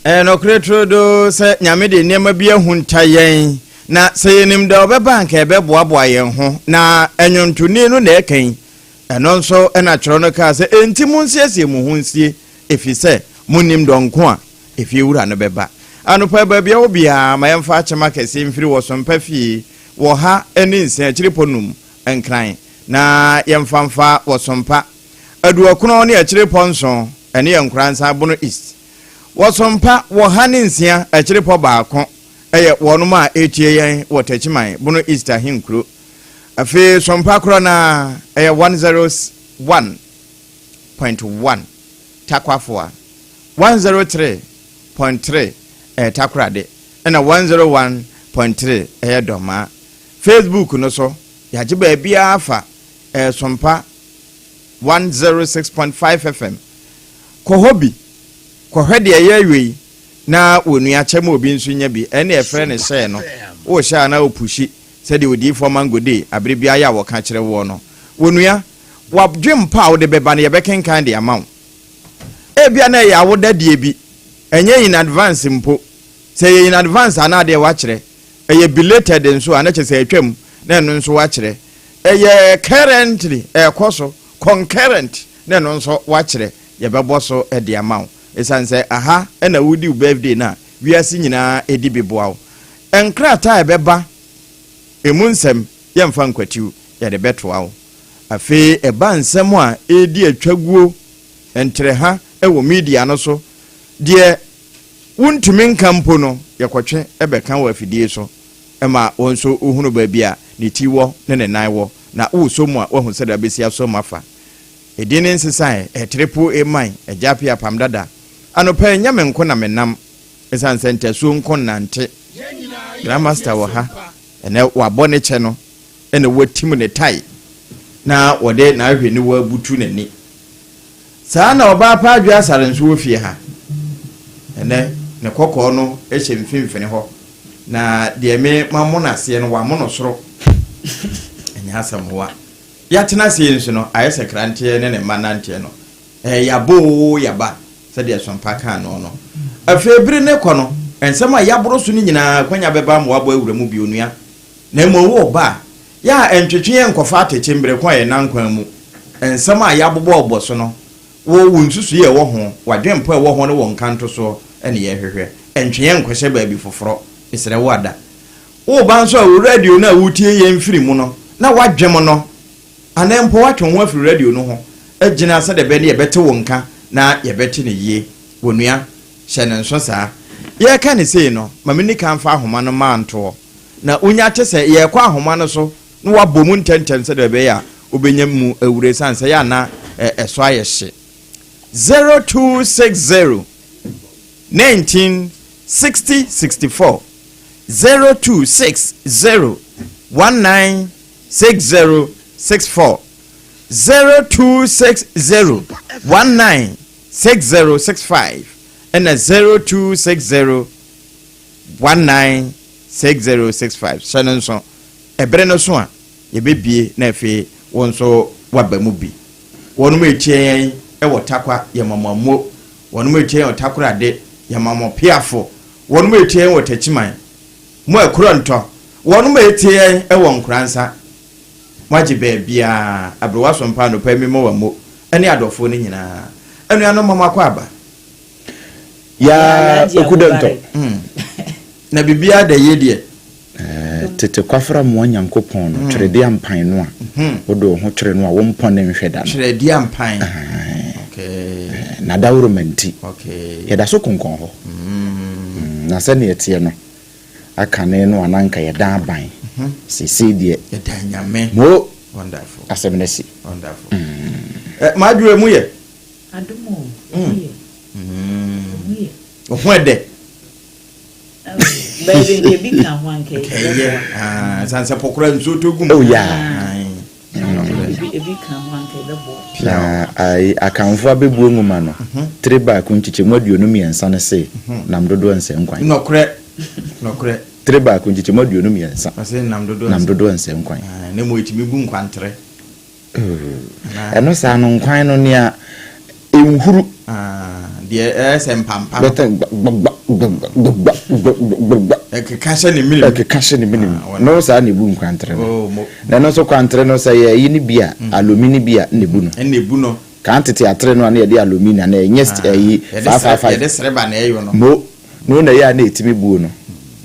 no kretro do se nyame de niam bia huntayen na se yenim da obeba nka ebe boaboa yen ho na enwontoni no na ekan eno nso na kyero no ka se enti munsiesie mu hunsie efise munim donko a efie wura no beba anopa ba bia obia ma yemfa achema kese mfiri wo Sompa fie wo ha eni nsia kyiriponum enkran na yemfamfa wo Sompa Adwoa kuno ne kyiriponso ene yenkransa bono east wo Sompa wo ha ne nsia kyiripo baako eye wonum a etie yen wo tachiman bono east ahinkro afi Sompa kro na eye 101.1 takwafo 103.3 takrade na 101.3 doma Facebook no so yaje ba bia afa Sompa 106.5 FM ko hobi ko hwede yewe na wonu achem obi nso nya bi ene efre ne share no wo sha na opushi se de odi for mango day abre bia ya wo ka kire wo no wonu ya wabdwem pa wo de beba ne yebekenkan de amount bia na ya wo dadie bi enye in advance mpo say in advance ana de wa kire eye belated nso ana che say atwam na no nso wa kire eye currently koso concurrent na no nso wa kire ye bebo so de amount esan say aha na wudi birthday na wiase nyina edi beboawo enkrata ebeba emunsem yemfa nkwatiw ye de betoawo afi eba nsem a edi atwaguo entre ha ewo media no so de wuntumi nkampo no yakotwe ebeka wa afidie so ema wonso ohunu ba bia ne tiwo ne ne nanwo na wo so mu a wo hu se da besia so mafa edine nsesan triple man ejapi Apam Dadaa anopa nyame nko na menam esan center so nko nante grandmaster wo ha ene wabone che no ene watim ne tai na wode na ahwe ni wabutu nani saa na oba pa Adwoa Asare nso ofie ha ene ne kokko no ehye mfimfini ho na de me mamona se no wamono soro enya asamwa ya tena se nso no ayese krante ne manante no yabo yaba se de Sompa kan no afebiri ne kono ensema yaboro so ni nyina kwanya beba mo abo awuramu bi onua na mo wo ba ya entwetwe enkofa atechembre kwa ye nankwan mu ensema yabobo oboso no wo wunsusu ye wo ho wadwempo e wo ho ne wo nkanto so ene ye hwehwe entwe enkwese ba bi foforo isere wada wo ba nso a radio na wutie ye mfiri mu no na wadwem no anempo watwe ho afiri radio no ho agina asa de be ne ye bete wo nka na ye bete ne yie wonua hye ne nso saa ye ka ne sei no mamini kan fa ahoma no manto na unya tese ye kwa ahoma no so no wabomu ntenten se de be ya obenya mu awure sanse ya na eso ayehye 0260 196064 0260 196064 0260 196065 and 0260 196065 sanonso ebre no so a ye bebie na efe wonso wabamu bi wonu metie ewo takwa ye mamamo wonu metie o takorade ye mamopiafo wonu metie wo tachiman mo akuronto wonu metie ewo nkransa maji bebia abrewa Sompa no pa mi mo wamo ene adofo ni nyina enu ano mama kwa aba ya okudonto na bibia da yedie tete kwafra mo nyankopon no twrede ampan no a wodo ho twre no a wo mpon ne nhweda no twrede ampan okay na dawromenti okay yeda so konkon ho na se ne etie no akane no ananka yeda aban sisi de yeda nyame mo wonderful asemnesi wonderful madure mu ye adumo ohwede baby ebi kan wanke sanse pokora nso togum oh yeah ebi kan wanke debo ai akanfo abebuo nguma no treba kunchiche moduonu miensa ne se namdodo nsem kwan nokre treba kunchiche moduonu miensa ase namdodo nsem kwan ne mo etimi bu nkwantre eno sa no nkwan no ne a enhuru de ese mpampa betan ekekashe ni minim no sa na ebu nkwantre na no so kwantre no sa ye yi ni bia alumini bia nebu no kan tete atre no na ye de alumini na enye yi 555 ye de sereba na eyo no no na ya na etimi bu no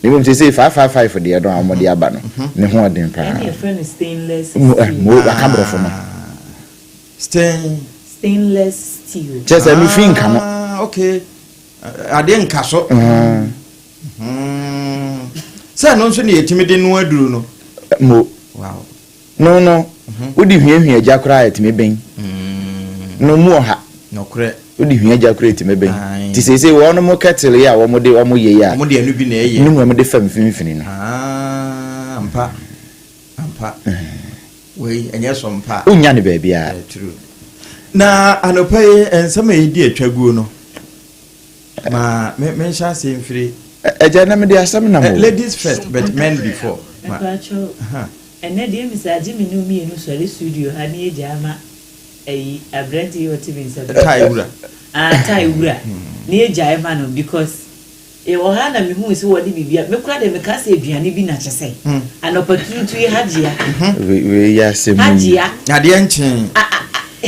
nimum say 555 de don amode aba no ne ho odin pa any friend stainless mo akabro fo no stainless steel just mi fin kan okay ade nka so say no so ne etimi de no aduru no mo wow no odi hwiehwie agya kra etimi ben no mu oha no kre odi hwie agya kra etimi ben ti say wo mo kettle ya wo mo ye ya mo de anu bi na eye ni mo de fam finfini no ampa we enye so mpa unya ne ba bia true na anopai ensama yidi atwaguo no ma me sha se mfiri eja na me de asam na mo ladies first but men before ene de mi sa ji mi no mi enu so studio ha ni eja ama abrenti woti bi nsa tai wura ni eja ema no because e wo ha na mi hu se wodi bibia me kura de me ka se aduane bi na kyese an opportunity hajia we ya se mu hajia ade enchen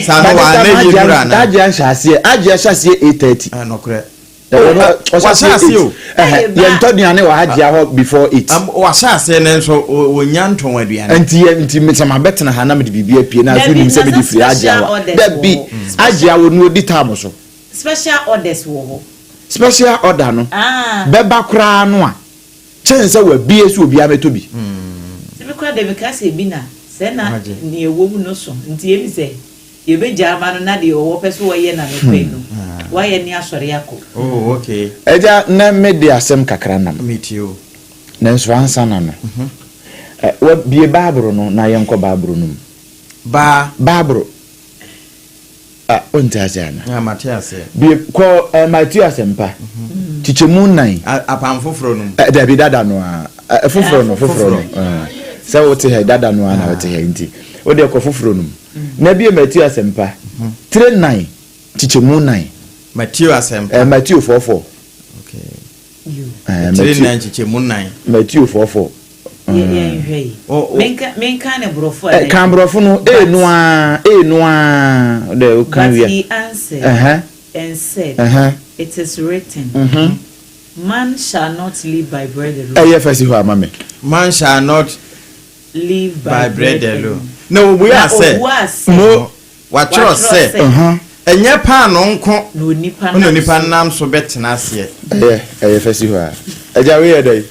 sa no wa na yura na hajia hyase 8:30 no kure wasase o ye ntoduane wa hajia ho before 8 wasase ne nso wonya nton aduane nti metama betena ha na me de bibia pie na so nim se me de free hajia wa da bi hajia wo no di time so special orders wo special order no beba kra no a chense wa bie so obi ameto bi se be kra de be ka se bi na se na ni ewo mu no so nti emi se ye be jama no na de owo peso wo ye na me pe no wa ye ni asore yako okay eja na me de asem kakra na metio na nso ansa na no wa bie babro no na ye nko babro no babro ontaje ana Matias bi ko Matias empa chichemu nan apam foforo no David Dada no foforo no se wote he Dada no ana wote he nti wo de ko foforo no na bi Matias empa 39 chichemu nan Matias empa Matias 44 okay 39 chichemu nan Matias 44 menka ne brofo kan brofo no noa de kan wi he answered and said it is written man shall not live by bread alone fasi ho amame man shall not live by bread alone no we are say no what you say enye pa no nko no nipa nam so betena ase fasi ho aja we dey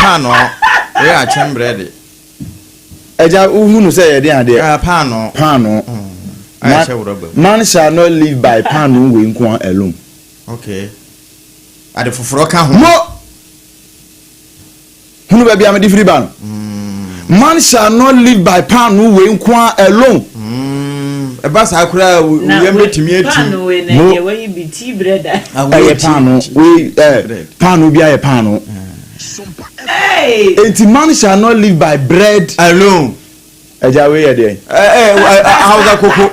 pa no we are chembrede eja uhunu say ye dey ade pano man shall not live by pano we nko alone okay ade foforo ka ho hunu ba bia me di free ban man shall not live by pano we nko alone e ba sa akura we metimi ati pano we na ye we bi tea bread pano we pano bia ye pano enti man shall not live by bread alone eja we dey hausa koko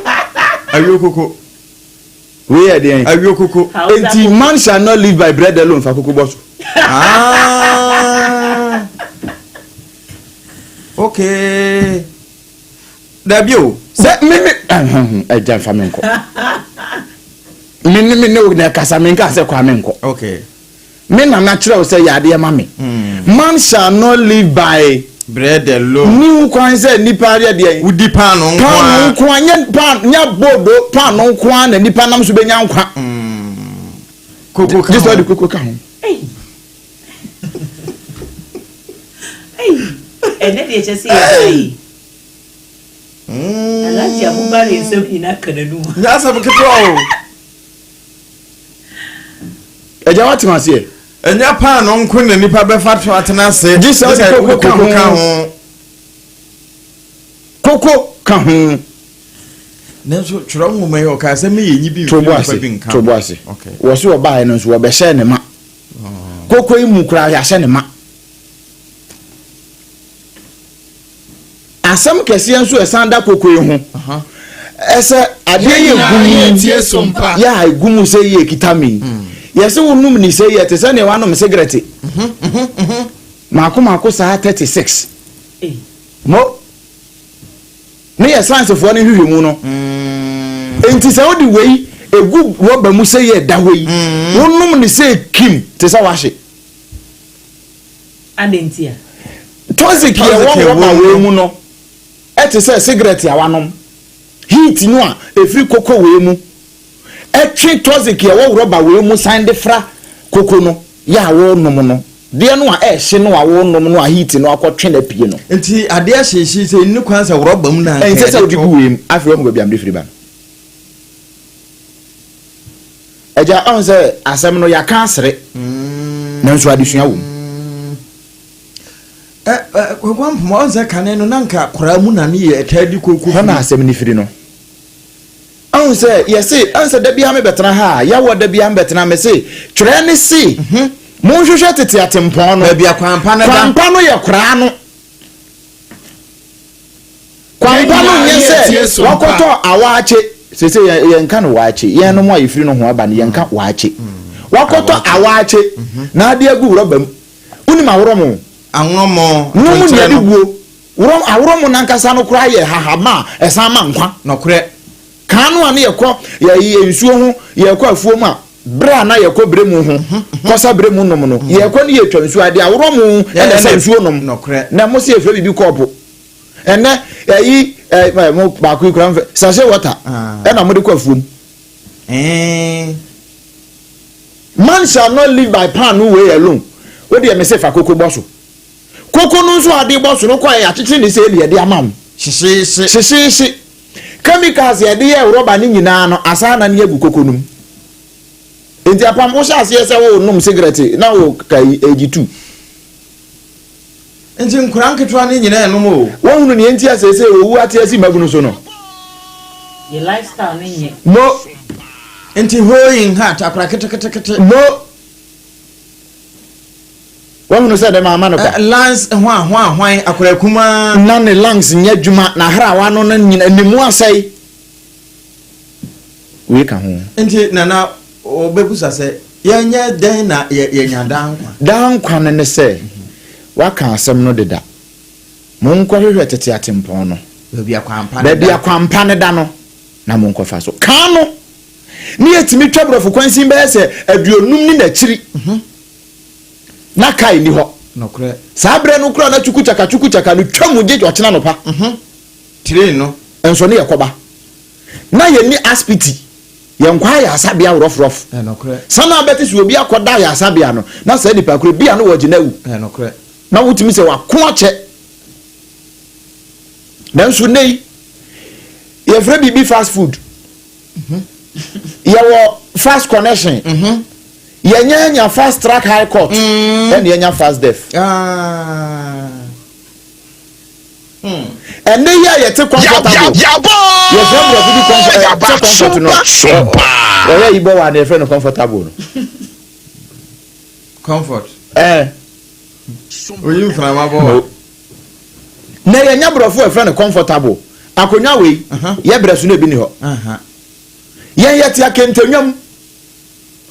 ayo koko we dey ayo koko enti man shall not live by bread alone fa koko boss okay dabio se me eja fa menko me no na kasa menka se kwa menko okay me na natural say yade ma me man shall not live by bread alone ni kwan say nipa ade de udi pan no nkwa nya pan nya bodo pan no nkwa na nipa nam so benya nkwa koko ka this one koko ka ho ene de che say alaji abubare so ina kananu ya sabu keto eja wat ma se enya pan no nko na nipa be fa to atena se Jesus koko ka ho koko ka ho nenso tworo nwoma yi o ka se me yenyi bi tobo ase okay wo se oba he no so wo be hye ne ma koko yi mu kura ya hye ne ma asam kese enso esanda koko yi ho ese ade ye gumu tie sompa ya gumu se ye kitami Yes, who num ni say yet is any one of cigarette. Mako sa 36. Mo. Me a science of one who you know. And tis all the way a good rubber mu say that way. One num ni say Kim, tis a wash it. And ain't here. Toxic here, one rubber way muno. Et is a cigarette, ya one. Heat no a free cocoa way mu. Et treat toxic here, one rubber way mu sign the fra cocoa no. Ya wo no no. Dear no she no a wo no heat no akwa twen apie no. Enti ade a she say ni kwan sa rubber mu na. En say odi buwem afro mo biam de free ban. Eja on say asem no ya kan sere. Na nso adesua wo. Kwam mo on say kan no nanka kora mu na ne ye tadi koku. Na asem ni free no. On say yes say da bia me betena ha ya wo da bia me betena me say twere ne si. Monhwehwe tete atempon no bia kwampa na da kwampa no ye kora no kwampa no nye se wakoto awaache sese ye nka no waache ye no mo ayefiri no ho aba ne ye nka waache wakoto awaache na ade agu robam uni ma woromo anwomo numu ne ade guo aworomo nankasa no kora ye hahama esa ma nkwa no kore kanu ane ye kɔ ye nsuo ho ye kɔ afuo mu a bra na ye kɔ bre mu ho kɔsa bre mu nom no ye kɔ ne ye twa nsuo ade aworo mu ene sa nsuo nom na mo se efre bibi kɔpo ene yi mo ba ku kura mfe sachet water ena mo de kɔ afuo mu man shall not live by pan way alone we de me se fa koko boso koko no nso ade boso no kɔ ya tete ne se ele de amam hyehyehye chemicals ye de ye rubber ni nyina no asana ne agu koko num enti apam wo sha se wo num cigarette na wo kai ag2 enti nkura nketwa ne nyina enum o wo hunu ne enti asese owu atiasi magunu so no your lifestyle ne nye mo enti hoyin heart akura kete mo wo hunu se de mama no ka lungs hwan akura kuma na ne lungs nya dwuma na hra wa no nyina nimu asai we ka ho enti na obebusa se yenya den na yenya dankwa ne se waka asem no deda monko hwehwe tete atempon no bia kwampa ne da no na monko fa so kan no ne yetimi twabrofo kwansin be se aduonum ni na chiri na kai ni ho no kre sabre no kura na chukuchaka no twamu je ochena no pa tire no enso ne yakoba na ye ni aspiti ye nkwa ya asabia rof no kre sana beti so obi akoda ya asabia no na sa nipa kure bia no wagina wu no kre na wutimi se wako ache dan so nei ye fre bibi fast food ye wo fast connection ye nya fast track high court and ye nya fast def and they here te comfortable ye fre bro comfort no ye ibo wa na fre no comfortable comfort oyin fra ma bo na ye nya bro fo fre no comfortable akonya we ye bresu na bi ni ho ye te akentanwam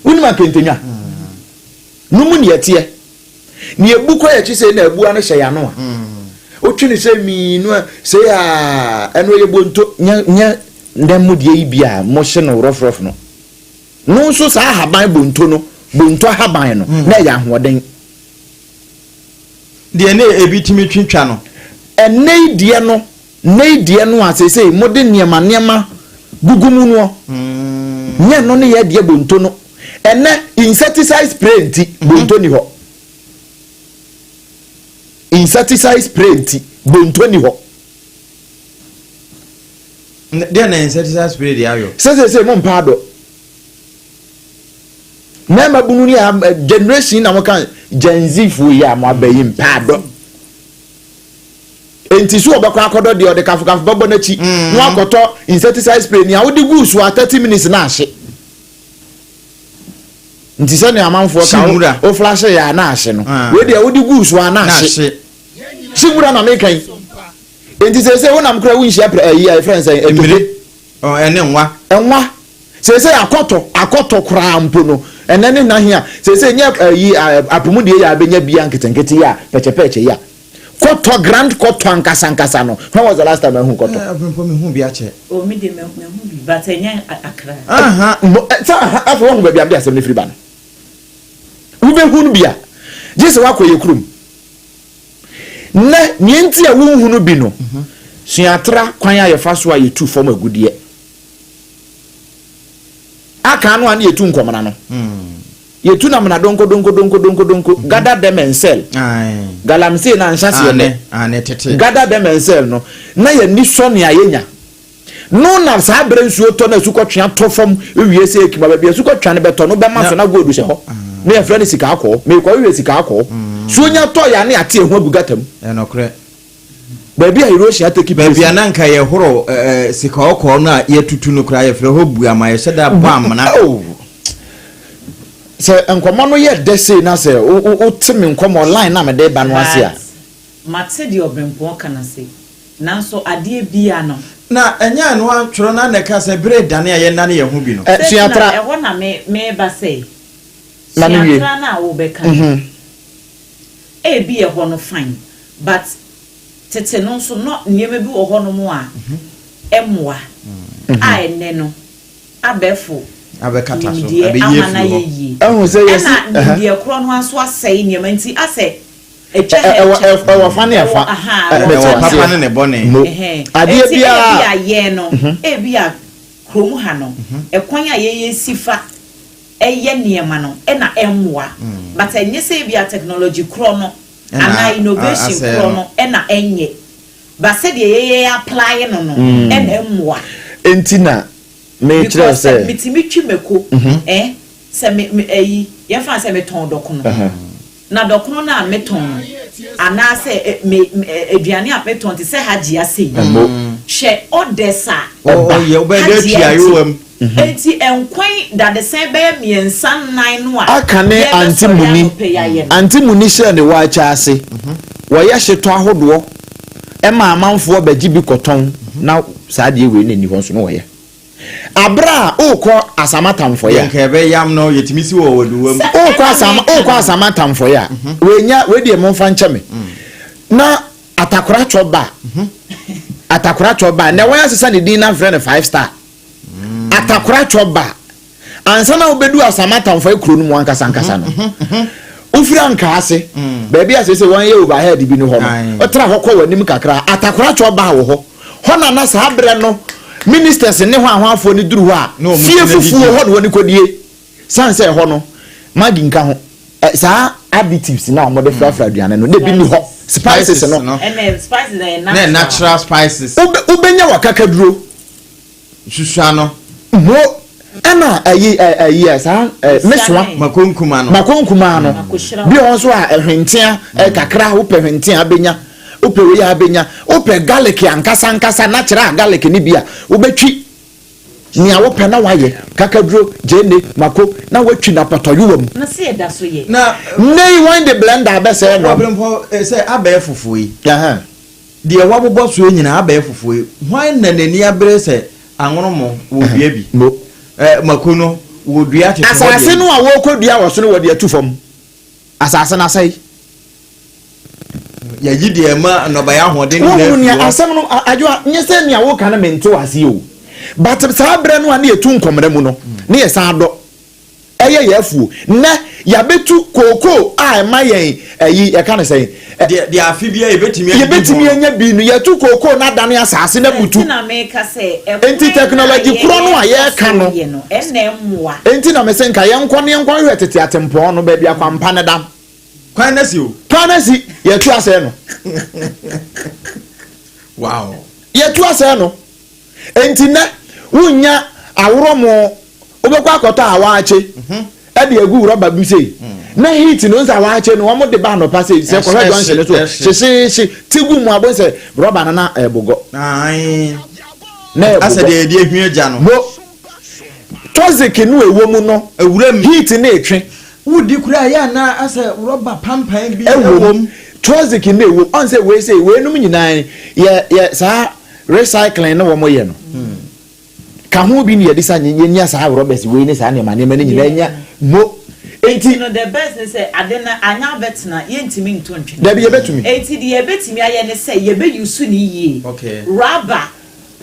unima kentanwa numu ne yete ne ebuko ye chi se na ebua no hye ya no otwini se mi no se ya eno ye bonto nya ndem de yi bia mo hye no rof no no so sa haban bonto haban no na ya hoden de ne ebitimi twintwa no enei die no asese modern niema gugumu no nya no ne ye de bonto no ene insecticide spray nti bonto ni ho insecticide spray nti bonto ni ho de na insecticide spray de ayo se mo mpado na mabunu ni generation na mo kan Gen Z fu ya mo abayi mpado enti so obekwa akodo de ode kafu babo na chi no akoto insecticide spray ni awodi gu so 30 minutes na ahye nti se ne amanfo ka o flash ya na ahye no we de awodi gu so na ahye sigura na mekan enti se wona mkra winhia yi friends emire ene nwa say akoto kra mpo no enene na hia say nya apomu de ya benya bia nketenkete ya pechepeche ya koto grand koto ankasa no. When was the last time I hu koto? Obrempong me hu bia che. O me de me hu bi but enya akra. Sa afa hu ba bia bia asem ne firi ba no. Wo be hu no bia. Jese wakoye kurum. Na nienti a wo hu no bi no. Suatra kwan ya yefa so a yetu form agudie. Aka no an yetu nkomana no. Yetu na mna donko gather them and sell. Galamse na nhyase ne tete. Gather them and sell no. Na ye ni so ne ayenya. No na sa bre nsuo to na sukotwea to fam ewie se ekima ba bia sukotwea ne beto no be ma so na godu se ho. Me ya friend sika akọ, me kwa ewie sika akọ. So nya to ya ne ate ehu abugatam. Enokre. Baby Hiroshi ateki baby ananka ye horo sika okọ no a ye tutu no kra ye fre ho bu ama ye sheda bam na se enkomo no ye dese na se o temi enkomo online na me de ba no ase a mate de Obrempong kana se nanso ade bia no na enya no antworo na neka se bre dane ye na ye hu bi no suatra e wona me ba se na me na wo be ka e bi e ho no fine but tete no so no niema bi wo ho no mo a emwa a ene no abefo abekata so abeyefu ehun say yes na die kro no aso asai niema nti ase echa e fa ne fa papa ne bone ade bia ye no e bia krom ha no ekwan a ye sifa eye niema no e na emwa but enye say bia technology kro no ana innovation krono ena enye ba se de ye apply no no ena emwa entina me kire se mitimi twimeko se me ye fa se me ton dokono na dokono na me ton ana se me aduane a me ton te se haji ase hwe odessa ye obede tiayowam enti enkwan da de se be miensa nan no a akane antimuni hye ne wa cha ase wo ye hyeto ahodo ma amanfo baji bi koton na saade we ne ni ho so no wo ye abra okọ asamatamfo ya nke be yam no yetimisi wo woduwam okọ asamatamfo ya we die mo fa ncheme na atakora choba na wa asesa ne din na friend 5 star atakora choba ansa na obedu asamatamfo ekuru no ankasa no ufiri anka ase baby asese wan ye overhead bi no ho no otra hokọ wanim kakra atakora choba wo ho na na sa abre no ministers ne ho ahwafo ni duru ho a fie fufuo ho no woni kodie sanse ho no magi nka ho saa additives na mo de frafra aduane no de bi ni ho spices no and spices na natural spices ubenya wakaka duro susua no mo ana ayi saa meswa makonkuma no bi ho so a ehwentia kakra wo pehwentia abenya ope we ya benya ope garlic ankasa natural garlic ni bia obetwi ni awope na waye kakaduro jene mako na watwi na patoyuwam na se eda so ye na nei wine the blender abese no Obrempong say abaye fufuo yi de wabobo so nyina abaye fufuo yi wine na nani abere se anwonomo wo dua bi no mako no wo dua tete asase no a wo kodua wo so no wo de atufam asase na sai ya gidi ma no ba ya hoden ne asem no adwoa nyese ne awo kana mento ase o but sa bre no ane etu nkomre mu no ne ye sa do eye ya afuo na ya betu koko a ma yen ayi e kana say de afibia ye betimi anya bi no ya tu koko na dane asase na butu na me ka say enti technology kro no a ye ka no enemmwa enti na me se nka ye nkwa hwe tete atempo no ba bia kwampa ne dam Kwanasi ye tu ase no wow ye tu ase no enti na wunya awromo obekwa akota awaache e de egu rubber bi sei na heat no nsa awaache no omo de ba no pa sei se ko hwe don shele so tigu mu abo se rubber na ebogo ai na ebogo ase de die hwie ja no mo toxic no ewo mu no ewuram heat na etwe wudi kura ya na ase rubber pampan bi ewom toxic na ewo on say we say we num nyina ye sa recycling na wo mo ye no ka ho bi ne yɛ de sa nyenya saa Roberts we ne saa ne ma ne ma ne nyina nya mo enti no the best ne say ade na anya betna yentimi ntontwe da bi yebetumi enti de yebetimi aye ne say yebe yusu ni yie okay rubber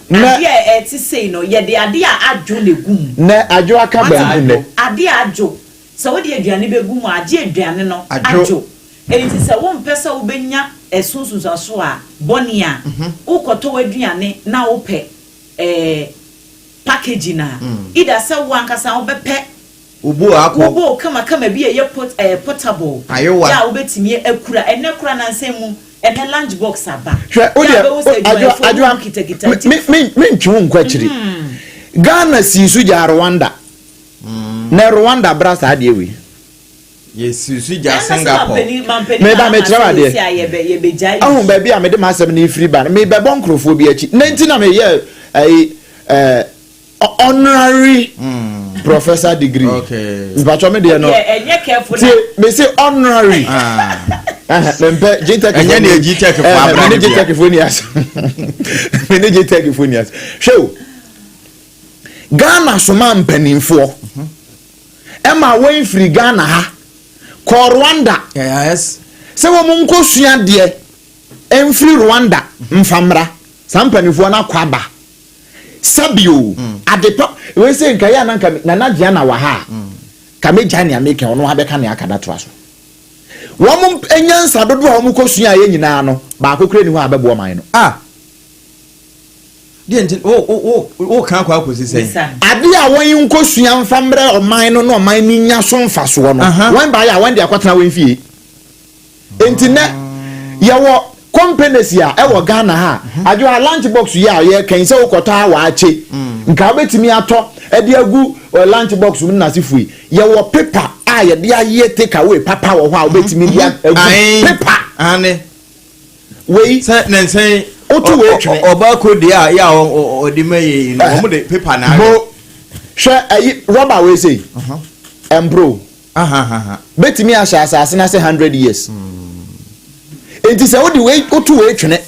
ade a ti say no ye de ade a adwo le gum na adwo aka ba ne ade adwo so we de aduane be gum ade aduane no adwo enti say wo mpesa wo benya esunsunso so a boni a ukoto waduane na wo pe package na ida say wo ankasa wo be pe ubo kama bi ye portable ya obetimi akura ene kura na nsemu ene lunch box aba adwa me ntwu nkwachiri Ghana sisu ja Rwanda na Rwanda brasa ade we yesu ja Singapore me da me trawa de ahun ba bi a me de masem na free ban me be bonkrofo bi achi na nti na me ye honorary professor degree. Okay. But me dey no. Careful. Me say honorary. Me J-Tech. Anya na J-Tech for abra. Me J-Tech phonias. Me J-Tech phonias. Show. Ghana soma mpanimfo. Emma wen free Ghana ha. Ko Rwanda. Yes. Se wo mun ko sua de emfiri Rwanda mfamra. Sampanimfo na kwaba. Sabio adepa we say nka ya na nagia na wa ha ka meja ne ameke ono ha beka ne akada to aso wo mum enyansa dodo ha mum kosua ye nyina no ba akokre ni ho abebo man no die nti o kan kwa akosi sei ade a won yin kosua mfambre o man no no man ni nya so mfaso no wan ba ya wan de akwatena wan fie enti ne ye wo companies ya ewo Ghana ha Adwoa lunch box ya ye kan se ukota wa ache nka betimi ato e de agu lunch box mu na sifui ye wo paper a ye de aye take away papa wo ho a betimi dia agu paper ane we se na nsen otu we twe obako de a ya odi maye no mo de paper na bo hwe ayi rubber we say embro betimi asha asase na say 100 years enti se wo di we otu we twene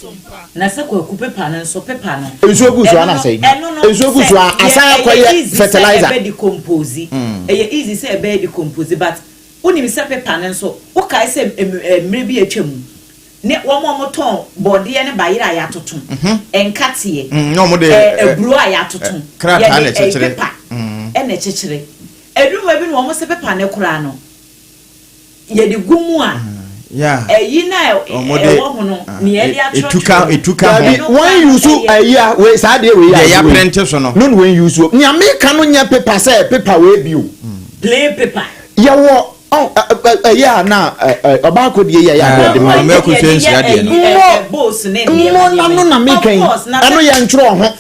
na se ko ku pepa na so pepa no enso gu so ana sei enso gu so asan akoye fertilizer e be decompose e easy say e be decompose but uni mi se pepa na so wo kai se mre bi atwam ne wo mo ton body ne ba yira ya toton enkate no mo de ebru ya toton krata na chechire e na chechire eduma bi no wo se pepa na kura no ye de gumu a yeah eyi na wo hono ni e dia etuka when you so eya we sa de we ya print so no no when you so ni America no nya paper say paper we bio plain paper ya wo eya na obako de ya de ma me ko se nsia de no boss ne no na me kan eno ya ntro ho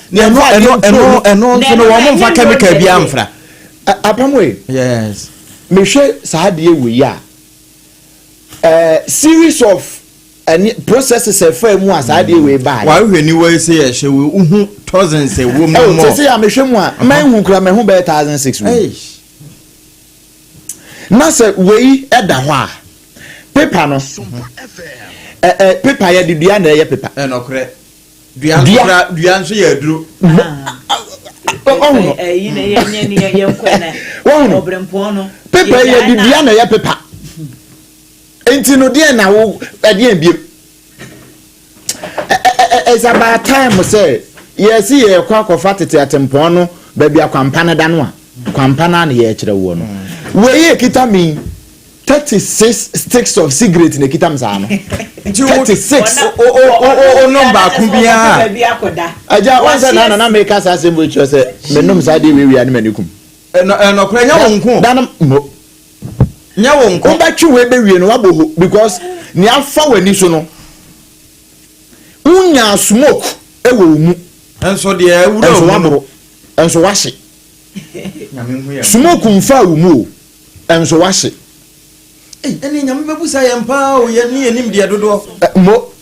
eno so no wo mo fa chemical bi amfra apamwe yes me hwe sa de we ya series of processes for mu asade we ba wa hwe ni we say e hwe we uhu thousands e wo mo mo say am hwe mu a man hu kura me hu be 1006 na say we eda ho a paper no paper ya de dua na ye paper no kre dua nso ya duro yi na ye nkwana Obrempong no paper ya de dua na ye paper enti no de na wo ade biem it's about time say yes ye kwa kofa tete atempon no ba bia kwampana da no a kwampana na ye kire wo no we ye kita mi 36 sticks of cigarette na kita msa no 36 o number kumbia aja wansa na make us assemble cho say me nom sa de we ani manikum no kra nya wonko dan mo nya wonko ba twi we be wie no waboho because ni afa wani so no unya smoke ewo mu enso de ewura enso wabro enso wahye nyame hu ya smoke mfa wo mu enso wahye eni nyame bebusa ye mpa o ye ni enim de dodo mo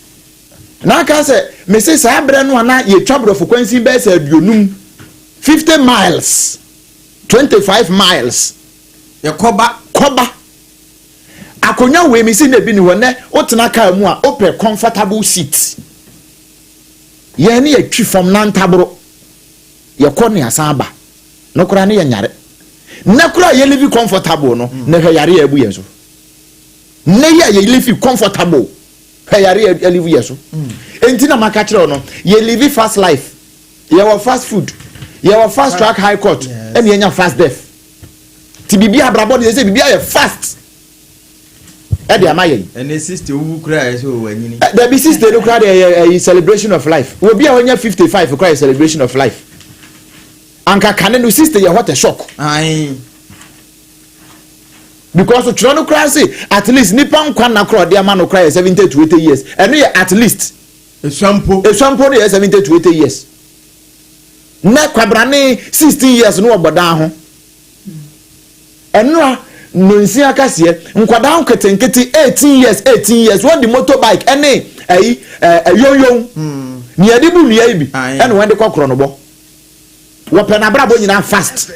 na ka se me se sa abre no ana ye twabro frequency be se aduonum 50 miles 25 miles ye koba akonya we mi si na bi ni ho ne otena ka mu a open comfortable seat ye ne atwi from nantabro ye kɔ ne asan ba no kora ne ye nyare na kora ye live comfortable no na hwɛ yare ya bu ye so na ye live comfortable hwɛ yare ya live ye so enti na maka kire no ye live fast life ye wa fast food ye wa fast track high court and ye nya fast death ti bibia abrabɔ de say bibia ye fast e de amaye and the sister who cry so wanyini there be sister no cry a celebration of life we be a wonya 55 cry celebration of life anka kane no sister ye what a shock ai because to try no cry say at least nipa nkwa na cry de ama no cry 70 to 80 years and no at least eswampo de 70 to 80 years na kwabrane 16 years no obodan ho eno no nsi akasie nkwada nketenkete 18 years when the motorbike ene yoyon ni ade bu nua ibi ene when de kokoro no bo wo pe na brabo nyina fast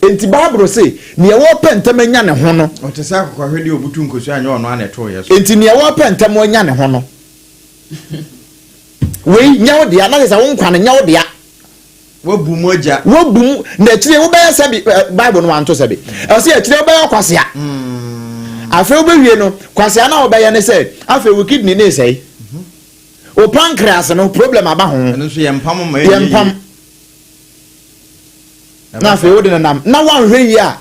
enti bible say ni e wo pe ntem anya ne ho no o te sa kokwa hwede obutu nkosu anya ono ana to yeso enti ni e wo pe ntem anya ne ho no we nyawo dia na say wo nkwa ne nyawo dia wabu moja wabu na chire wo be se bible no anto se be o se chire wo be kwasea afa wo be wie no kwasea na wo be ye ne se afa wo kidney ne sei o pancreas no problem aba ho eno so yempam ma yempam na afa wo de nam na wan hwe yi a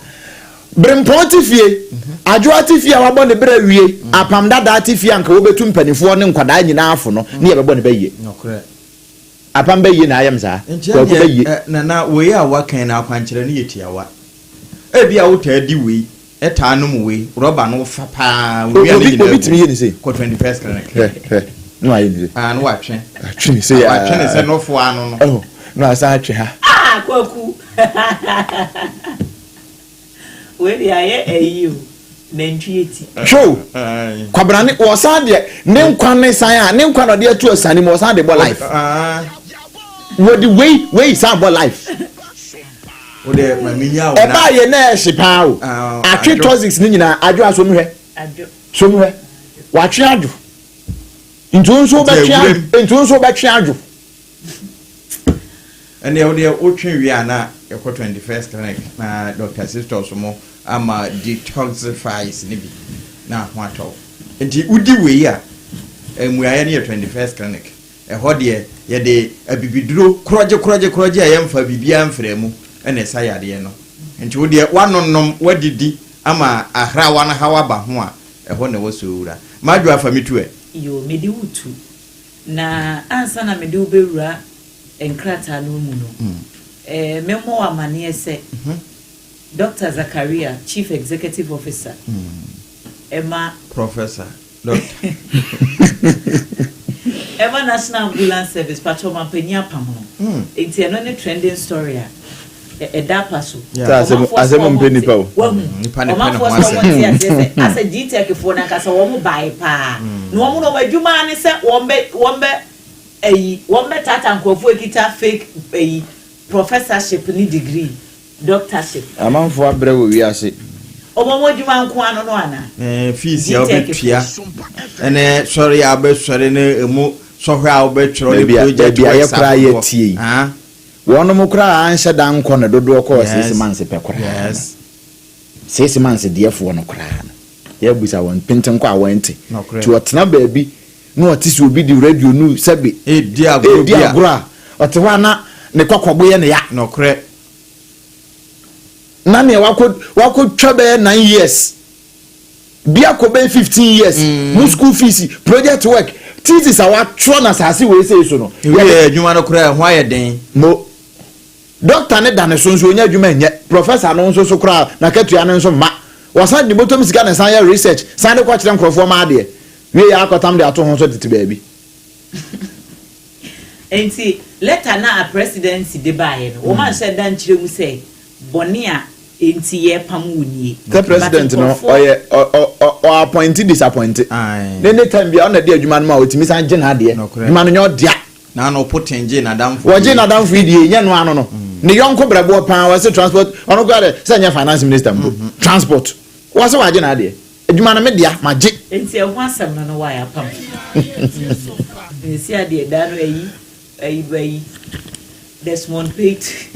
Obrempong tifie Adwoa tifie a wabɔ ne bra wie Apam Dadaa tifie anka wo betu mpanifo ne nkwadaa nyina afo no ne ye bɛbɔ ne baye nokre Apam baye na ayam saa ko baye na we a wakan na akwankyere ne yetiawa ebi a wota di we eta no mu we roba no fa pa we a ne obi timi ye ne sei ko 21st clinic no aye ne no watwe atwe sei ya watwe ne se no fo ano no oh no asa atwe ha kwaku we dia ye eyu nantwieti show kwabrane wo san de ne nkwan ne san a ne nkwan no de atu asane mo san de bo life wo the way san bo life wo de maminya wo na e ba ye na ehye pa o atwe toxics ni nyina Adwoa so mhwe so mhwe wa twe adwo ntunso be twe adwo ene wo de wo twe wi ana e ko 21st clinic na Dr. Sister Osomo ama detoxifies ni bi na ho atɔ enti udi we ya emuaye ne 21st clinic ho de ye de abibiduro kroje a yemfa bibia mfremu ene sayade no enti wo de wanonnom wadidi ama ahrawa na hawa ba ho a ho ne wo sowura madwo afa mitu yo medi wutu na ansa na medi ubewura enkrata no mu no memo amane ese Dr. Zakaria, Chief Executive Officer. Emma Professor. Doctor. Emma National Ambulance Service, Patroma Penya Pamono. It's another trending story. A dapasu. As a penny pow. As a detail for Nakasa Womu by pa. No one over Jumani said Wombe Tata and Kofuekita fake a professorship ni degree. Doctorship. Among for brew we are sick. Omo djuma nko ano no ana. Fees ya obetua. Ene sorry abe sorry ne emu sohwe a obetwero le project ya kra ye tie. Ah. Wono mo kra anhye dan nko ne dodo ko 6 months pe kra. Yes. 6 months defo no kra. Ya busa won pinten kwa wante. Ti otena baabi no otisi obi di radio nu sabe. Di agro. Otewa na ne kwakwabo ye ne ya. No kra. Nani wako twabe 9 years bia ko be 15 years mu school fees project work thesis our tro na sase we say so no we adwuma no kura ho ayeden mo doctor ne dane so onya adwuma nye professor no so kura na katua ne so ma wasan di motom sika na san ya research san de kwa kire nkrofo ma ade we ya akotam de ato ho so tete baabi enti letter na a presidency de bae no wo man she dan kire mu say bonia enti ye pamuni the president no or appointed disappointed then time bia on the adwuma no ma otimi san gye na ade adwuma no nyo dia na no potenje na damfo wo gye na damfo die nya no ano no ne yonko brabo pan wa se transport ono go ade se nya finance minister mbo transport wo se wa gye na ade adwuma no me dia ma gye enti e ho asem no wa ya pam esi ade da no ayi Desmond Pate.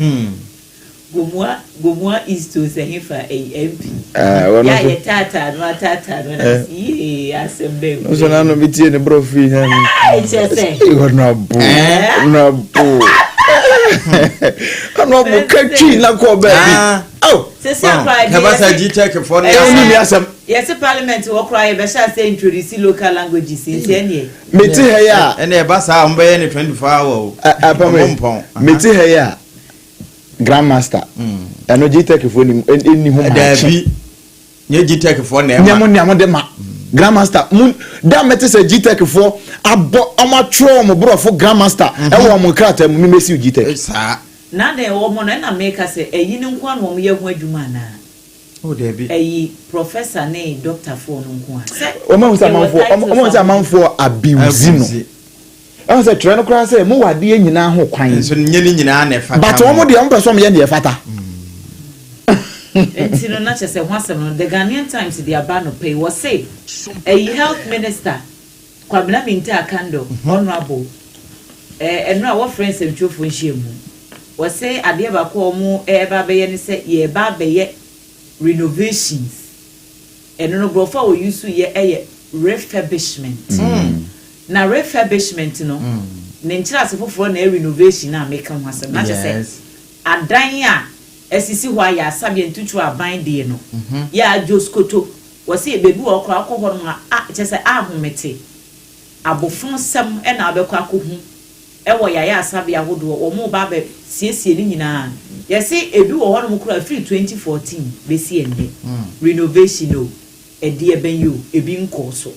Gomua is to say him for a MP. Yeah, tata, no tata, no assembly. So now no meeting the bro free him. It's just say. You got no boo. No boo. I'm not catching na ko baby. Oh. Say cry. Kabasa GTech for yes, parliament will cry be sha say introduce local languages in here. Meti he ya. And e basa on be 24 hour. Apam. Meti he ya. Grandmaster. And no GTech for ni hu ma. Dabi. Nye GTech for na. Nyamo de ma. Grandmaster mun da meti say GTech for abo amatro mo bro for grandmaster e wo mo krata mu mesi GTech. Sa. Na de wo mo na make say eyi ni nko an wo ye hu adwuma na. Oh Dabi. Eyi professor ne doctor for no nko a. Say o ma say manfo abiuzino. I say try no kra say mo wade nyina ho kwan. So nye ni nyina na fata. But o mo de am person ye na fata. Enti no na chese ho asem no the Ghanaian Times the abano pay was say a health minister Kwabena Minta Akando honorable eno a wo friends entwofo nhyiemu was say ade ba ko mu ba be ye ne say ye ba be ye renovations eno no grofo wo use ye refurbishment na refurbishment no ne nkyira asefofo na renovation na make ho asem na chese adan a esisi hwa ya asabye ntutu aban de no ya joskoto wose bebi okra akọhọ no a chese ahomete abofon sam e na abekọ akọhu e wo ya asabye ahodo wo mo ba be siesie ni nyina yesi ebi wo hɔ no kura free 2014 besi ende renovation no edi eben yo ebi nkɔ so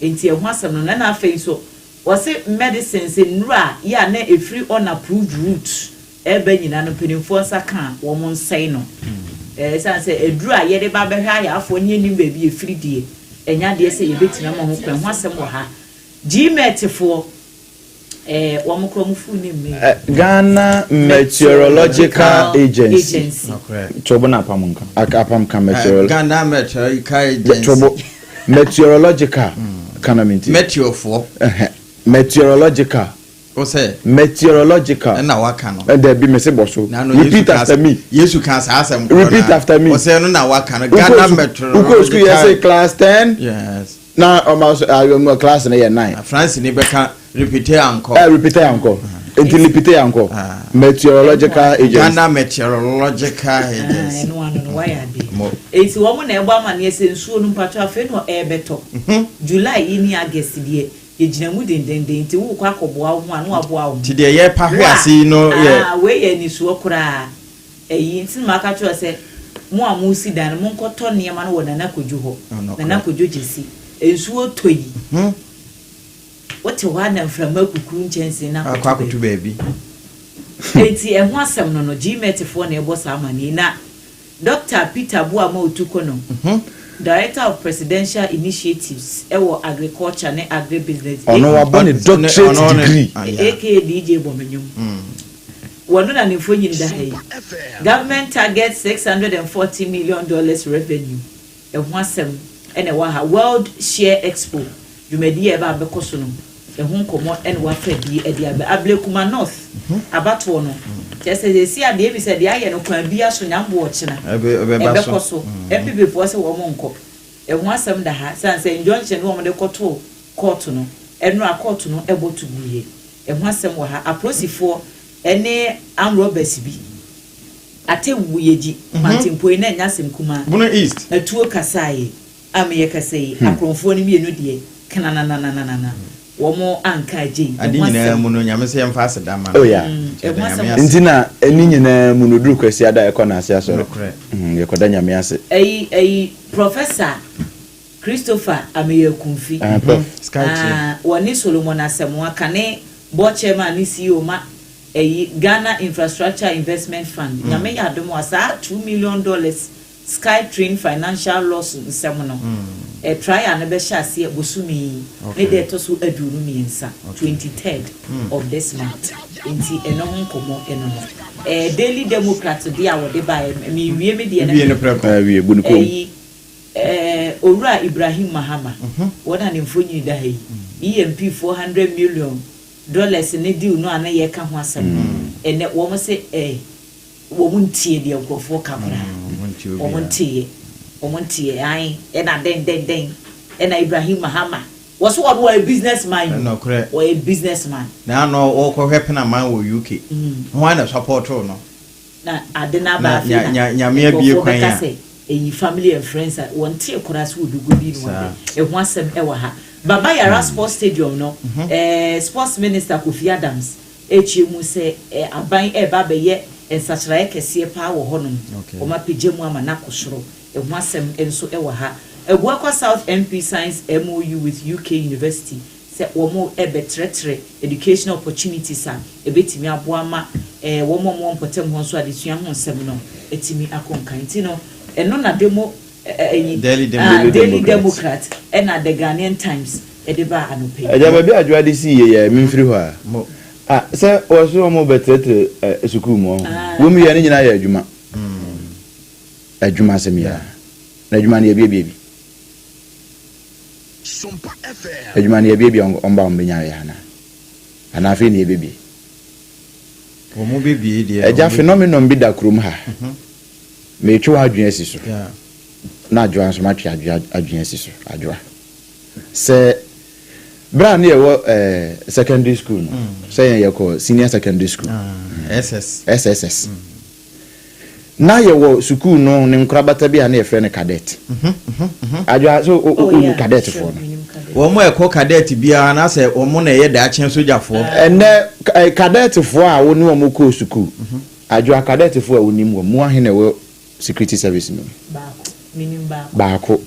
enti ehụ asem no na afei so wose medicines nura ya na free on approved route ebe nyina no penimfo nsaka wo mo nsɛn no sanse eduru a ye de ba be hwa ya afọ nye nim baabi efiri die enya de se ye betina mo ho kwan ho asɛm wɔ ha gmetfo wo mo kro mo fu nim Ghana Meteorological Agency. Chobo na apam nka apam ka meteorological Ghana Meteorological Agency. Chobo meteorological kana minti meteorfo meteorological. O say meteorological na waka no and there be me say boso repeat after me yesu kan sa asem repeat after me o say no na waka no Ghana Meteorological. Uko school you say class 10 yes na almost class na 9 France ni beka repeat anko repeat anko until repeat anko meteorological agency Ghana Meteorological Agency no one no why ade eti wo mo na egba ma na ese nsuo no mpacho afi no ebeto July ini August die yegina mu dendenden nti wo kwa koboa ho anu aboa ho ti de ye pa hwe ase no ye we ye ni suo kura eyi nti maka cho se mo amusi dan mo nkoto niema no wona na koju ho na koju jesi ensuo toyi wote wa na mframa kuku nchense na kwa kutu baby enti ehho asem no gmetfo na ebo sa amani na Dr. Peter Buama Otuko no Director of Presidential Initiatives ewo Agriculture and Agribusiness ono wa bone doctorate degree aka DJ Bomenyum wono na nfo nyini da hai government targets $640 million revenue ehho asem ene wa ha World Share Expo jumedi e ba bekoso no ehho nkomo ene wa fa bi e dia be Ablekuma North abato no chese si ade bi se de aye no kwan bi aso nyambo wo china bekoso epibe fo se wo mo nko ehho asem da ha sanse injunction wo mo de koto court no eno a court no ebotu buye ehho asem wo ha aprosifo ene amrobes bi ate wuyeji mantimpo ina nya asem kuma Bono East atuo kasaye ameye kasaye akronfo ni mienu de kananananana womo anka je adi nyina mu no nyame se yemfa asedama oh yeah ntina eni nyina mu no duru kwasi ada ekona ase asoro yekoda nyame ase Professor Christopher ameye kumfi woni Solomon Asemwa kane board chairman ni CEO ma Ghana Infrastructure Investment Fund nyame ya domo asa $2 million Skytrain financial loss nsemono try and be shase bosumi ne de to so aduru miensa 23rd of this month enti eno nkomo eno no Daily Democrat dia wo de ba mi wie me de na wie bunuko Owura Ibrahim Mahama wona ne mfonyi da hai EMP $400 million dollars ne deal no ana ye ka ho asem ene wo mo se wo mo ntie de nkofo kakra wo mo ntie ai ena den ena Ibrahim Mahama was what a businessman no correct or a businessman na no o ko happen man wo UK who na support no na adena ba fi nya me abie kwan ya e family and friends won tie koras wo dugu bi no e ho asem e wa ha baba ya Ransford stadium no sports minister Kofi Adams mu se aban ba be ye ensachrae kese pa wo honom o ma pije mu ama na kosoro e ho asem enso e wa ha Adwoa South MP signs MOU with UK University say womo betre educational opportunities a ebetimi aboama womo mpotem ho so adesua ho nsem no etimi akonkan ti no eno na demo Daily Democrat na the Ghanaian Times edeba anope ajaba bi adwoa de si ye memfiri ho a say oso womo betre school mo wo mi ye ne nyina ye adwuma adwuma semia na adwuma ne ye bi Sompa FM. Ejumani ye baby on ba mbenya ya na. Ana afi ne ye baby. Wo mo baby de. Eja phenomenon bi da krom ha. Me twa adwen asi so. Yeah. Na adwen so ma twa adwen asi so. Adwa. Se bra ne ye wo secondary school no. Se ye ko senior secondary school. SSS. Na ye wo school no ne nkrabata bi na ye frɛ ne cadet. Adwa so o cadet for no. Wo mo ekọ cadet bia na se wo mo na ye da achen sojafo. Ene cadet for a woni wo mo ko school. Adwa cadet for a woni mo ahene wo security service no. Baako.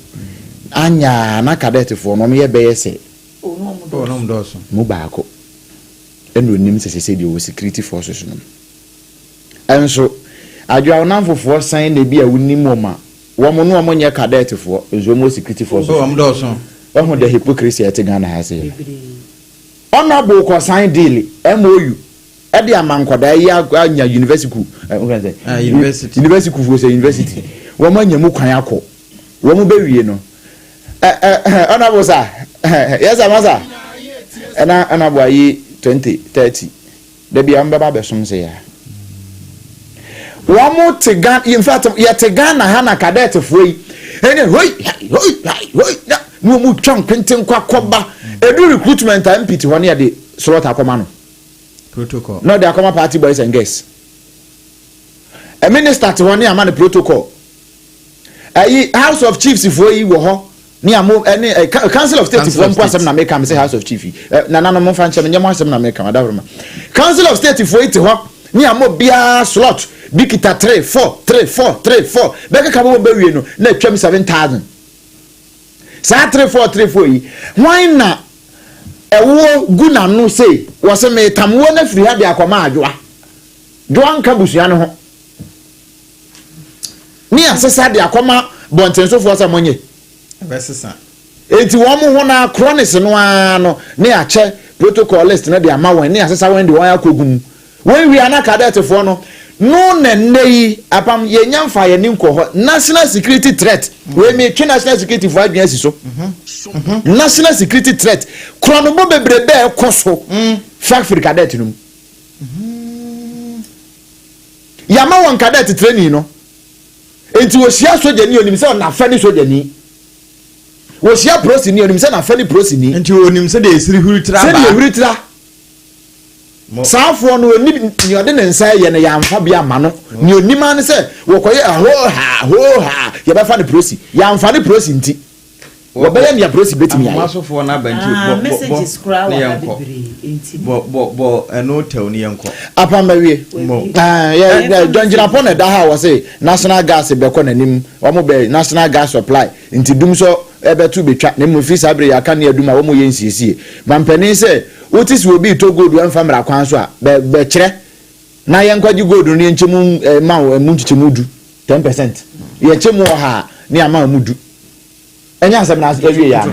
Anya na cadet for no me ye be yese. No mdoso. Mo baako. Eno nim sese de wo security forces no. Enso adwa onamfofo san na bi a woni mo ma. Wo mo no mo nye cadet for enso mo security forces. So mdoso. Who the hypocrisy at Ghana has here. Honorable consign deal MOU. Edi amankwada ya university university for say university. Wo manya mu kwan akọ. Wo mu bewie no. Honorable sir. Yes amasa. Ana honorable yi 2030. Da bi am baba besom say ya. Wo mu tegan in fact ya tegan na ha na cadet foi. Ene hoi no mu twan kwenten kwakoba edu recruitment MPT ho ne de slot akoma no protocol no de akoma party boys and girls a minister to one am protocol house of chiefs for yi wo ho ni amo council of state for mpo na make am say house of chief na no mo fa nche me nyamo asem na make am adavroma council of state for it ho ni amo bia slot bikita 3 beka ka bo bewie no na twam 7,000 sa 3434 yi why na ewo guna no say was me tamwo na firi ha de akoma adwoa dwoa nka busua no ho ni asesa de akoma bontenso fo sa monye besesa enti wo mo ho na chronics no ano ne ache protocol list na de ama wen ni asesa wen de wan akogum wen wi ana cadet fo no no nei apam ye nyamfa ye ninko ho national security threat we me twe national security for adwen asi so national security threat krono bo bebrebe ekoso factory cadet num yama won cadet training no enti wo sia soja ni onim se na fa ni soja ni wo sia prosi ni onim se na fa ni prosi ni enti onim se de esiri huritra ba se de huritra Safo no ni ode ne nsa ye ne yamfa bia ma no ni onima ne se wo koye ho ha ye be fa ne prosi yamfa ne prosi nti wo be ne ya prosi betimi ya masofo na banti messages crowd wa bibiri nti bo eno tel ni yenko apam bawie ya donjina pon da ha wo se national gas be ko nanim wo mo be national gas supply nti dum so ebetu betwa ne mo fi sabre ya kan ne aduma wo mo ye nsiesie bampani se Otis will be to go to one family kwanso a be kire na ye nkwaji gold no ye nchemu ma mu nchichemudu 10% ye nchemu ha ne ama mudu enya asem na awie ya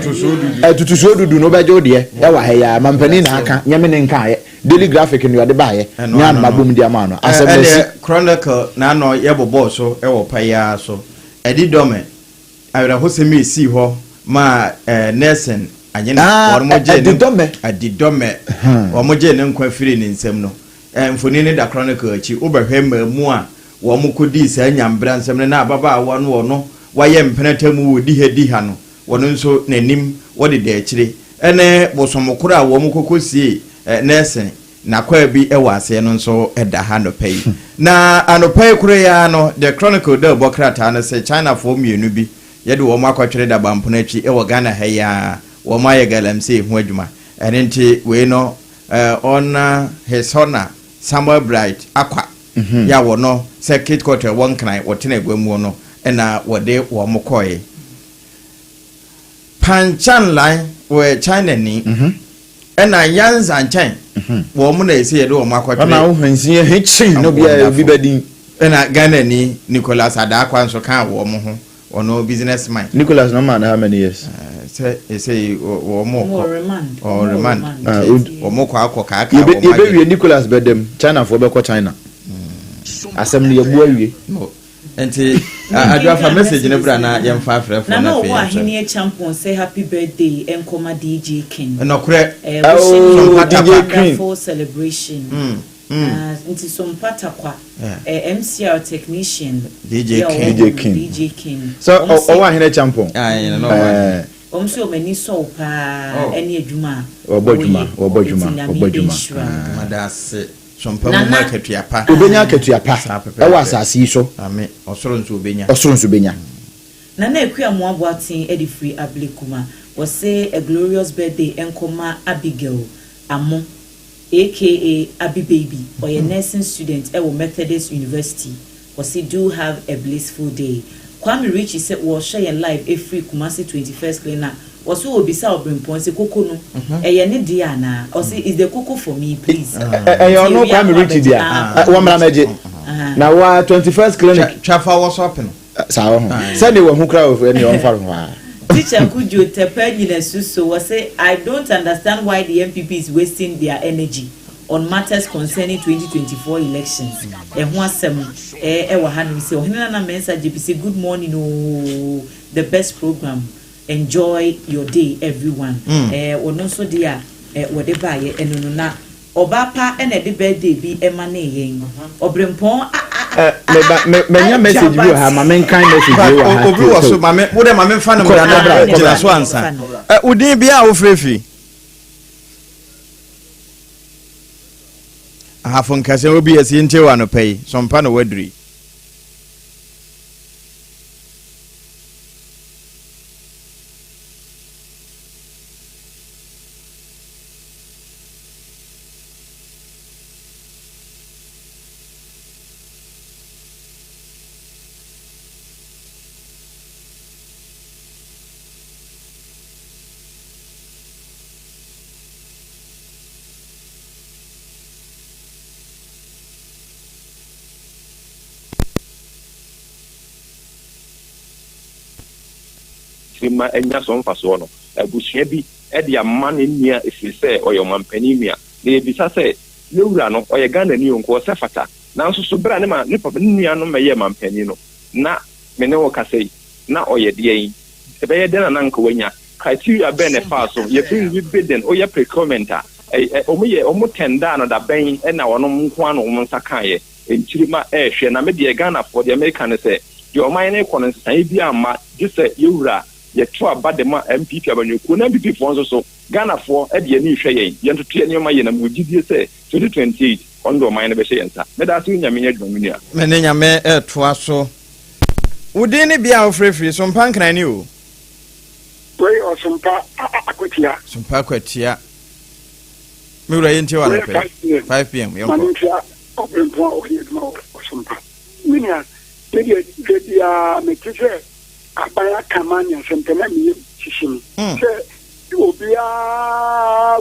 tutuso dudu no beje ode e wa ha ya mampani na aka nyame ne nka ye daily graphic no de ba ye nya na mabom di ama no asem na chronicle na no ye bobo so e wo pa ya so edi dome awira hosemi si ho ma Nelson anyene wormoje ne adidome wormoje ne nkwa firi ne nsem no mfoni ne da chronicle achi obehwe mamu a wo mukodi sa nyambra nsem na ababa wo no wono waye mpenatamu wodi hedi ha no wono nso nanim wode da akire ene bosomokoro a wo mukokosie nese na kwa bi ewase no nso eda ha no pay na anopai kure ya no the chronicle da bokrata na se China for mienu bi yede wo makwatwere da bampona achi ewo Ghana ha ya wo maye galamse hu adwuma enenti we no on his honor Samuel Bright akwa ya wo no circuit court won kan wotena egwamu no na wode wo mokoye panchan line we China ni na yanza nchan wo mu na ese yede wo makwatwere na wo hansie hechin no bia bi badin na Ghana ni Nicholas Adakwa nso kan wo mo ho ono businessman Nicholas no man how many years say wo mo remand wo mo kwa akọ ka ye be wie Nicholas bedem China for be ko China asem ne yabu awie enti Adwoa fa message ne bra na yem fa frɛ na no wa hini champion say happy birthday enkoma DJ King no kure DJ King for celebration nti Sompa takwa MCR technician DJ King so o wa hini champion no omso mani so pa eni adwuma obodwuma madase Sompa mu marketuapa obenya akatuapa ewa asase so amen osoro nso obenya na ekuamu aboatin edi free ablekuma was say a glorious birthday enkoma Abigail Amo aka Abi Baby or a nursing student at Methodist University was do have a blissful day. Kwame Richie said was sharing live a free Kumasi 21st cleaner was so bisa Obrempong say koko no ne dia na or say is the koko for me please you know Kwame Richie dia one mra meje na wa 21st clinic chafa was open sa say we hu kra of any on far Teacher Kujo Tepanyina Suso was say I don't understand why the MPP is wasting their energy on matters concerning 2024 elections. And one sem Ewahan say Ohina Mensa JPC good morning the best program. Enjoy your day everyone. Onoso dia whatever and na Obapa and the birthday be emane Obrempong menya message you ha mamen kind message you ha obi wo so mamen wo dem mamen fa no na jira so ansa udin bia wo frefi ahafon kase obi esi ntewa no pay Sompa no wadri ma enya so mfaso no abusua bi e de amane nia efise oyo mampani mia na ebisa se lewura no oye Ghana ni onko se fata na nso so bra ne ma ne papa nia no meye mampani no na mene wo kasei na oye de yin e be ye de na nka wanya criteria be ne fa so ye bring you bidden oye procurement omo tenda no da ben e na wono nko ano mo nsakaye enchirima hwe na me de Ghana for the American say your mine ko nsan bi ama gise yewura ye to abadema MPP abanyoku na MPP fo nso so Ghana for e de ani hwe yen ye ntoto ye nyoma ye na mugidie se 2028 ondo mine be hye yensa me da so nyame nya dwamania me ne nyame to aso udin ne bia ofrefri Sompa nkran ni o wey o Sompa akwatia me wura yente wa na pe 5 pm yo ko Obrempong Odehyieba Sompa minia dia me tise abaya kamanya sentena mi sishimi se obia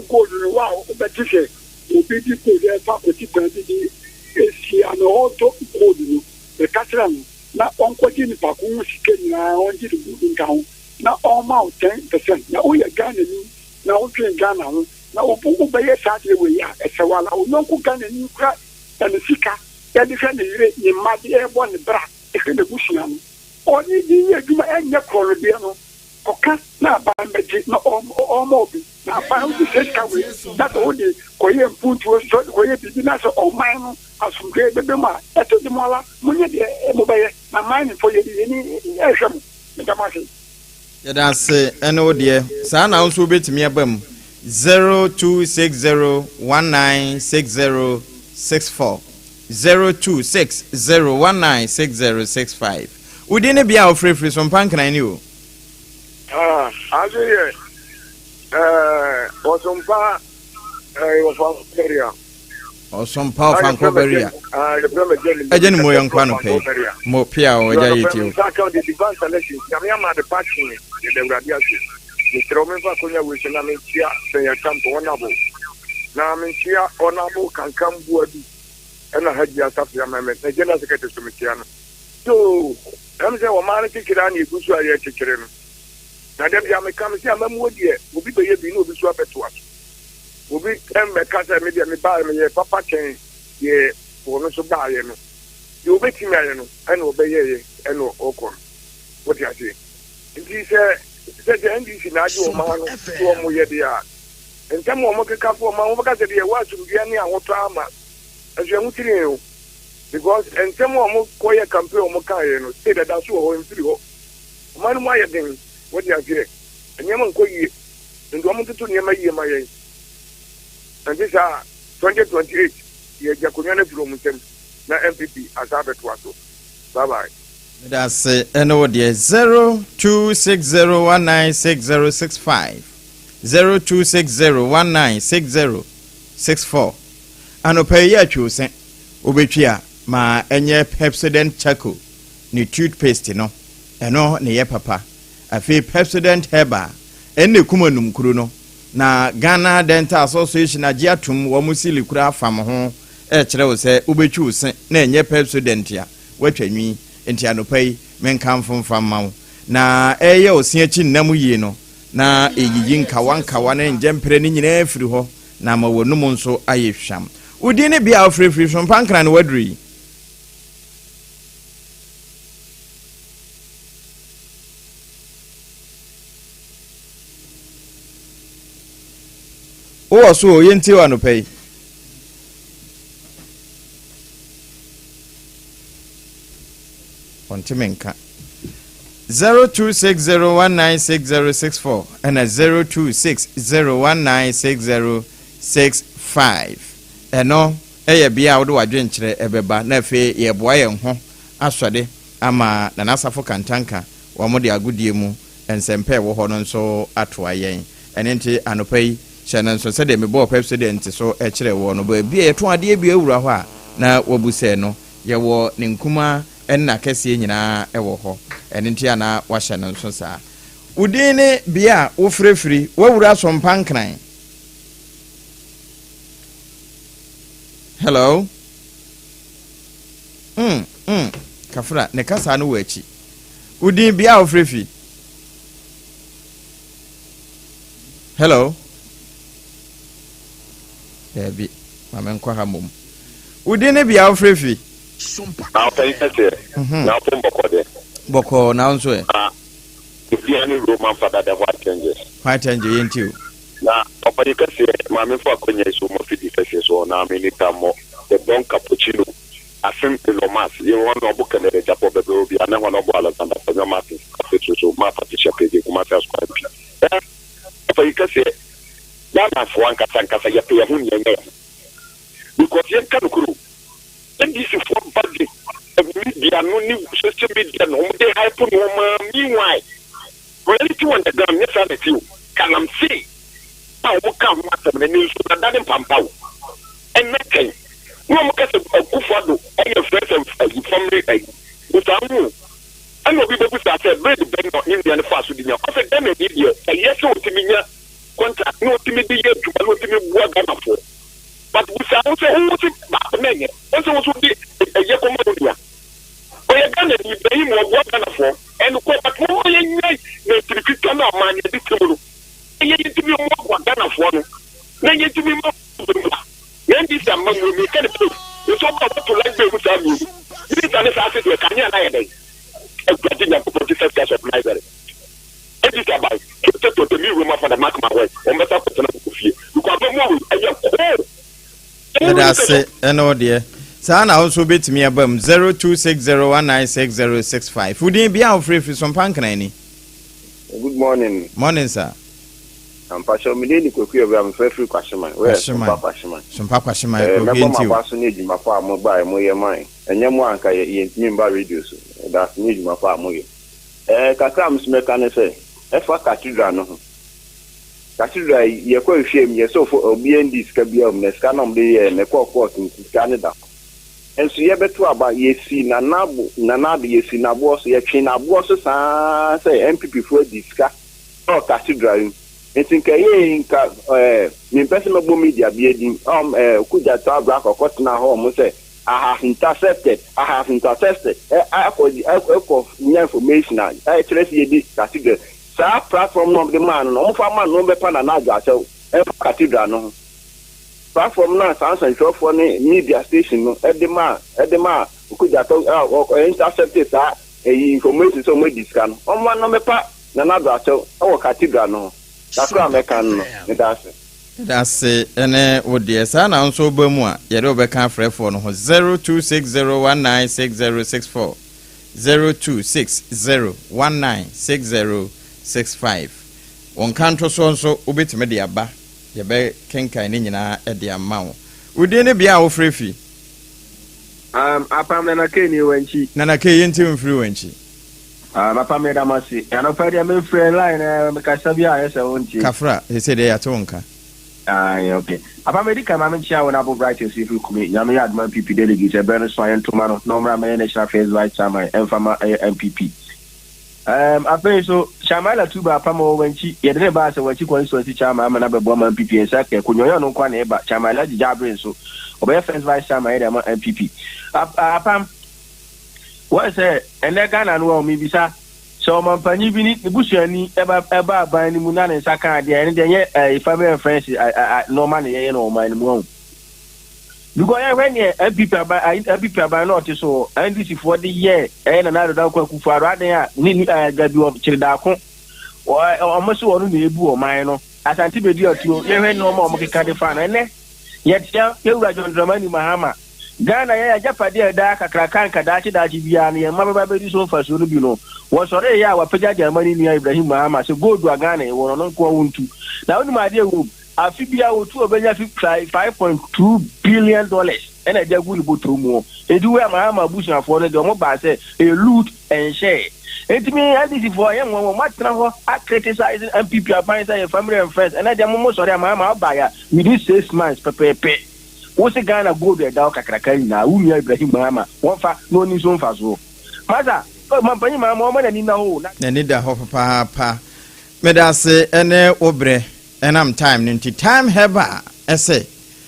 godu wa obetise obi di ko le fa ko ti tan di esi ana auto godu e katra na onko di ni pa ku sike ni na on di du nka ho na all ma 10% na o ye Ghana ni na o twen Ghana ho na o bu be ye sa de we ya e se wala o no ku Ghana ni kra na sika ya di hwe ni re ni ma di e bo ni bra e hwe de bushia no oni di adwuma enye korobia no koka na ba meji na omo bi na ba u se ka we that all the koye mpuntu so koye bibi na so oman no asumdwe bebe ma eto di mola munye de mo baye na mine for ye ni ehwem ndamase yada se eno de sa na nso betimi abam 0260196064 0260196065 udine bia ofrefre so mpankan ni o Azure Osompa Osompa Fancoberia Agent Moyan Quanope Mo Pia or Jayiti. The divine selection, Yamama the patching, the Radiasi. Mr. Omemba Konya with Namintia, say I come to honorable. Namintia honorable can come worthy. And I had just after your moment, the General Secretary to Mitiana. So, I'm saying, Omanaki Kirani, who's why you're chicken. Na dem ya meka se amamu die obi be ye bi no obi so abeto aso obi meka se me dia me ba me ye papa ken ye wono so ba ye no ye obi timi aye no ena obi ye ena okon what you say nti se NDC na age o ma no so o mo ye dia ntem o mo keka fo ma wo ka se dia wa su bia ne awoto ama aso enu tiri o because ntem o mo koye campaign o mo kan ye no say that so o mfiri ho man mo aye den what you say? And Yaman Koyi, and woman to Yama Yama. And these are 2028, ye Jacuniana from them, na MPP, as Adwoa. Bye bye. That's no dear 0260196065 0260196064 and opay ya choose Ubechia ma enye Pepsodent Chaco ni toothpaste no eno ni ye papa. Afi President Heba enne kumanum kuru no na Ghana Dental Association agiatum wo musili kura afam ho kire wo se ubetwu se na enye President ya watwanwi enti anopai menkamfo famma na eye osiachi nnam yi no na eyiyi nkawa na njempere ni nyina afiri ho na ma wonum nso ayehwam udi ne bia ofrefri so pankran wadri o so yenti wa no pay 0260196064 and 0260196065 eno eye bia wo do adwenkyere ebeba na fe ye boa ye ho asode ama na nasafo kantanka wo mo de agodie mu ensempe wo ho no nso atoa yen enenti anopai chana nso se de me bo president so kire wo no ba bia eto ade bia ewura ho a na wabuse no ye wo ne nkuma enna kese nyina ewo ho enenti ana wa chana nso sa udine bia wo frefri wawura so mpankran. Hello. Kafra ne kasa no wachi. Udin bia wo frefri. Hello. Ebi mama nkwa ha mom. Udin bia wo frefri. Na open na open bokode. Boko na nso e. Bia ni Roman father the white changes. White change yenti o. Na open kase mama fo akonya iso mo fidi kase so na minita mo the don cappuccino afem elomas ye won no book na japo bebe obi ana won no bo Alexander Fanyo Martin so ma patricia pege kuma sa squad pi open kase ya na fo anka sanka ya pe ya hu nyenye because ye kan kuru ndc for body media no ni social media no mo dey hype no ma meanwhile reality on the ground yes I tell you can am see how mo kan matter na ni so na dane pampaw and nothing no mo kase akufado e fresh and family e utamu and obi be say bread ben no Indian fast di nya o say dem e di e yes o timinya contract no timi di ye tuba no timi bua Ghana for but we say o say o ti ba menye o say o so di e ye ko mo dia o ye Ghana ni be yi mo bua Ghana for and ko but mo ye nyai na trikita na man ye di timo ye timi mo bua Ghana for no na ye timi mo yendi sama mi kan pe so ba to like be with am you this an say say can you na dey e gbadi na ko protect us of library editor by to me room for the mark my way on better put na kofie because mo that's it eno de saa na also betimi abam 0260196065 udin bia ofree Sompa nkran ni. Good morning. Morning, sir. I'm Pastor Mideni Kokuyo. I'm free Kwashima. Where Sompa Kwashima? Sompa Kwashima. Remember my person need my farm mobile mo ye mine. Enye mo anka ye ntimi radio so. That's need my farm mo ye. Kakra msmeka ne say. Efa cathedral no ho. Cathedral ye kwa hwem ye so for obi ndi ska bia om ne ska no mde ye ne kwa court ska ne da. Enso ye beto aba ye si na nabo ye si na bo so ye twe na bo so saa say MPP for diska o cathedral entinka ye nka me person no media bi edin kuja to abra kokot na ho mo say I have intercepted I information I trace ye di cathedral sa platform no the man no fa man no be pa na ga so cathedral no platform na sansan show for media station no edema kuja to intercept sa information so mo discan no no mepa na na do acho o cathedral no takra mekan no that's ene wodie sa na nso ba mu a ye de obeka frefo no 0260196064 0260196065 won kanto so nso obetime de aba ye be kenkan ni nyina e de amawo udie ne bia wo frefi apam na ke ni wanchi na ke yenti mfiri wanchi apam da masi ana fa dia me free line me ka sabia ya se wonchi kafra he said ya tonka okay apam di ka ma menchia wona bo bright si fi kumi nyame ya adman pp delegate e be no so ayentoma no no mra me national affairs vice chairman enfama MPP apen so chamala tuba apamo wanchi ye de ba se wanchi constituency chairman amana bebo ma MPP ensa ke kunyoyo no kwa na eba chamala jijabre so obey first vice chairman ede ma MPP apam what say enega na no mi bisa so mampanyi bi ni busuani eba aban ni mu na nsa kan de ene de ye family friends normal ye no man mu because when MPP aban not so NDC for the year na Dadaa Adwoa kufaru adan a ni gabi o chirida ko o mo so onu na ebu o man no asanti bedi otuo ye hwe no mo keka de fa na ne ye tia ye wura John Dramani Mahama Ghana ye ajapade da kakrakan kadachi bia na ye mababa bedi so fa so no bi no wo sore ya wa peja Germany ni Ibrahim Mahama se gold wa Ghana ye wo no nko wontu na oni ma de wo afibia otu obenya 5.2 billion dollars ena de gulu botomu edu we Mahama busu afo no de mo ba se a loot and share etimi andisi for ye mo matna ho a criticize MPP aban say family and friends ena de mo sori Mahama ba ya within 6 months pepepe wo se Ghana gold e da kakrakan na wu Ibrahim Mahama won fa no ni so mfa so maza mampanyi Mahama mo na ni na ho na ni da ho papa medase ene obre enam time ninti time heba ese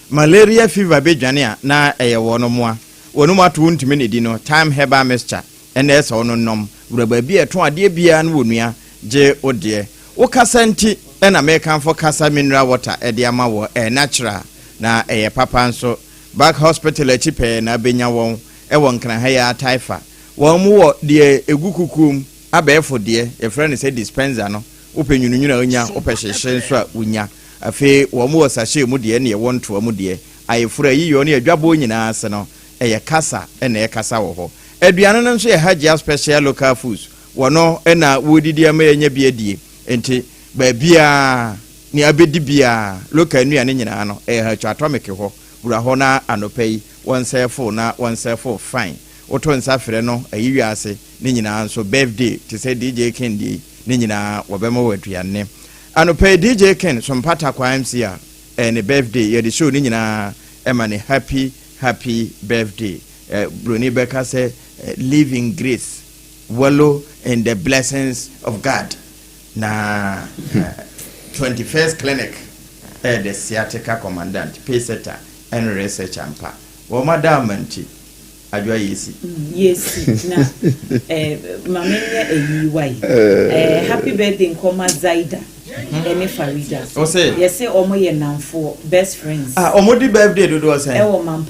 malaria fever bedwane na eye wono moa wonu mato ntimi ne di no time heba mixture ene ese wono nom wuraba bi eto ade bia na wonua je ode wo kasa nti ena mekan for kasa mineral water e de ama wo natural na eye papa nso back hospital achipe na benya won e won kan ha ya taifa won mu wo de egukukum abefo de e friend say dispenser no upenyunyuna onya opehehye nso a unya afi wo mu wasahye mu de ne ye wonto mu de ayefura yiyo ne adwabo nyina ase no eye kasa na ye kasa wo ho aduane no nso ye hajia special local foods wono na wodidi ama enya biadie enti ba bia ni abedi bia local nuane nyina no ha atomic ho bura ho na anopai one self fine woto nsafere no ayiwi ase ne nyina nso birthday to say DJ Kendi ni nyina wobema waduane anope DJ Ken Sompa kwa MC a ne birthday ye de show ni nyina ema ne happy birthday Bruni Beka say live in grace wallow in the blessings of God na 21st clinic the sciatica commandant peseta and research ampa wo madam manti Adwoa yesi na mamenya eyiwai happy birthday nkoma Zaida ene Farida yes say omo ye namfo best friends omo di birthday dodo say e wo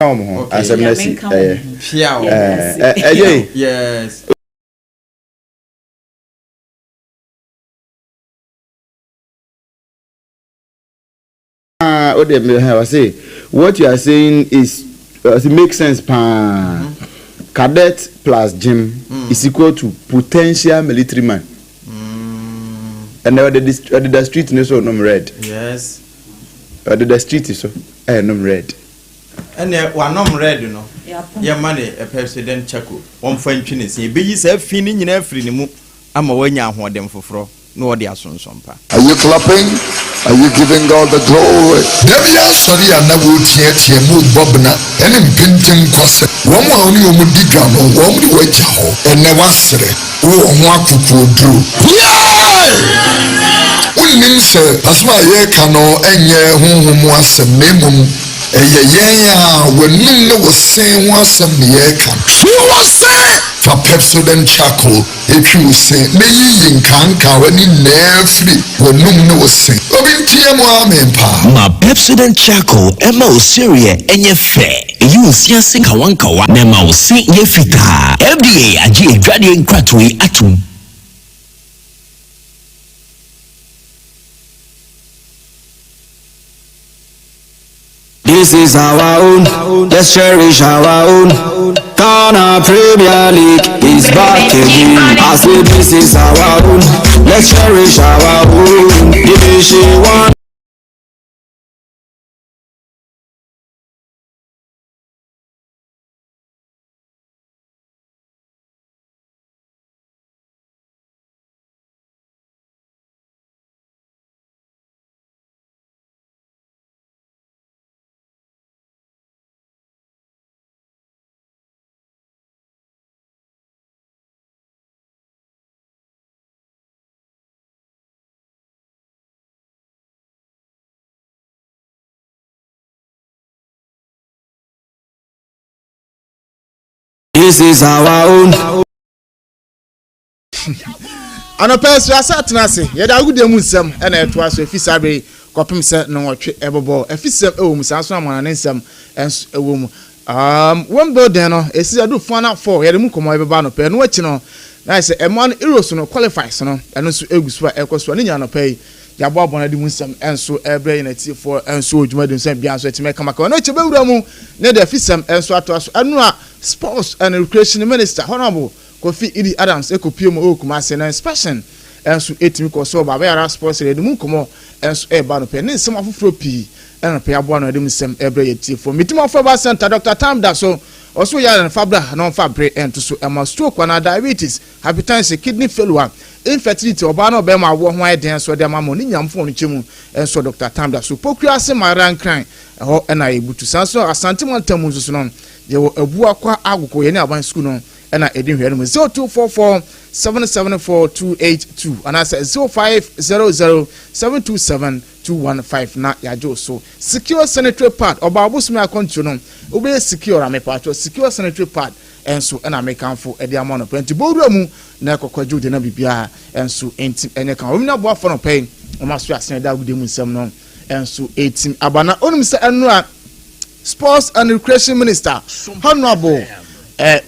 Asemnesi. Yes. I say what you are saying is it makes sense. Cadet plus gym is equal to potential military man. And now the street is so red. Yes. The street is so red. And one nom red, you know. Yeah, money a president Chaco. One French Chinese. Be you say feeling in every nimu. I'm a when you want them for fro. No, they are soon sompa. Are you clapping? Are you giving God the glory? Devia sorry and never tie move bobna and in painting cost. One more only digan or one way and never say, oh, one to drew. Unim say, as my ye cano and ye whom was a name. When no was saying once a year can. She was saying for Pepsodent charcoal. If you say, may you can't when in every when no was saying, Ma Pepsodent charcoal, Emma Syria, and your fair. You see, sing a one kawa, Nema sing ye fita. FDA, a G, Gradian Cratway, Atum. This is our own, let's cherish our own. Ghana Premier League is back again. I say this is our own, let's cherish our own. Division 1. This is our own. Anopɛ so asatena ase yɛda agudie mu nsɛm ɛna ɛtoa so efisabe kɔpem sɛ no wɔtwe ɛbɔbɔ efisɛm ɛwɔ mu saa so amana ne nsɛm ɛnso ɛwɔ mu one building no esi adu fana 4 yɛde mu kɔmɔ ɛbɛba no pɛ no akyi no na sɛ ɛmo no Euros no qualifies no ɛno nso egu so a ɛkɔ so ne nya no pɛ yabo abona de mu nsɛm ɛnso ɛbrɛ yɛnati for ɛnso odwuma de nsɛm bia nso ɛtime kama ka no akyi bɛwura mu ne de efisɛm ɛnso atoa so ɛno a Sports and Recreation Minister Honorable Kofi Idi Adams ekopie mu Kumase na inspection enso etimi ko so baba yara sports re mu komo enso eba no pe ne nsem afoforo pi ena pe aboa no edem nsem ebre yetie for mitima for ba center Dr. Tam da so also ya na fabra no fabre ento so ema stroke na diabetes hypertension kidney failure infertility oba no be ma wo ho eden so de ma mo ni nyamfo no chemu enso Dr. Tam da so pokua se maran kran ho ena ebutu sanso asante montamu so no ye abua kwa agukọ ye ni aban school no ena edin hwe no 0244 774 and I say 0500 727 215 na yajo so secure sanitary pad oba abusumi akontu no obe secure amepato secure sanitary pad enso ena mekanfo edi amano penti bodura mu na kokwajo de na bibia enso enti enye kan omina bo afo no pen o maso asen da gude mu nsem no enso etim abana onum se enura Sports and Recreation Minister Honorable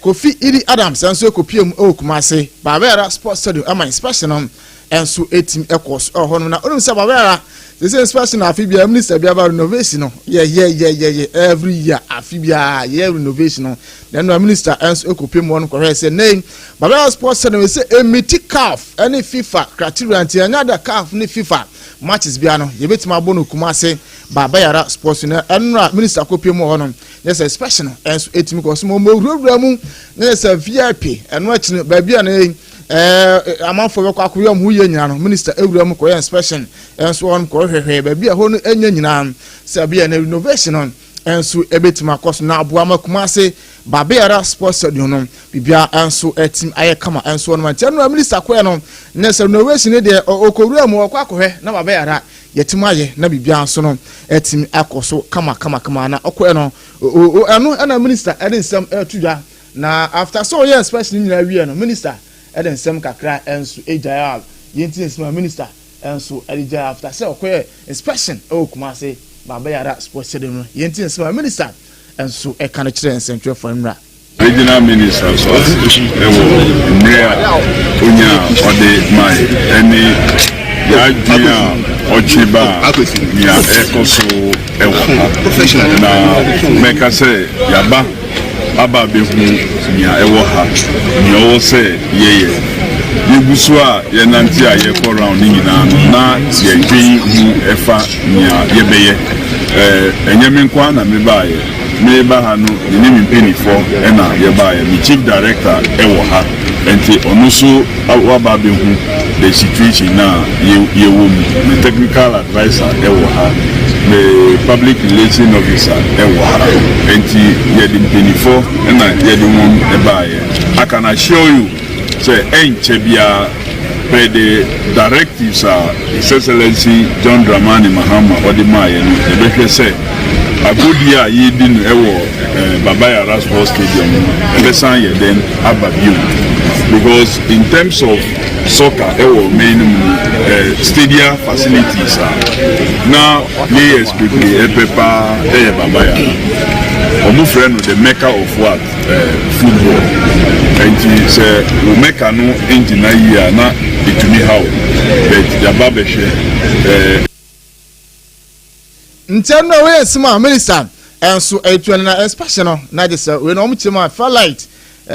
Kofi Idi Adams enso ekopiem Kumase Babera Sports Stadium ama inspection enso etim ekos hono na onum se Babera this inspection afibia minister bia ba renovation no every year afibia renovation no then no minister enso ekopiem won ko he say name Babera Sports Stadium say emiti CAF any FIFA criteria anti anyada CAF ni FIFA matches bia no yebetima abono Kumase Babera Sports na enra minister kopiem hono yes inspection enso etimi ko so mo wura mu na say VIP eno achi ba bia na amanfo be kwa koyam hu ye nyina no minister ewura mu koyam inspection enso on ko hwehwe ba bia ho no enya nyina say bia na renovation on enso ebetima koso na aboa Kumase Babera Sports Stadium no bibia enso etim aye kama enso on man no minister koyam no na say renovation de okowura mu kwa kohwe na Babera yetima ye na bibia so no etim akoso kama na okoe no eno na minister eden sem etudwa na after so ye inspection nyina wie no minister eden sem kakra enso ejaya yenti nsema minister enso ejaya after so okoe inspection Kumase Babera Sports Stadium no yenti nsema minister enso e kan kire nsentwe famra regional minister so ewo mrea onya ode mai eni ya jia ochiba ya ekoso ewo na meka se yaba aba behu ya ewo ha ni owo se yeye yegusu a ye nanti a ye ko round ni nyina na ye dwen hu efa ya yebeye enyeme nkwa na mebaye meba ha no ni mpinifo na yebaaye mi chief director ewo ha enti onusu waba behu the situation na yewo mi technical advisor ewo ha the public relation officer ewo ha enti ye di mpinifo na ye di won ebaaye I can assure you say enche bia by the directives His Excellency John Dramani Mahama Odemaye no ebehwe say agodia yedin ewo Babaya Ransford Stadium ebesan ye then ababiu because in terms of soccer ewo main stadium facilities now players people epepa Babaya omo friend the maker of what football and he say we make no engineer here na itumi how but yababeshe ntendo we sima minister enso etuan na expansion no na de say we no mchima light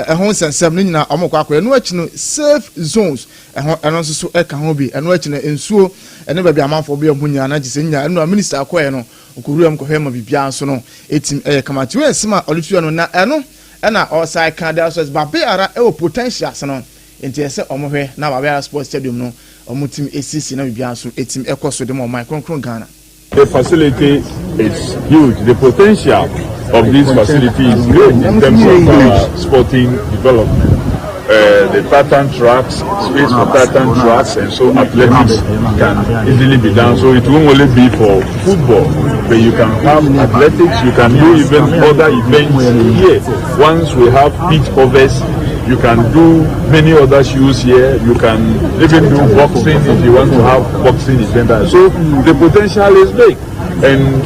ehon sensem ni nyina omokwa akwa eno achi no safe zones eno nso so eka ho bi eno achi no ensuo ene ba bi amanfo bi amunya na gise nya eno minister akwa no okuruam kohwe ma bibia nso no etim kamati we sima olutua no na eno na osai kan da so ba be ara e potential no enti ese omohwe na Babaya Sports Stadium no omutim esisi na bibia nso etim ekoso de mo micron Ghana. The facility is huge. The potential of this facility is great in terms of sporting development. The tartan tracks, space for tartan tracks, and so athletics can easily be done. So it won't only be for football, but you can have athletics, you can do even other events here. Once we have pitch covers, you can do many other shows here. You can even do boxing if you want to have boxing event. So the potential is big. And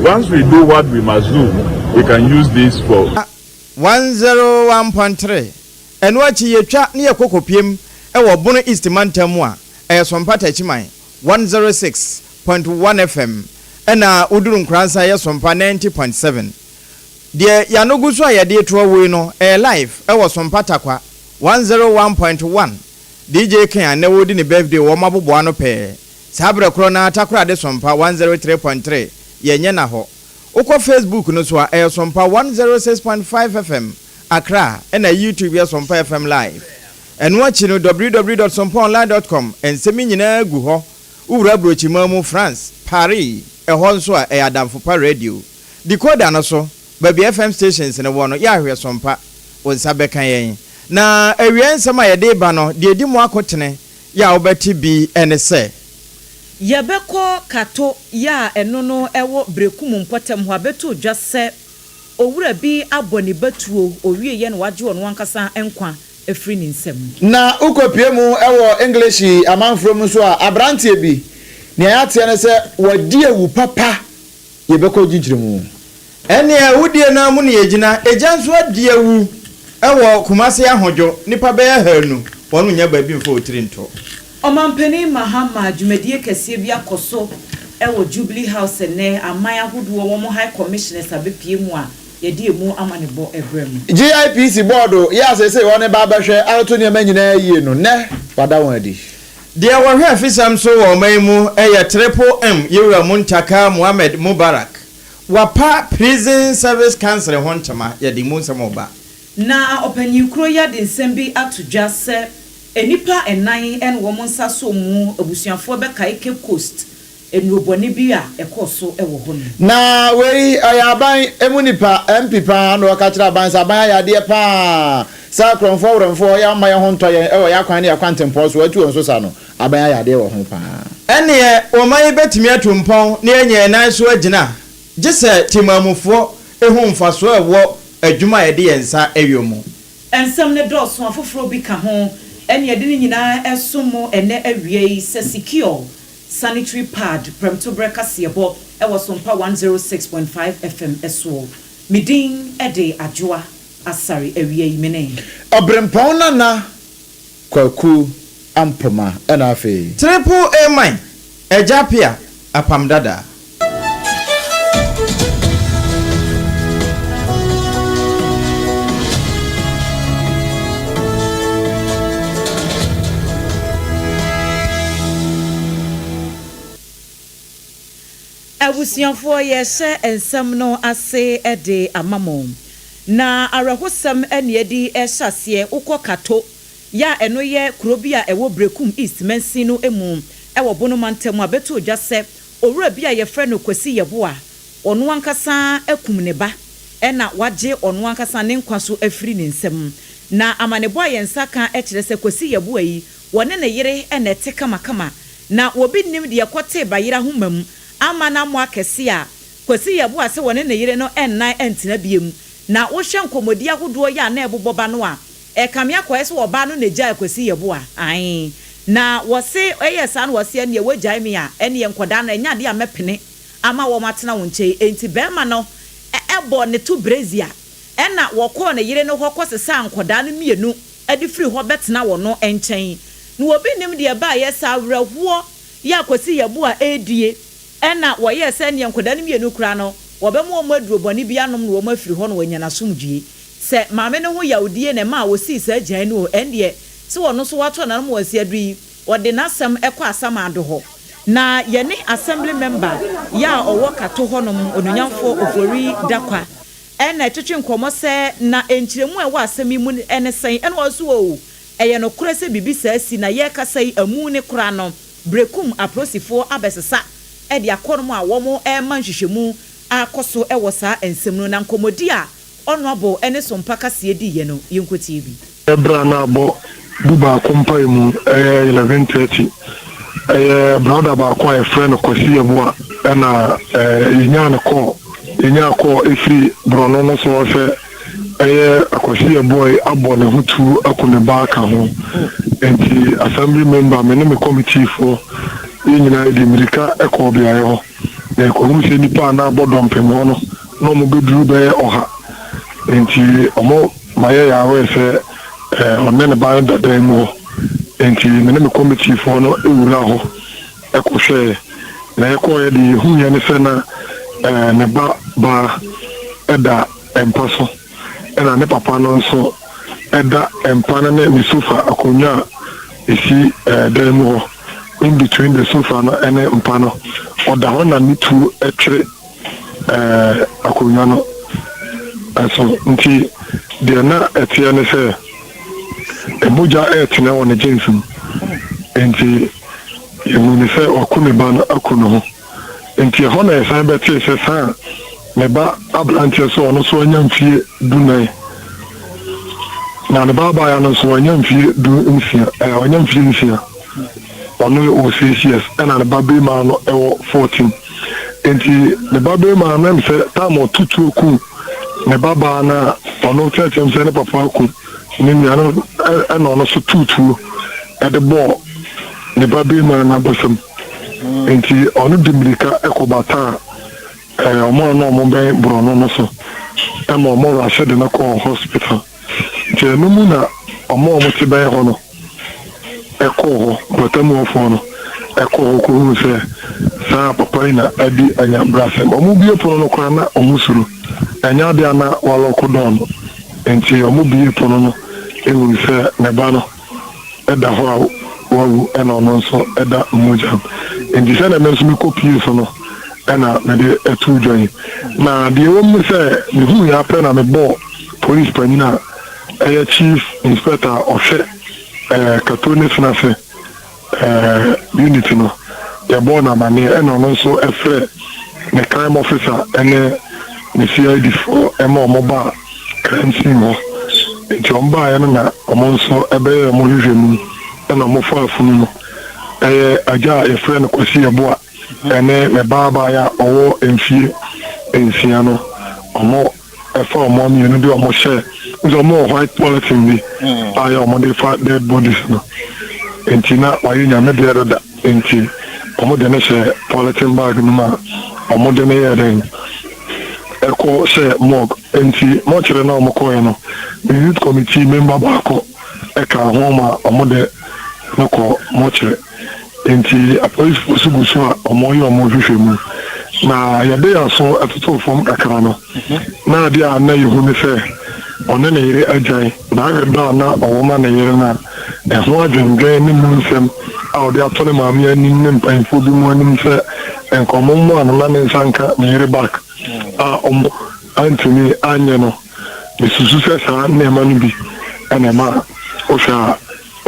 once we do what we must do, we can use this for 101.3. And what ye chat near Kokopim, our Bono East Mantamwa, a Sompa Chiman 106.1 FM, and our Udun Kransa Sompa 90.7. Dear Yanoguswa ya dear Trowino, a live, I was from Patakwa 101.1. DJ Ken never did a birthday or Mabu Buano Pay. Sabra Krona Takra de Sompa 103.3. Yena ho. Oko Facebook no so air Sompa 106.5 FM. Accra and a YouTube ya Sompa FM live. And watching www.sompaonline.com and seminina guho. Ura brochimamu France, Paris, a honso a Adam for radio. Decoder no so. Baby FM stations in a one ya hwe Sompa on sabeka yen na awien sama ye de ba no de di mu akotene ya obeti bi ene se yebeko kato ya eno no ewo brekum mpotem ho abeto dwa se owura bi aboni batuo owie ye no waje ono ankasa enkwa efri ni nsem na ukopie mu ewo English amanfro mu so a abrantie bi ne ya tie ne se wadi ewu papa yebeko gigire mu ene awudie na mu ne yegina ejanso adie wu ewo kumase ahojo nipa be hanu wonu nya ba bi mfo otirinto omampeni mahama dwumadie kese bi akoso ewo Jubilee House ne amaya hodo wo mo high commissioners abepie mu a yedi emu amanebo ebrem GIPC board ya say won ba ba hwe ato ne manyina yie no ne wada won adi de wo hwe afisam so wo man mu eye triple M Yewura Muntaka Muhammad Mubarak wapa prison service council hontama yedi mu nsamoba na opanyikro ya de nsembi atodwa se enipa enan en wo monsa so mu abusuafo be kai Cape Coast enuboni bi a ekoso ewo ho na we ayaban emunipa MP pa no ka kira ban saban ya de pa sa kronfo wrenfo ya ma ye ho nto ye ewo ya kwan ne ya kwantempo so atu onso sa no aban ya de wo ho pa ene o man betimi atumpon ne enye nan so agina gese timamufo ehu mfaso ewo adwuma ye de yensa ewiomu ensem ne doso afoforo bi ka ho ene ye de nyina esomo ene awie se secure sanitary pad premto breakers yebo e was Sompa 106.5 FM eso Midin ede Adwoa Asare ewie imene. Obrempong na kwaku ampoma ena afi. Triple A mine. Ejapia Apam Dadaa. Abusianfo yɛhyɛ ensɛm no ase de amamom na arahosam ene edi ɛhyɛseɛ ukɔ kato ya eno yɛ kurobi a ɛwɔ brekum east mensi no emu ɛwɔ bonomantam abeto dwa sɛ owura bi a yɛfrɛ no kwasi yɛboa ɔno ankasa akum ne ba ɛna waje ɔno ankasa ne nkwa so afiri ne nsɛm na amanebo a yɛnsa ka ɛkyerɛ sɛ kwasi yɛboa yi wɔne ne yere ɛna ɛte kama na obi nim de yɛkɔte bayira homam ama na mo akɛse a kwasi yɛboa sɛ wɔne ne yere no ɛnnan ɛntena biem na wohwɛ nkomodi ahodoɔ yɛ na ɛbobɔba no a ɛkamia kɔɛ sɛ wɔba no ne gya kwasi yɛboa ai na wɔse ɛyɛ saa no wɔse ne wɔgyae me a ɛne yɛ nkɔda no ɛnya de a mɛpene ama wɔn atena wɔn nkyɛn enti bɛrima no ɛbɔ ne to brazia ɛna wɔkɔɔ ne yere no hɔ kɔsesa nkɔda no mienu ɛde firi hɔ bɛtena wɔn no nkyɛn na obi nim deɛ ba yɛ saa werɛhoɔ yɛ kwasi yɛboa ɛdie ɛna wɔyɛ sɛ ne nkɔda no mienu kura no wɔbɛmo wɔn adurobɔne bi anom na wɔn afiri hɔ no wɔnyana somdwie sɛ maame no ho yawdie na ma wɔsi saa gyan no ɛndeɛ sɛ wɔn so wato na no wɔsi adui wɔde n'asɛm ɛkɔ asam ado hɔ na yɛne assembly member ya ɔwɔ kato hɔ nom onunyamfo ofori dakwa ɛna ɛtwetwe nkɔmɔ sɛ na enkyiremu ɛwɔ asɛm yi mu ɛne sɛn ɛna wɔso o ɛyɛ no kora sɛ bibi saa si na yɛ kasa yi amu ne kora no brekum aprosifo abɛsesa ɛde akɔ no mu a wɔn ɛma nhwehwɛmu akɔso ɛwɔ saa nsɛm no na nkɔmɔdi a ɔnoabo ɛne Sompa kaseɛ di yɛ no yɛnkotie bi ebra na abo buba kompa mu 11:30 brother ba ko e friend ko si yeboa na yinya ne ko efiri brono no so se akosi yeboa abo ne hutu akune ba ka ho enti assembly member me ne me committee for yinyina di mirika eko bia ho na ko hu se nipa na bodom pemo no mo beduru be oha enti omo maye ya we se on ne ba Dadaa mu enti me ne me committee for no ewura ho ekohwe na ekoye di hu ye ne se na ne ba eda empaso ena ne papa no nso eda empana ne mi sofa akonya esi dan mu in between the sofa no ene mpano oda ho na mitu etwere akonya no aso nti de na etia ne se emoja etina won agensum enti yemu ne se okune ba na akuno ho enti ho na esan beti se sa me ba ablanche so ono so anya mfie dunai na ne baba ya no so anya mfie du mfie anya mfie mfie ono o 6 years na ne baba ma no ewo 14 enti ne baba ma na mse tamo tutu oku ne baba na ono tete mse ne papa ku ni nya no na ono so tutu e de bo ne baba ma na bosam enti ono dimrika ekobata omo no mo be brono no so ema omo Ransford na ko hospital je no mu na omo ti be ho no eko botamu ofo no eko ko hu se sa papa ina adi anya brasem omo bie pono no kwa na omo suru anya dia na walo ko don enti omo bie pono no ewu se ne ba no eda ho wawu ena no so eda moja enti se na menso me copy so no ena me de etu join na de wo mu se me hu ya pe na me bo police panina chief inspector of katone finance unit no ya bo na mane ena no so efre ne crime officer ene ne CID for ema omoba crime scene ho jomba ya na omo so ebe mo hwehwemu ena mo fa afunu no aja efre ne kwasi yeboa ene me baba ya owo enfie enfia no omo efa omo mi no de omo share nzo mo white politin bi aya omo de fa dead bodies no entina wayi nya me de da enti omo de ne share politin bag no ma omo de ne ya den eko kɔ sɛ mog nti mɔkyerɛ na ɔmo kɔɛ no the youth committee member baako ɛka ho ma ɔmo de no kɔ mɔkyerɛ nti apolisifoɔ so gu so a ɔmo yɛ ɔmo hwehwɛ mu na yɛde yɛaso ɛtoto fam kakra no na adeɛ a na yɛhu ne sɛ ɔne ne yere agyae na ahwɛ na ɔwɔ ma ne yere no a ɛho adwendwɛn ne mu nsɛm a ɔde ato ne maame anim ne mpanyinfoɔ bi mu anim sɛ nkɔmmɔ mu a no na ne nsa nka ne yere back a ɔmo antumi anyɛ no mesusu sɛ saa nneɛma no bi ɛna ma ɔhwɛ a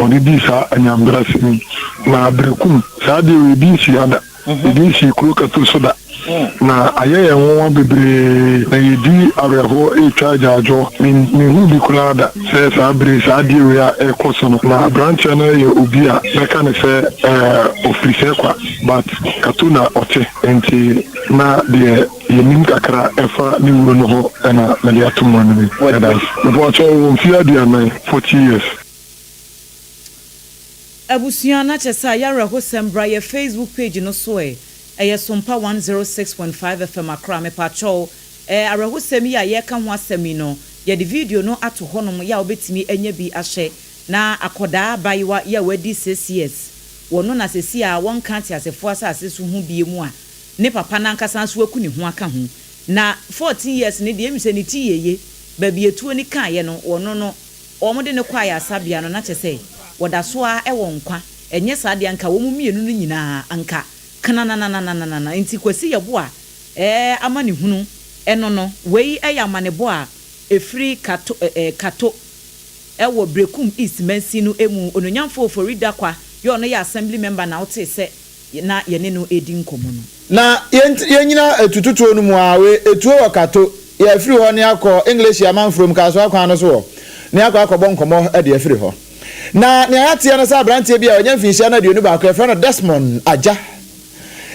ɔde di saa anyambrase mu na aberekum saa deɛ ɛdi nsi ada ɛdi nsi kuro kato so da na ayɛ yɛn nwa bebree na yɛdi awerɛhoɔ ɛretwa agyaadwo mehu bi koraa da sɛ saa bere saa deɛ wei a ɛrekɔ so no na aberanteɛ no yɛ obi a mɛka ne sɛ ɔfiri sɛ kwa but kato na ɔte nti na deɛ yɛnim kakra ɛfa ne wuro no hɔ ɛna mede ato mu no bi ɛda mepɔkyɛ wɔ mfie aduanan 40 years abusua na kyesa yare ho sembra ye Facebook page no so Sompa 106.5 FM akra me pacho areho semi ya ye ka ho asemi no ye de video no ato honom ya obetimi anya bi ahye na akoda baiwa ya wadi 6 years wono na sesi a won kan ti asefo asase so hu bie mu a ne papa na nkasa so aku ne ho aka ho na 14 years ne de emse ne ti yeye ba bi etuo ni kan ye no wono no omode ne kwa ya asabia no na kyese woda so a ewo nkwa enye saade anka wo mu mienu no nyina anka kanananananana nti kwasi yebo a ama ne hunu eno no wei eya ne bo a efri kato ewo brekum east mansi no emu ononyamfo forida kwa yo no ya assembly member na wote se na ye ne no edi nkomo no na yenyina etututuo no mu a we etuo wakato ye efri ho ne akọ English ya man from kaso akwa no so ne akọ bonkomo e de efri ho na ne atie no sa brantie bia onye mfinhia na de onu ba akọ efri no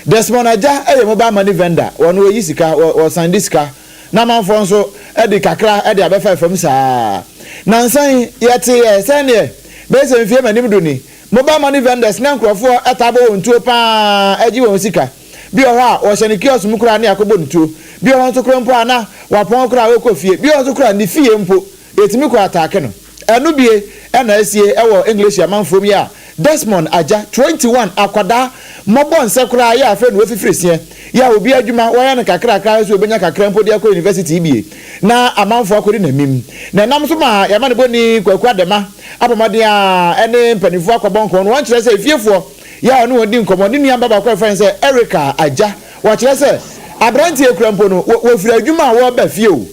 Desmond Aja eye mobile money vendor wono yi sika wo sand sika na manfo nso e de kakra e de abefa fam saa na nsan yete se ne be se mfie manim do ni mobile money vendors na nkrofo etabo wontuo pa aji won sika bi o ha wo hye ne kiosk mu kura na yakobo ntuo bi o nso kura mpo ana wapon kura we kofie bi o nso kura ni fie mpo etimi kura atake no enu bie e na asie e wo English amanfo ya Desmond Aja 21 akwada mobon sekura ya afa no afifirisie ya obi adwuma waya ne kakra kakra so obenya kakra mpo dia ko university bie na amanfo akodi na mim na nam so ma ya ma ne boni kwaku adema apamade a ene mpanifo akobonko no won kire se efiefo ya no wodi nkomo ne nua baba kwa friend se Erica Aja wa kire se abrantie kurampo no wo firi adwuma wo ba fie o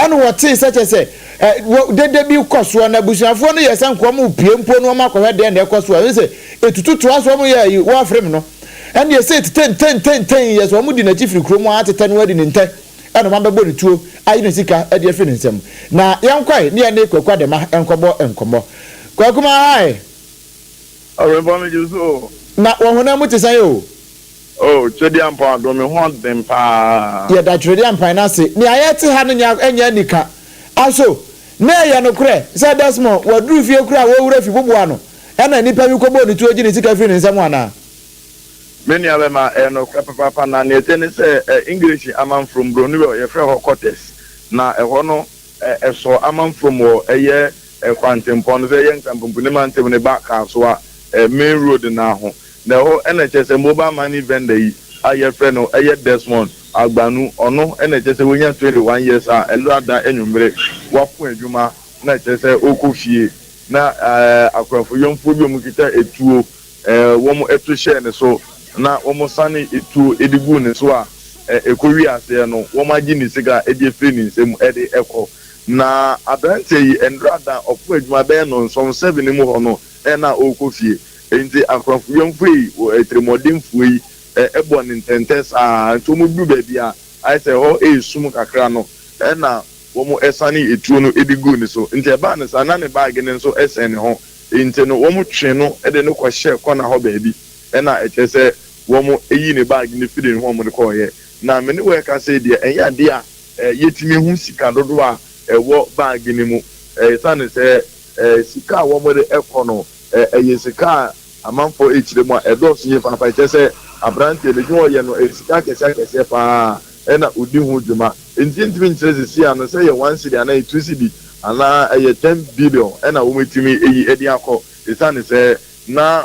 ene wo te se dede bi koso na busuafo no yesa nkom pie mpo no ma kohwe de na ekoso a se etututu aso mo ya wo afrem no ene ye se 10 yes wo mu di na chifri kromo atete no adi ne nte ene ma bebo ne tuo ayi ne sika ade afi ne nsem na yankwai ne ya ne kwakwa de ma enkobo kwakuma hai Obrempong juso na wo hona mu tisan yo chedi ampa do me ho dem pa ya da chedi ampa na se ne ayete ha no nya nika aso na ya no kure say Desmond waduru fie kura wo wura fi boboa no ena nipa bi kobo ni tuo gi ni sika fi ni nsam ana many of them are no papa na ne tene say English amam from Bronu we ye frɛ ho quarters na ho no so amam from wo eye kwantempon no ye nkampompu ne mantem ne back so a main road na ho na ho ena chese mobile money vendor yi aye frɛ no eye Desmond agbanu ono ena chese wonya 21 years a eluada enwumre wapo adwuma na chese okofie na akwafo yomfo bi omukita etuo womo etu share ne so na womo sane etuo edigu ne so a ekowi ase no womo agi ni siga edi efri ni nsem edi ekọ na abrante yi endrada opo adwuma be no nsom 7 mu ho no na okofie enti akwafo yomfo yi etremodimfo yi ebo ni ntentes a ntomu du ba bia ai se ho esum kakra no na womo esane etuo no edigu ne so enti eba ne sana ne bag ne so esen ho enti no womo twe no ede ne kwa share kọ na ho ba bi na echese womo eyi ne bag ne fide ne ho mo ne kọ ye na me ne we ka say de enya de a yetimi hu sika dodo a wo bag ne mu sane se sika womo de ekọ no sika amanfo echire mu a edo so ye papa echese abrante le gwo ye no sika kese pa na udi hu djuma intimi nkyerɛ si ano sɛ yɛ 1 cedi ana 2 cedi ana ɛyɛ 10 billion ɛna wɔmɛtumi eyi ɛde akɔ esane sɛ na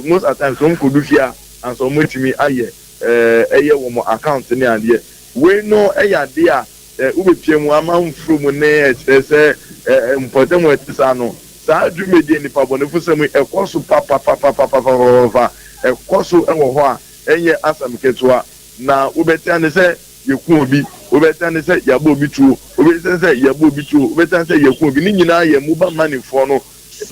most at times wɔn kodu fia and so wɔmɛtumi ayɛ ɛyɛ wɔn account ne adeɛ wei no ɛyɛ adeɛ a wobɛpie mu amanforo mu ne ɛkyerɛ sɛ mpɔtɛm ɛte saa no saa dwumadie nipa bɔnefo sɛ mu ɛkɔ so papapapapapapa ɛkɔ so ɛwɔ hɔ a ɛnyɛ asam ketewa na wobɛtia ne sɛ yɛku obi wobɛtia ne sɛ yɛabɔ obi tuo wobɛtia sɛ yɛabɔ obi tuo wobɛtia sɛ yɛku obi ne nyinaa yɛ mu ba manifoɔ no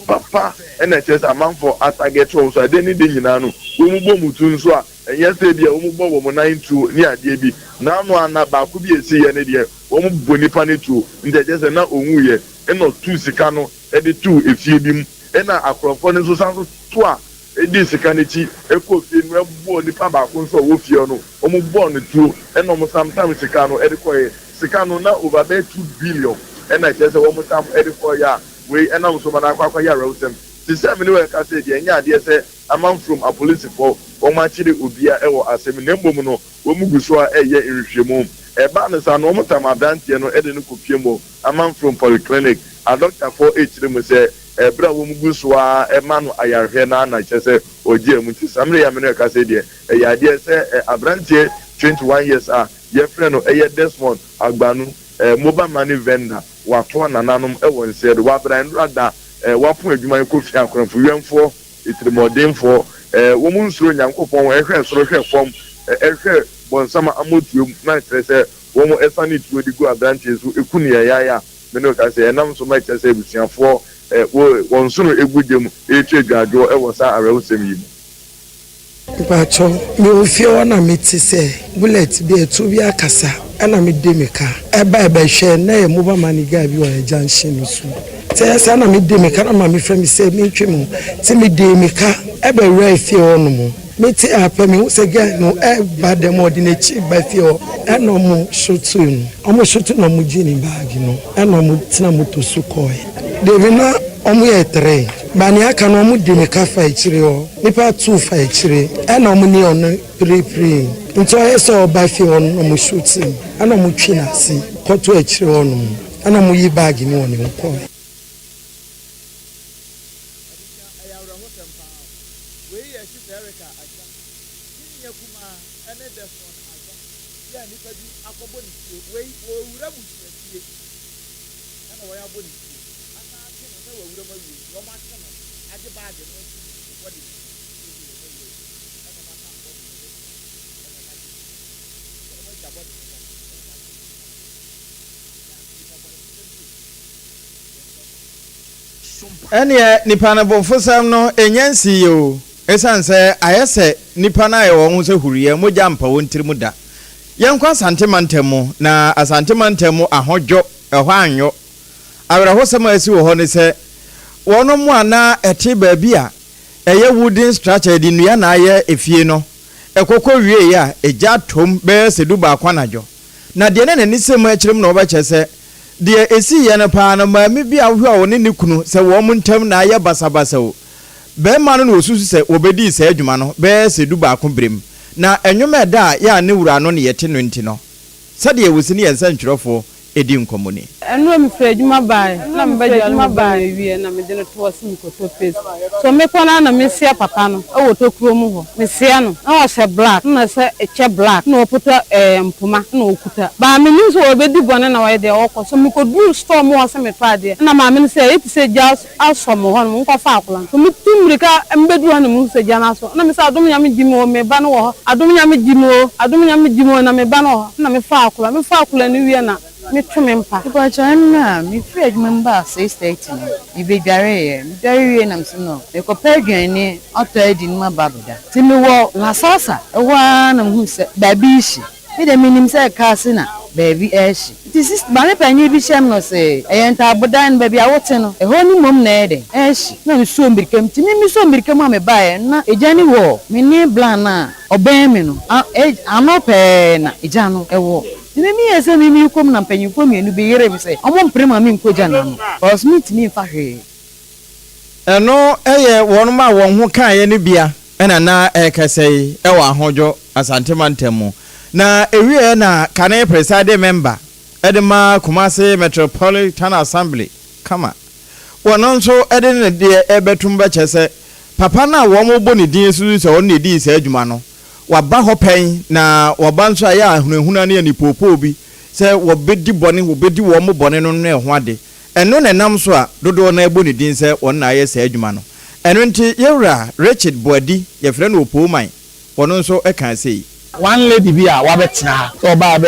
papa ɛna ɛkyerɛ sɛ amanfoɔ atagɛtɔ so ade ne de nyinaa no wɔn mu bɔ mu tu nso a ɛnyɛ sɛ bi a wɔn mu bɔ wɔn nan tuo ne adeɛ bi n'ano ana baako bi esi yɛ ne deɛ wɔn mu bɔ nipa ne tuo nti ɛkyerɛ sɛ na onwu yɛ ɛna ɔtu sika no ɛde tu efie bi mu ɛna akorɔfoɔ no nso san so to a ɛdi sika n'akyi ɛkɔ fie no ɛbɔ nipa baako nso a ɔwɔ fie no wɔn bɔ ne tuo ɛna wɔn samsam sika no ɛde kɔ yɛ sika no na over bɛyɛ 2 billion ɛna ɛkyerɛ sɛ wɔn sam ɛde kɔ yɛ a wei ɛnam so ma na akɔ akɔ yɛ arɛwsɛm sisɛ mi ne wɔ ɛka sɛ deɛ ɛnyɛ adeɛ sɛ amanforom apolisifoɔ wɔn akyere obia ɛwɔ asɛm na mbom no wɔn mu gu so a ɛyɛ nhwehwɛmu ɛbaa ne sa no wɔn tam aberanteɛ no ɛde no kɔ pie mu amanforom polyclinic adɔktafoɔ ɛkyerɛ mu sɛ ɛbrɛ a wɔn gu so a ɛma no ayarehwɛ na ana kyerɛ sɛ ɔgye mu nti samire yɛ mi ne ɛka sɛ deɛ ɛyɛ adeɛ sɛ aberanteɛ 21 years a yɛfrɛ no ɛyɛ Desmond Agbanu mobile money vendor watoa nananom ɛwɔ nsɛɛ do wabran rada wapo adwuma kɔ fi akɔnfo wɛmfoɔ etirimɔdenfoɔ wɔn mu nsoro nyankopɔn ɛhwɛ soro hwɛ fam ɛhwɛ bɔnsama amotuo na kyerɛ sɛ wɔn ɛsane tuo de gu aberanteɛ so eku ne yɛyaya mene ka sɛ ɛnam so ma kyerɛ sɛ ebusuafoɔ wɔn soro egu gye mu etwa adwadwo ɛwɔ saa arɛwsɛm yi mu Bacho, me ofie na me ti se bullet bi etu bi akasa ana me de me ka eba hwe na ye mobile money guy bi wa junction no so te esa na me de me ka na ma me frɛ me se me ntwe mu ti me de me ka eba wura fie ono mu me ti apa me se guy no eba dem odi na chi ba fie o eno mu shotu no omo shotu na mu gini bag no eno mu tina moto so koi de bi na omo ye tre bani aka no omo de me ka fa ichire o nipa 2 fa ichire ena omo ni ono pre nto eso ba fi on omo shooting ana omo twi na si koto ichire ono ana omo yi bag ni oni nko ɛneɛ nipa no bɔfosɛm no ɛnyansi yo ɛsiane sɛ ayɛ sɛ nipa no ayɛ wɔn ho sɛ huriɛ mogya mpa wɔn tirim mu da yɛnkɔ asantemantam mu na asantemantam mu ahodwo ɛhɔ anyo awerɛhosɛm a asi wɔ hɔ ne sɛ wɔn mu ana ɛte baabi a ɛyɛ wooden structure de nnua na ayɛ efie no ɛkɔkɔ wie a ɛgya tom bɛyɛ sɛ du baako anadwo na deɛ ne n'ani sɛ mu akyerɛm na ɔbɛkyɛ sɛ deɛ esi yɛ no paa no maame bi ahwe a wɔne ne kunu sɛ wɔn mu ntam na ayɛ basabasa o bɛrima no na osusu sɛ wɔbɛdi sɛ adwuma no bɛyɛ sɛ du baako brem na ɛnwom ɛda a yɛ a ne wura no ne yɛte no nti no sɛdeɛ wɔsi ne yɛn sɛ ntwerɛfoɔ edi nkɔmmɔ ni ɛno mi fɛ adwuma baa na me bɛgya adwuma baa wie na me de no toɔ se mikoto face so me kɔ na me sia papa no ɛwɔ tokuro mu hɔ me sia no na ɔhyɛ black na sɛ ɛkyɛ black na ɔputa mpoma na ɔkuta baa me nim so ɔbɛdi bɔne na wɔyɛ deɛ ɔkɔ so mikodu store mu ɔsɛ me fa deɛ na maame no sɛ ɛti sɛ gya asɔ mo hɔ no nkɔfa akola so me tumrika mbɛdu hɔ no mu sɛ gya na so na me sɛ adom nyame gyi mo me ba no wɔ hɔ adom nyame gyi mo na me ba no wɔ hɔ na me fa akola ne wie na me tume mpa ko chana me free adwuma mba 6:30 me be dware wie na mse no me ko pedwane auto edi nma babuda ti me wo la sasa ewa na mhu se baby shi me de minim se ka se na baby eshi ti sis ba me panyi bi shem no se eyenta abudan baby awote no e ho ni mom na ede eshi na me so mbirikam ti me so mbirikam me bae na ejani wo me ni plan na oben me no anope na ejano ewo Mimi ese mimi kom na mpanyinfo mienu be yere bi se omo mprema mi nkoja na no cause me timi fa hwe eno eye won ma won ho kan ye ne bia ena na ekasei e wa ahodwo asantemantam na ewie na kane presiding member edema Kumasi Metropolitan Assembly kama wono nso ede ne de ebetum be chese papa na wo mo boni din su so on ne di se adwuma no waba ho pen na waba nso aya ahunahuna ne ni popo bi se wo bedi bone wo bedi wo mo bone no ne ho ade eno ne nam so a dodo na eboni din se on na aye se adwuma no eno nti yewra Richard Boadi ye frɛ no opoman wono nso e kan sei one lady bi a wabetena so ba be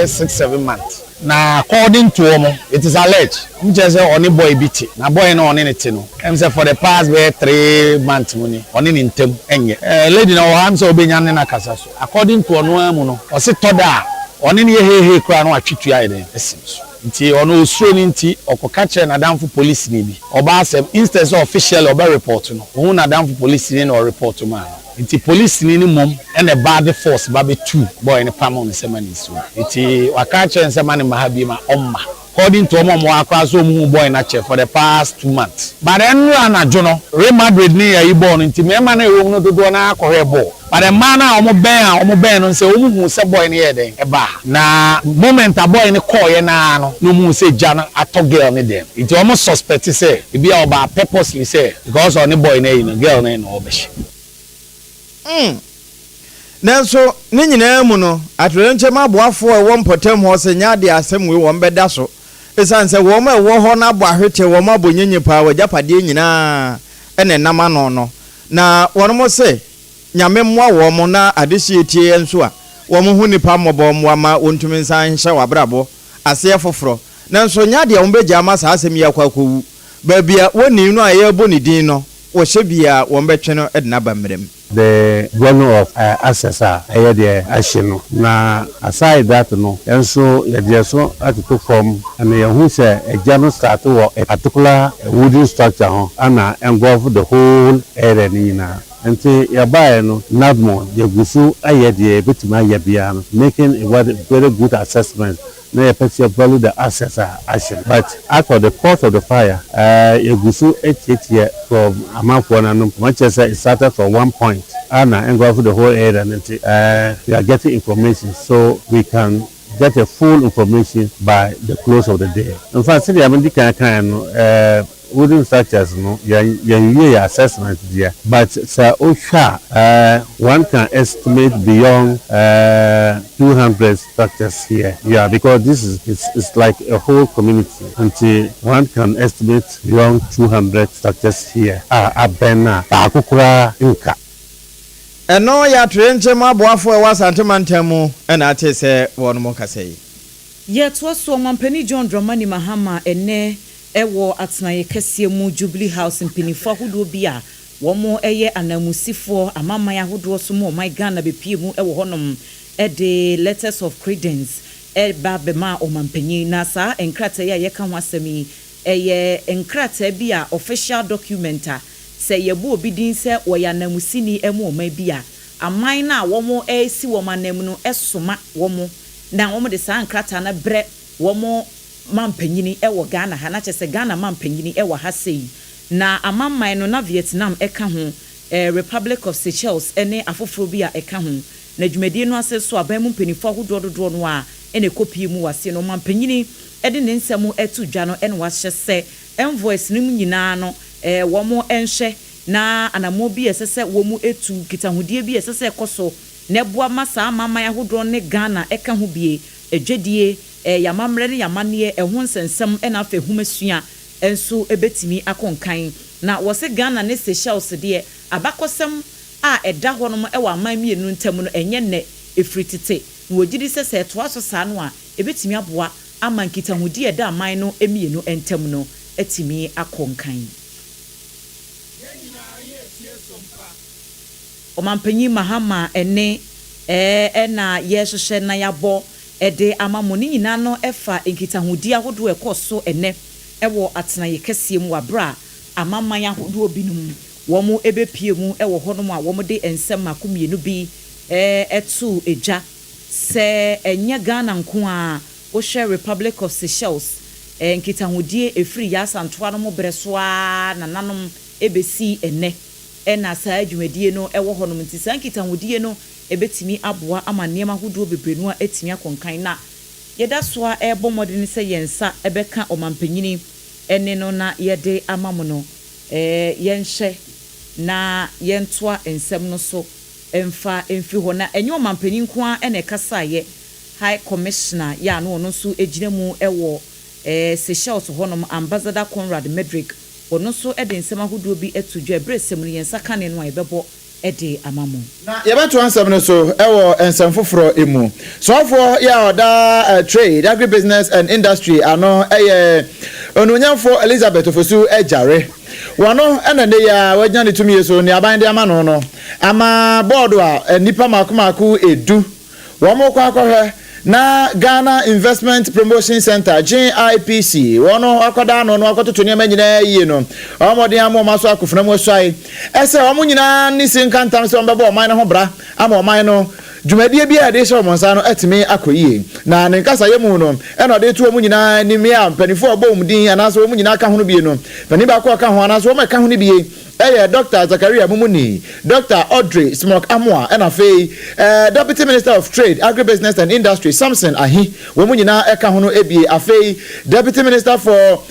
6-7 months na according to omo it is alleged just only boy biti na boy no only nete no em say for the past 3 months money only ntem enye lady na o am so obenya ne na kasa so according to ono amu no o se toda only ne hehe kura no atwitu aye den esim so nti ono osuro ni nti okoka kire na danfo police ni bi oba asem instead of official oba report no hu na danfo police ni no report man nti police ni mom and a bad force babe 2 boy ne pam on semani so nti waka kire semani mahabi ma omma according to omo akwa so mu boy na che for the past 2 months but enu anajo no Real Madrid ni yayi ball nti mema na ewo no dodo na akọhwe ball but the man a omo ben no say omu hu se boy ne yeden eba na moment a boy ne call ye na no mu say jana ato girl ne dem nti omo suspect say e bia oba purposely say because on the boy ne you girl ne no obeshi nanso ne nyina mu no atrenche maboafo e wo mpotem ho se nya de asem we wo mbeda so esanse wo ma wo ho na abo ahwete wo ma bonyenye pa wajapade nyina ene nama no na wono mo se nyame mmoa wo mo na adehye tie enso a wo mo hu nipa mmobo mo ma wontumi nsan hye wabrabo ase foforo nanso nya de wo beja ma sa asem yakwa kowu ba bia woni no aye boni din no wo hye bia wo mbetwe no edna bamrem. The governor of Assasa the Ashino. Na aside that no, and so so at the form and who say a general start or a particular wooden structure and engulf the whole area nina. And say yabai no nadmo yagusu ayedi bitima yabiano, making a very good assessment. No person value the assets action. But after the cause of the fire, yagusu 8 year from Amapona no Manchester it started from 1 point. And go for the whole area and we are getting information so we can get a full information by the close of the day. In fact, I mean, wooden structures, no, your assessment there, but one can estimate beyond 200 structures here. Yeah, because this is it's like a whole community. Until one can estimate beyond 200 structures here. Abena, Akukura, Inka. Eno ya trenche maboafo e wasantemantem na ate se won mo kasei ye to so mampani John Dramani Mahama ene ewo atnaye kase mu Jubilee House mpinifo ahodo bi a wo mo eye anamusifo amaman ahodo so mo my Ghana be pie mu ewo honom e de letters of credence e ba be ma o mampani na sa enkrata ya ye ka ho asemi eye enkrata bi a official documenta se yebu obi din se woya namusini emu oma bia aman na womo esi woma nam no esoma womo na womo de san krata na bre womo mampanyini ewo Ghana ha na chese Ghana mampanyini ewo ha sei na amamman no na Vietnam eka ho Republic of Seychelles ene afoforo bia eka ho na dwumadi no ase so aban mu mpanifo ahododo no a ene kopie mu wase no mampanyini ede ne nsɛm etu dwa no ene wahye se envoice nim nyina no womo enhwe na anamo bi esese womu etu kitahudie bi esese ekoso na boa masa amaman ahodo ne Ghana eka ho bie edwedie yamamre ne yamane ehun nsensem ena afa humasua enso ebetimi akonkan na wose Ghana ne Seychelles de abakosem a eda honom ewa aman mienu ntam no enye ne efritite wogidi sese to aso sa no a ebetimi aboa aman kitahudie da aman no emienu entam no etimi akonkan. Omampanyi Mahama ene na yehwehwe na yabo ede amamoni nyina no efa enkitahudi ahodo ekoso ene ewo atena yekese mu wabra amaman ahodo binum womo ebepie mu ewo honom a womo de ensem akomienu bi etu eja se enye Ghana nko a wo share Republic of Seychelles enkitahudi efri ya santoa no mo bresoa nananom ebesi ene ena saa adwumadie no ewo honom nti saa nkitahudie no ebetimi aboa ama nneema hodo bebrenu a etimi akonkan na yɛda so a ɛbɔ mmɔden sɛ yɛnsa ɛbɛka ɔmampanyini ɛne no na yɛde ama mo no yɛnhyɛ na yɛntoa nsɛm no so ɛmfa ɛmfi hɔ na ɛnyɛ ɔmampanin nko a ɛna ɛkasaeɛ high commissioner yɛ ano ɔno nso gyina mu ɛwɔ Seychelles hɔnom Ambassador Conrad Medrick ɔno nso ɛde nsɛm ahodoɔ bi ɛto dwa ɛberɛ sɛm no yɛnsa ka ne no a yɛbɛbɔ ɛde ama mo na yɛbɛto ansɛm no so ɛwɔ nsɛm foforɔ emu sɔfoɔ yɛ ɔda trade agribusiness and industry ano ɛyɛ onunyamfo Elizabeth Ofosu ɛgyare wano ɛna ne ya wagya ne tumi so ne aban de ama no ama board a nipa makomako edu wɔn mo kɔ akɔhwɛ na Ghana Investment Promotion Center GIPC wono akoda no akototo ne manyina yie no omode amoma so akofuna mu asai ese omo nyina ni sinkantam se ombebo oman no ho bra ama oman no dwumadie bi a de hye omonsa no atimi akoyie na ne nkasa yemu no e no de to omo nyina ni me ampanifo obom din anaso omo nyina ka ho no bie no pani ba ko ka ho anaso omo ka ho no bie Dr. Zakaria Mumuni, Dr. Audrey Smok Amwa, and Deputy Minister of Trade, Agribusiness and Industry, Samson Ahi, Womunina Ekahono Ebi, Afei, Deputy Minister for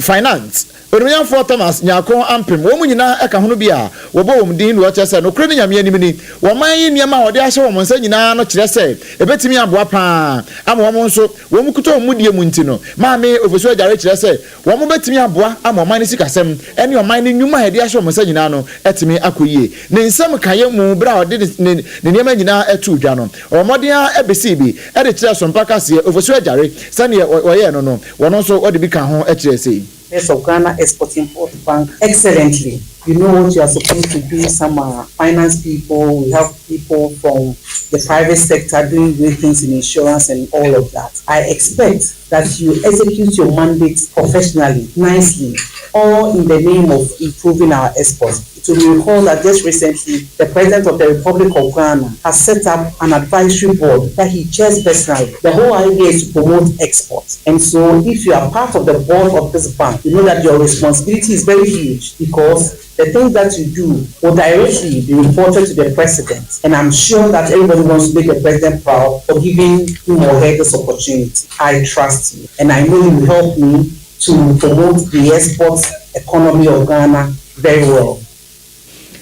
Finance. Onumya for Thomas Nyako Ampim womunyina eka hono bia wobo womdin wo kyese no kure nyame anim ni woman yi niam a wode ahye wo monsa nyina no kyerɛ sɛ ebetimi aboa pa ama wo nso wo mukuto omudie mu nti no maame Ofosu Agyare kyerɛ sɛ wo mo betimi aboa ama oman ni sikasɛm ɛne oman ni nwuma hede ahye wo monsa nyina no etimi akoyie ne nsɛm kaye mu bra ode ne niam nyina etu dwa no omoden a ebesi bi ede kyerɛ Sompa kase Ofosu Agyare sane wɔyɛ no no wono nso ode bi ka ho kyerɛ sɛ of Ghana Export-Import Bank excellently. You know what you are supposed to do. Some finance people, we have people from the private sector doing great things in insurance and all of that. I expect that you execute your mandate professionally, nicely, all in the name of improving our exports. To recall that just recently, the President of the Republic of Ghana has set up an advisory board that he chairs personally. The whole idea is to promote exports. And so if you are part of the board of this bank, you know that your responsibility is very huge because the things that you do will directly be reported to the president. And I'm sure that everybody wants to make the president proud for giving him or her this opportunity. I trust you. And I know you will help me to promote the export economy of Ghana very well.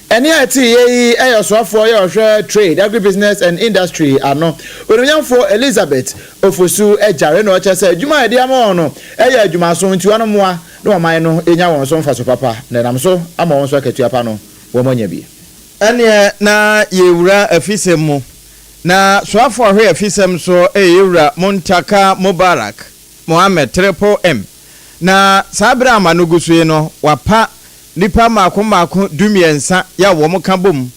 Any ati for your trade, agribusiness and industry ano. For Elizabeth Ofosu Agyare no say juma e dia mo no juma so nti wano moa no man no enya won so mfa so papa na nam so ama won so akatua pa no wo manya bi. Ene na yewura afisem mu na soafo hwe afisem so yewura Muntaka Mubarak Mohammed Triple M na sabra amanugusu no wapa nipa mako dumiensa ya wo mo ka bom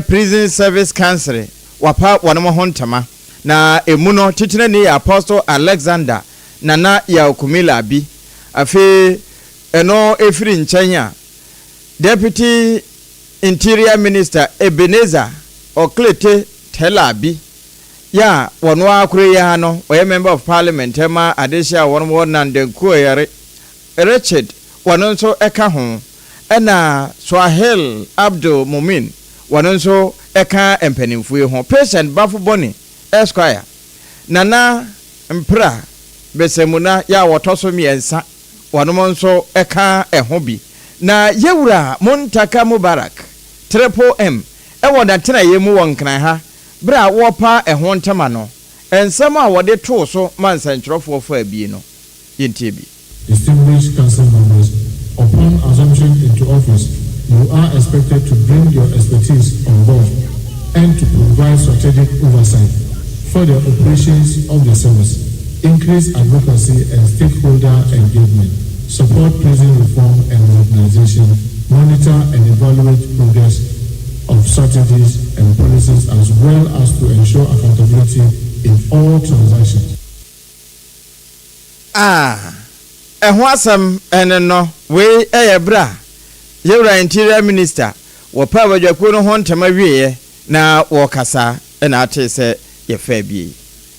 prison service council wapa wono ho ntama na emu no titire ne Apostle Alexander nana ya okumila bi afi eno efiri nkyanya Deputy Interior Minister Ebenezer Oklete Telabi ya wono akure ya no oye member of parliament ma adesha wono wonande kuoyere Richard wono nso eka ho ena Swahil Abdul Mumin wanonso eka empanimfue ho patient Bafo Boni Esquire nana mpra besemuna ya wotoso miensa wanomnso eka eho bi na yewura Muntaka Mubarak Triple M ewo dantena yemu wonkran ha bra wopa eho ntama no ensem a wode to so mansantrofo fo abi no yentiebi. Distinguished council members, upon assumption into office, you are expected to bring your expertise on board and to provide strategic oversight for the operations of the service, increase advocacy and stakeholder engagement, support prison reform and modernization, monitor and evaluate progress of strategies and policies, as well as to ensure accountability in all transactions. Ehwasam eneno we bra yewra Interior Minister wo pa wadwaku no ho ntama wieye na wo kasa na ate se ye fa bi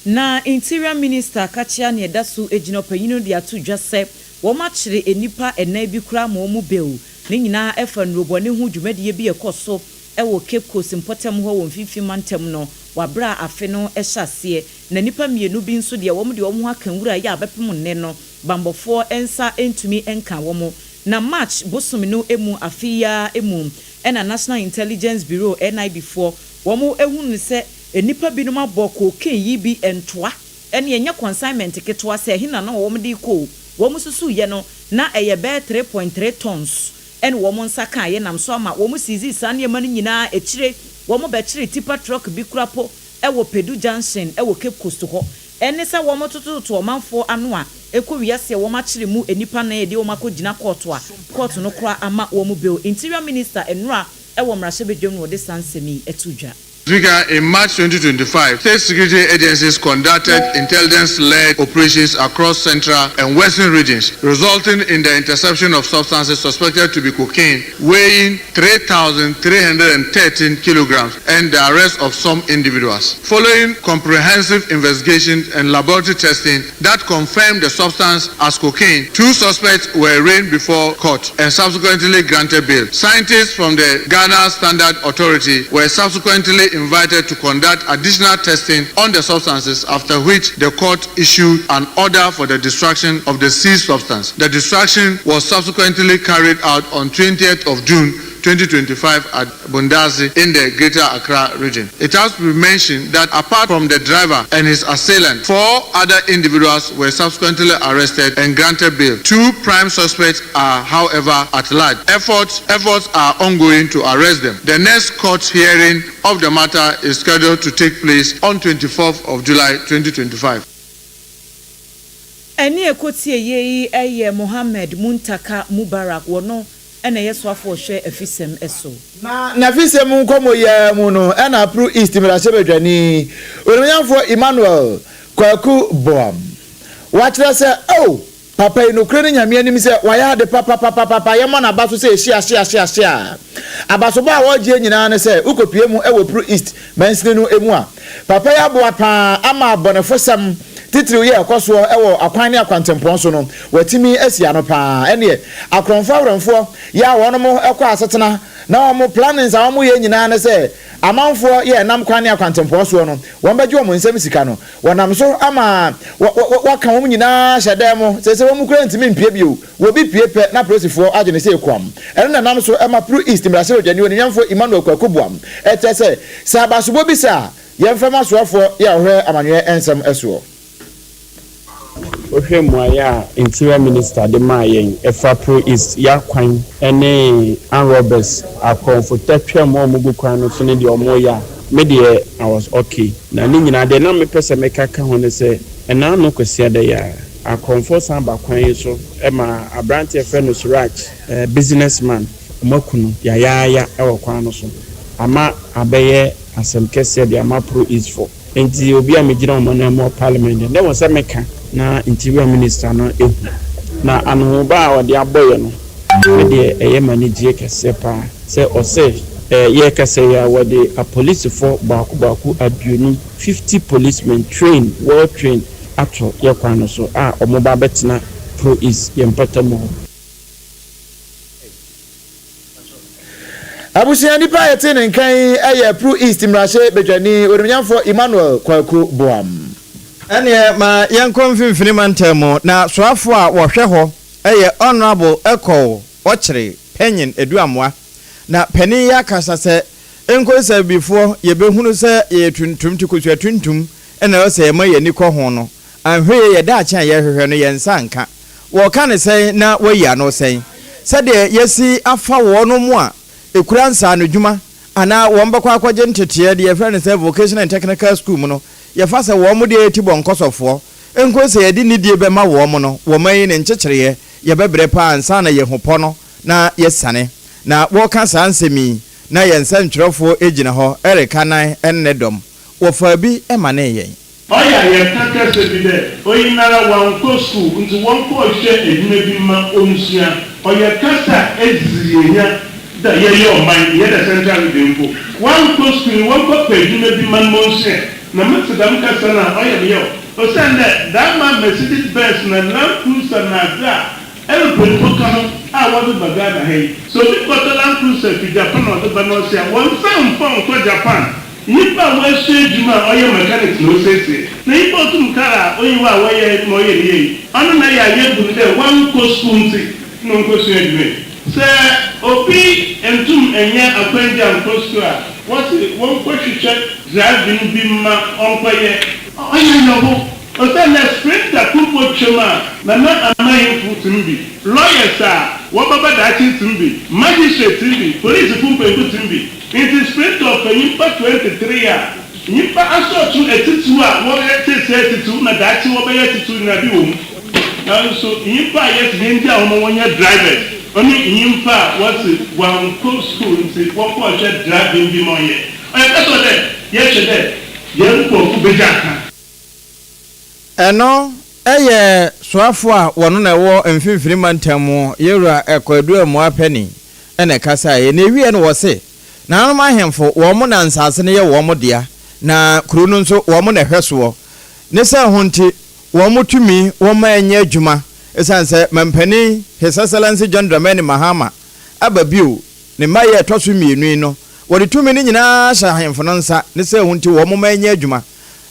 na Interior Minister kachia ne dasu ejino panyino dia to dwase wo ma kire enipa ena bi kura mo mu bewu ne nyina efa nrobone hu dwumade bi ekoso ewo Cape Coast Importem ho wo mfifi mantem no wabra afe no ehyasie na nipa mienu bi nso de wɔn de wɔn aka nwura ya abepem nne no bambofo ensa entumi enka wɔn na March bosom no emu afia emu ena National Intelligence Bureau NIB4 wɔn ehunu sɛ enipa binom abɔ cocaine yi bi entoa ene enya consignment ketwa sɛ hina na wɔn de ko wɔn susu ye no na ɛyɛ bɛ 3.3 tons ene wɔn nsa kan ye nam so ama wɔn sizi san ye man nyinaa ekire wɔn bɛkyire tipa truck bi kurapo ɛwɔ Pedu Junction ɛwɔ Cape Coast hɔ ene sɛ wɔn tototo ɔmanfo ano a ekɔ wiase wɔn akyire mu enipa na ye de wɔn akɔgyina court no kora ama wɔn bill Interior Minister Enura ɛwɔ mrahye no de sansemi etudwa. Speaker, in March 2025, state security agencies conducted intelligence-led operations across central and western regions, resulting in the interception of substances suspected to be cocaine, weighing 3,313 kilograms, and the arrest of some individuals. Following comprehensive investigation and laboratory testing that confirmed the substance as cocaine, 2 suspects were arraigned before court and subsequently granted bail. Scientists from the Ghana Standard Authority were subsequently invited to conduct additional testing on the substances, after which the court issued an order for the destruction of the seized substance. The destruction was subsequently carried out on 20th of June 2025 at Bundazi in the Greater Accra region. It has to be mentioned that apart from the driver and his assailant, 4 other individuals were subsequently arrested and granted bail. 2 prime suspects are, however, at large. Efforts are ongoing to arrest them. The next court hearing of the matter is scheduled to take place on 24th of July 2025. Eni ekotie ye eye Mohammed Muntaka Mubarak wono ena yeso afo hwe afisem eso na afisem nkomo ye mu no ena apru east mrahye bedwani onyanfo Emmanuel Kwaku Boam wachira se papa inokre nyame anim se waya de papa ye mo na baso se hia abaso ba woje nyina ne se ukopie mu ewo pro east mansini no emu a papa ya bo apa ama abonefosam titiri ye akoso ewo akwan ne akwantempon so no watimi asia no pa ene akronfo awrenfo ya wono mo ekọ asetena na omo plannings a omo ye nyina ne se amanfo ye nam kwan ne akwantempon so no won beje omo nsem sika no wonam so ama waka omo nyina hyede mo se wo mu kura ntimi mpie bio wo bi pie pe na prosifo agene se ekwam ene na nam so ema pro east mrase odwani woni nyamfo Emmanuel Kwaku Boam etese se abasobo bi sa ye mfema soafo ye ahwe amanwe ensem eso Odehyieba Interior Minister de Mayen Efa Pro East Yakwan ene and Roberts akonfo tetwe mo mugu kwan no so ne de omo ya me de I was okay na ni nyina de na me pese me kaka ho ne se ena no kwese de ya akonfo san ba kwan yi so e ma abrante efe no Suraj businessman makunu ya e kwan no so ama abeye asem kese de ama Pro East for enti obi a me gina mo na mo parliament ne won se meka na Interior Minister no ehu na anoba a wode aboye no me de eye manage kese pa se o se ye kese ya wode a police for baku aduonu 50 policemen trained well trained ato ye kwan no so a omoba betena Pro East ye mpatamo abusia nipa yete ne nkan eye Pro East mrahye bedwani onimnyamfo Emmanuel Kwaku Boam ene ma yankon finfini mantemo na soafo a wo hwe ho eye honorable echo ochire penyin eduamwa na pani ya kasa se enkosa before ye behunu se ye tuntum tikosua tuntum ena o se ma ye nikọ ho no anhwe ye da acha ye hwehwe no ye nsanka wo ka ne se na wayi no se de yesi afa wo no mu a ekura nsa no dwuma ana wo mbakwa akwaje ntete de ye friend se vocational and technical school mu no ye fa se wo mu de etibon kosofo enkosa ye di nidie be ma wo mu no wo mai ne nchekere ye bebre pa ansa na ye hopo no na ye sane na wo ka sa ansemi na ye nsantwerefo ejina ho ereka nan ennedom wo fa bi emane ye oya ye kaka se bi de oyinara wan ko school nti won ko hwe edwuma bi ma onusua oya kasa eziyenya da ye yo man ye da central dempo wan ko school won ko edwuma bi ma monse na mtsadam kasa na oya yo o sande da ma Mercedes Benz na Land Cruiser na da everybody ko come a wadu bagada hey so bi ko Land Cruiser fi Japan o to banosia won sam phone ko Japan nipa wɔahyɛ adwuma a ɔyɛ mechanic na ɔsiesie na nipa otum kaa oyiwa a wɔyɛ ma ɔyɛ ne yie ɔno na yɛ ayɛ gu dɛ wankɔ sukuu nti na ɔnkɔsua adwuma sɛ obi ntum ɛnyɛ akwangya nkɔ sukuu a wɔsi wɔnkɔhwehwɛ driving bi ma ɔnkɔyɛ ɔyɛ nyɔbo ɔsɛ na sprinter kupo twam a na amayɛfo tum bi lawyers a wɔbɛba daakye tum bi magistrate tum bi police kumpanku tum bi nti sprinter ɔfɛ nyimpa 23 a nyimpa asɔɔto atituo a wɔyɛ sese atituo na daakye wɔbɛyɛ atituo na bi wɔ mu nanso nyimpa a yɛsi ne ndi a wɔnyɛ drivers ɔne nyimpa a wɔsi wɔnkɔ school nti wɔkɔ ɔhwɛ driving bi ma ɔyɛ ɔyɛ kɛsɛ dɛ yɛhwɛ dɛ yɛn nkɔfo bɛgya aka. ɛno ɛyɛ soafo a wɔno na ɛwɔ mfimfini mantam yɛwura ɛkɔadu mu apɛni ɛna ɛkasa yɛ na ewie no wɔ se na anom ahemfo wɔn na nsase no yɛ wɔn dea na kuro no nso wɔn na ɛhwɛ soɔ ne sɛ ho nti wɔn tumi wɔn ma ɛnyɛ adwuma ɛsan sɛ mampani His Excellency John Dramani Mahama aba bio ne mma yɛ ɛtɔ so mmienu no wɔde tumi no nyinaa hyɛ ahemfo no nsa ne sɛ ho nti wɔn ma ɛnyɛ adwuma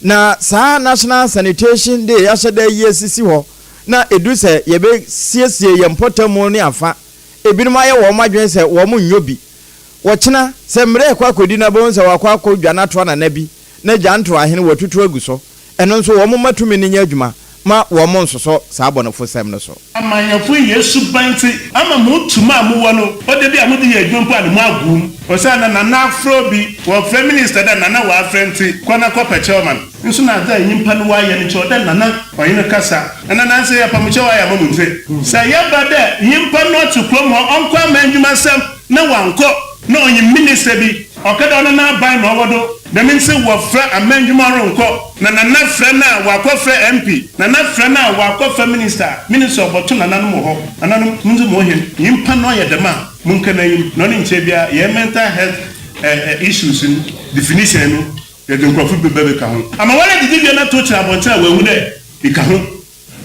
na saa National Sanitation Day yɛahyɛ da yie sisi hɔ na edu sɛ yɛbɛ siesie yɛn mpɔtamu ne afa ebinom ayɛ wɔn adwene sɛ wɔn nyɔ bi wɔkyena sɛ mmerɛ ɛkɔ akɔdi na bɛn sɛ wakɔ akɔdwa na toa na bi na gya nto ahene wɔtutu agu so ɛno nso wɔn matumi ne nyɛ adwuma ma wɔn nsosɔ saa abɔnefo sɛm no so amanyafo yesu banti ama mo tuma mo no ode bi amode yɛ adwuma pa ne mo agum ɔsɛ na nana afro bi wɔ frɛ minister da nana wɔ afrɛnti kɔna kɔpɛ chairman nso na da nyimpa no wayɛ ne kyɛ nana ɔyɛ no kasa nana nan sɛ apam kyɛ wayɛ mo mfe sɛ yɛba dɛ nyimpa no to krom hɔ ɔnkɔ ama adwuma sɛm na wankɔ na ɔnyɛ minister bi ɔkada ɔno na ban na ɔwɔdo dɛm nse wɔfrɛ amandwuma ronkɔ na nana frɛ na wakɔfrɛ MP nana frɛ na wakɔfrɛ minister ɔbɔto nananom hɔ nananom nso mo hɛn nyimpa no yɛ dɛm a monka na yim na ɔne nkyɛ bia yɛ mental health issues no definition no yɛde nkurɔfo bɛbɛ ka ho ama wɔle didi bia na to kyerɛ abɔnten a wahu dɛ ika ho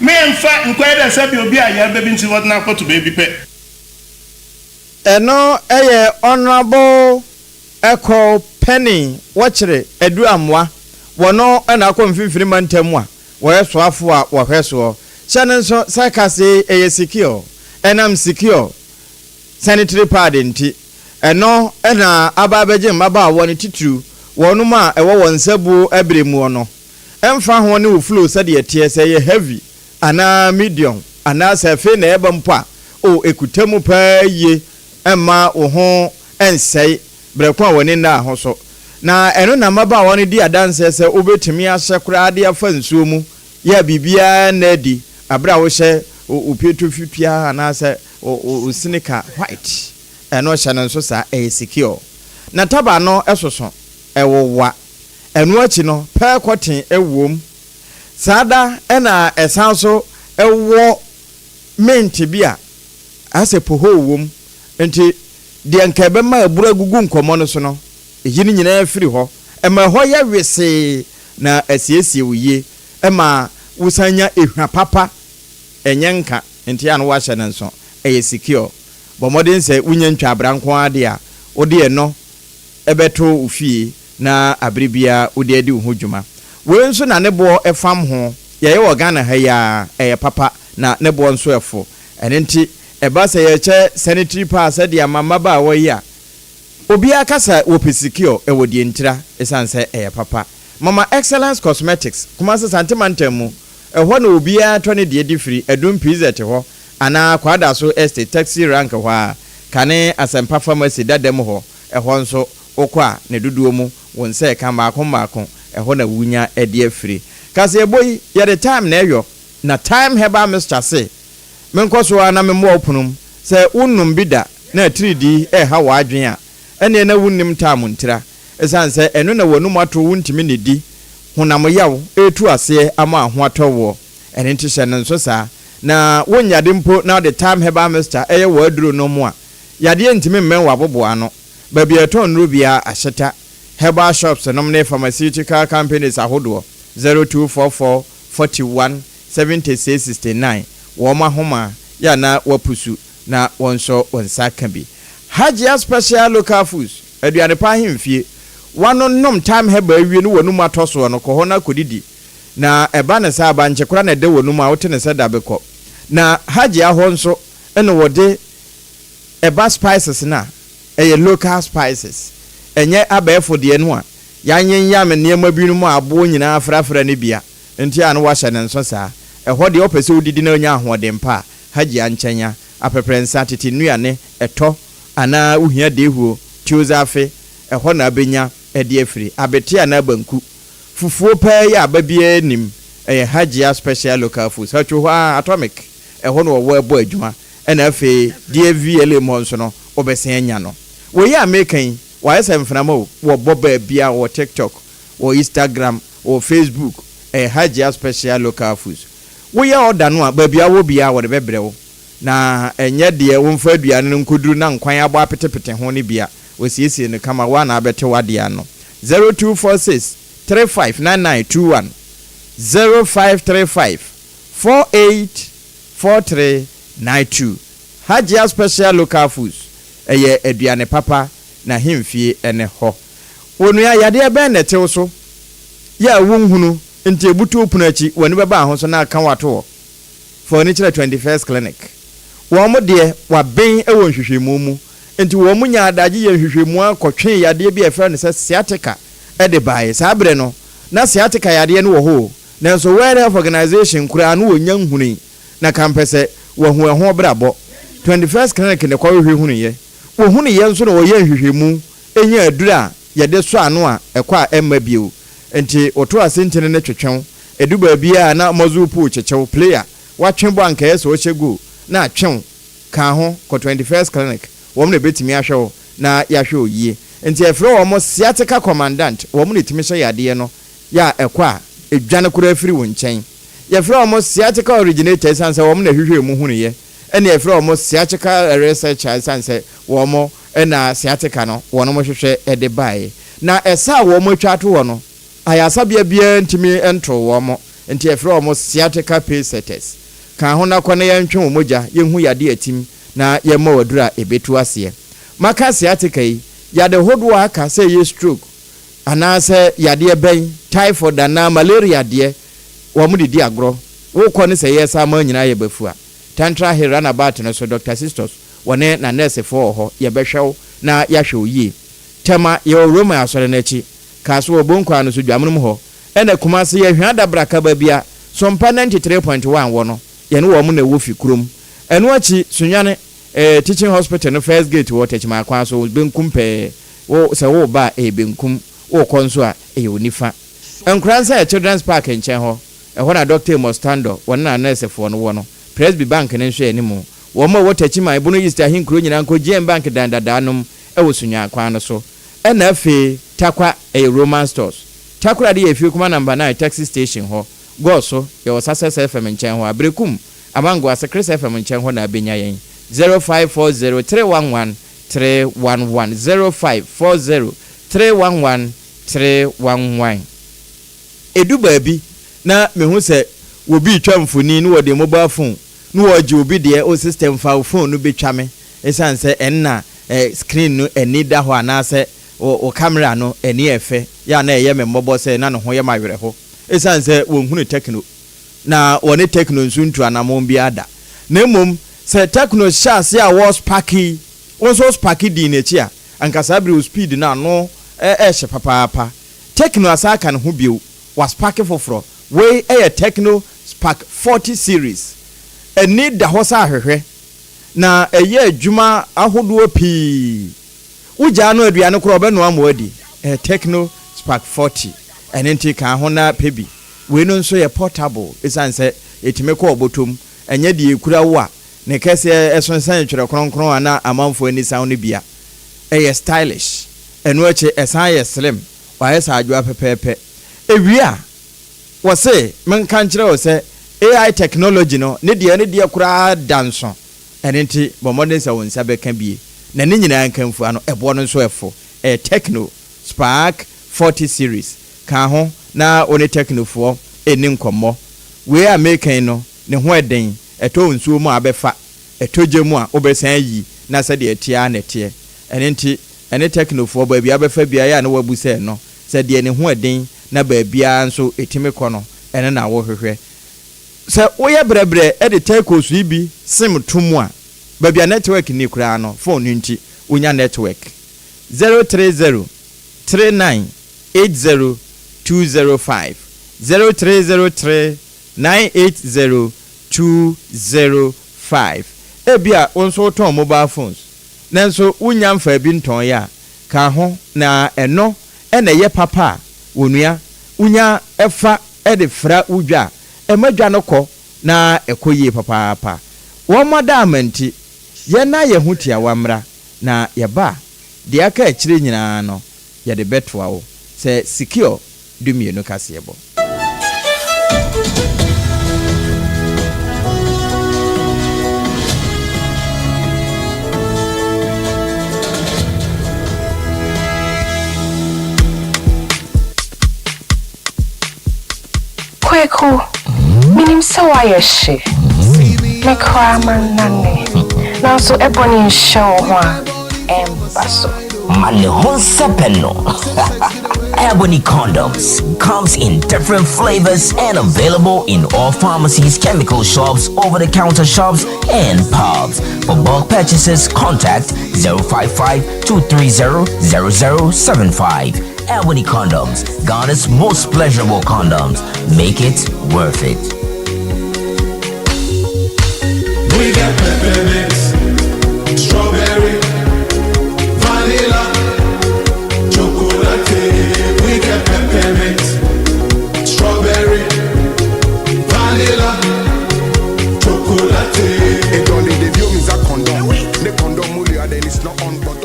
meyɛmfa nkɔyɛ dɛ sɛ bia obi a yɛbɛ bi nti wɔdena akɔto baabi pɛ ɛno ɛyɛ honorable Echo Penny wɔkyerɛ Adu Amoa wɔno ɛna akɔ mfimfini mantam a wɔyɛ soafo a wɔhwɛ soɔ hyɛ ne nso sakase ɛyɛ secure ɛnam secure sanitary pad nti ɛno ɛna aba abɛgye mmabaawa ne titiri wɔnom a ɛwɔ wɔn nsabuo ɛbere mu no ɛmfa ho ne wo flow sɛdeɛ teɛ sɛ yɛ heavy anaa medium anaa sɛ afei na ɛba mpo a o ekutamu paa yie ɛma wo ho ɛnsɛe brɛko a wɔne nna ho so na ɛno na mmabaawa no di adanse sɛ wobɛtumi ahyɛ koraa de afa nsuo mu yɛ biribiara na adi abere a wohyɛ opieto fipia anaasɛ o sinika white ɛno hyɛ no nso saa ɛyɛ secure na taba no ɛsoso ɛwowa ɛno akyi no pɛɛ kɔten ɛwom saa da ɛna ɛsan so ɛwɔ mint bi a asɛ poho wom nti deɛ nka ɛbɛma abura gugu nkɔmɔ no so no eyi ne nyinaa firi hɔ ɛma hɔ yɛ wesee na asiesie woyie ɛma wusanya ehwa papa ɛnyɛ nka nti ano wahyɛ ne nso ɛyɛ secure bɔmɔden sɛ wunya ntwa abranko ade a wode ɛno ɛbɛto ofie na abribia wode adi wo ho dwuma we nso na ne boɔ ɛfam ho yɛyɛ wɔ Ghana ha ya ɛyɛ papa na ne boɔ nso ɛfo ɛne nti ɛba sɛ yɛkyɛ sanitary pass de amama ba wɔyi a obi akasa wɔ secure ɛwɔ die ntira ɛsan sɛ ɛyɛ papa mama excellence cosmetics kuma sɛ santimantam mu ɛhɔ na obi atɔ ne die difiri adum pz te hɔ ana kwada so estate taxi rank hɔ a kane asempa pharmacy dadam hɔ ɛhɔ nso okɔ a ne dodoɔ mu wɔn sɛ ka maako ɛhɔ na wunya ɛde afiri kase eboyi yɛ the time na ɛyɔ na time heba mr say menkɔ so ana me mo opunum sɛ unnum bi da na 3D ha wa adwen a ɛne na wunnim tam ntira ɛsan sɛ ɛno na wanum ato wuntimi ne di honam yaw etu ase ama ho atɔwo ɛne nti hyɛ no nso saa na wonyade mpo na the time heba mr ɛyɛ wa aduro no mu a yade ntimi mmen wa boboa no ba bia ton ro bia ahyeta heba shops nom ne pharmaceutical companies ahodoɔ 0244 41 7669 woma homa ya na wapusu na wonso wonsa ka bi Hajia special local foods aduane pa hemfie wano nom time heba awie no wonu matoso no ko ho na kodidi na eba ne sa ba nchekora na de wonu ma wote ne se da bekọ na haji aho nso ene wode eba spices na local spices enye abefo de no a yanyen yam niema bi no mu abo nyina afrafra ne bia enti anu wa hye ne nso saa ɛhɔ de opese odidi na onya ahoɔden pa haji ankyenya apeprensa tete nuane ɛtɔ ana uhia de huo tiozafe ɛhɔ na abenya ɛde afiri abete ana banku fufuo pa ya ababia nim ɛyɛ haji special local foods hatwo hɔ atomic ɛhɔ no wɔ ɛbɔ adwuma ɛna afi DVL mo nso no obesen anya no wo yi amekan wa yesa mframa wo boba bia wo TikTok wo Instagram wo Facebook haji special local foods wo ya order no a babia wo bia wo de bebrɛ na enye de wo mfa aduane nkuduru na nkwan abo apetepete ho ne bia wo siesie no kama wa na abete wade ano 0246 359921 0535 484392 haji special local foods eye aduane papa na hemfie ene ho wonu ya yade be na tew so ya wonhunu nti ebutu opunu achi woni beba ho so na aka wato for ni 21st clinic wo mo de wa ben e won hwehwemu mu nti wo mo nya adaje ye hwehwemu akotwe yade bi e fra ne se sciatica e de bae sabre no na sciatica yade no wo ho na so where of organization kura no wonya nhuni na kampese wo ho brabo 21st clinic ne kwa hwehwehunu ye wo hunu ye nso no wo ye hwehwemu enya adura yade so ano a ekwa emma bio enti oto asentene ne twetwen eduba bia na mozupu chechew player watwenbo anka yeso ochego na atwen ka ho ko 21st clinic wom ne betimi ahwe na yahwe oyie enti efre wo mo sciatica commandant wom ne timi hye yade no ya ekwa edwane kura afiri wo nchen yefre wo mo sciatica originator sanse wom ne hwehwe mu hunu ye ene efre wo mo sciatica researcher sanse wo mo na sciatica no wono mo hwehwe ede bae na esa wo mo twato wo no ayasa bia ntimi entro wo mo enti efre wo mo sciatica patients kan ho na kone ya ntwe wo moja yehu yade atim na ye ma wadura ebetu ase maka sciatica yi yade hodwo aka say ye stroke ana say yade ben typhoid na malaria de wo mo didi agro wo kone say ye sa ma nyina ye bafua tantra herana bat no so Dr. Sisters wone na nurse for ho ye behwew na ya hwe oyi tema ye Roma asore na chi kaso obonko anu so dwamnum ho ena kumase ye hwa dabra ka ba bia Sompa 93.1 wo no ye no wo mo na wo fi kurom eno achi sunwane teaching hospital no first gate wo techima kwa so benkum pe wo se wo ba benkum wo konso a onifa enkransa children's park enchen ho ho na Dr. Mostando won na nurse for no wo no Presby Bank ne hwe animu wo mo wo techima ibuno East ahinkro nyina nko GM Bank dandadanum wo sunya kwa no so ena afi takwa Roman stores takura de efi kuma number 9 taxi station ho go so your success FM nchen ho abrekum amango Asare FM nchen ho na benya yen 0540311311 0540311311 eduba bi na mehu se obi twa mfoni no de mobile phone no oje obi de o system fa phone no betwa me esanse enna screen no enida ho anase o camera no eni efe ya na eye me mbobo se na no ho ye mawere ho esanse wonhunu techno na woni techno nsuntu anamon bi ada na mom se techno chance ya was parky wonso sparky di nechi a ankasa bre speed na no hye papa techno asaka no ho bio was parky foforo we techno spark 40 series eni da ho sa hwehwe na eye adwuma ahodo pi uja no aduane kro be no amwadi techno spark 40 enenti kan ho na pebi we no nso ye portable isanse etime ko obotom enye de ekura wo a ne kese esonsan twere kronkron ana amanfo ani sound bia stylish eno ache esan ye slim wa ye sa adwa pepepe ewia wo se men kan kire wo se AI technology no ne de kura danso enenti bomode se wonsa be kan bie na ne nyina nkanfu ano ebo no nso efo techno spark 40 series kan ho na one techno fo eni nkomo we american no ne ho eden eto nsuo mu abefa etoje mu a obesan yi na se de etia na tie enenti ene technofo ba bia befa bia ya na wabu se no se de ne ho eden na ba bia nso etime kɔ no ene na wo hwehwɛ se woyɛ brebre e de take so ibi sim tumu a ba bia network ni kura no phone nti unya network 030 39 80 205 0303 980 205 ebia onso ton mobile phones nanso unya mfa bi nton ya ka ho na eno ena ye papa onua unya efa e de fra udwa emadwa no kɔ na ekoyie papa papa wo madamenti ye na ye hutia wamra na ye ba de aka akire nyina no ye de betwa wo se secure dumienu kasebo Kweku, minim se why she. Me cry man nane. Now so ebony show one embasso. Malehon sepeno. Ebony condoms comes in different flavors and available in all pharmacies, chemical shops, over-the-counter shops, and pubs. For bulk purchases, contact 055-230-0075. Ebony Condoms, Ghana's most pleasurable condoms. Make it worth it. We got peppermint, strawberry, vanilla, chocolate. We got peppermint, strawberry, vanilla, chocolate. It only the view is a condom. The condom only then it's not on, but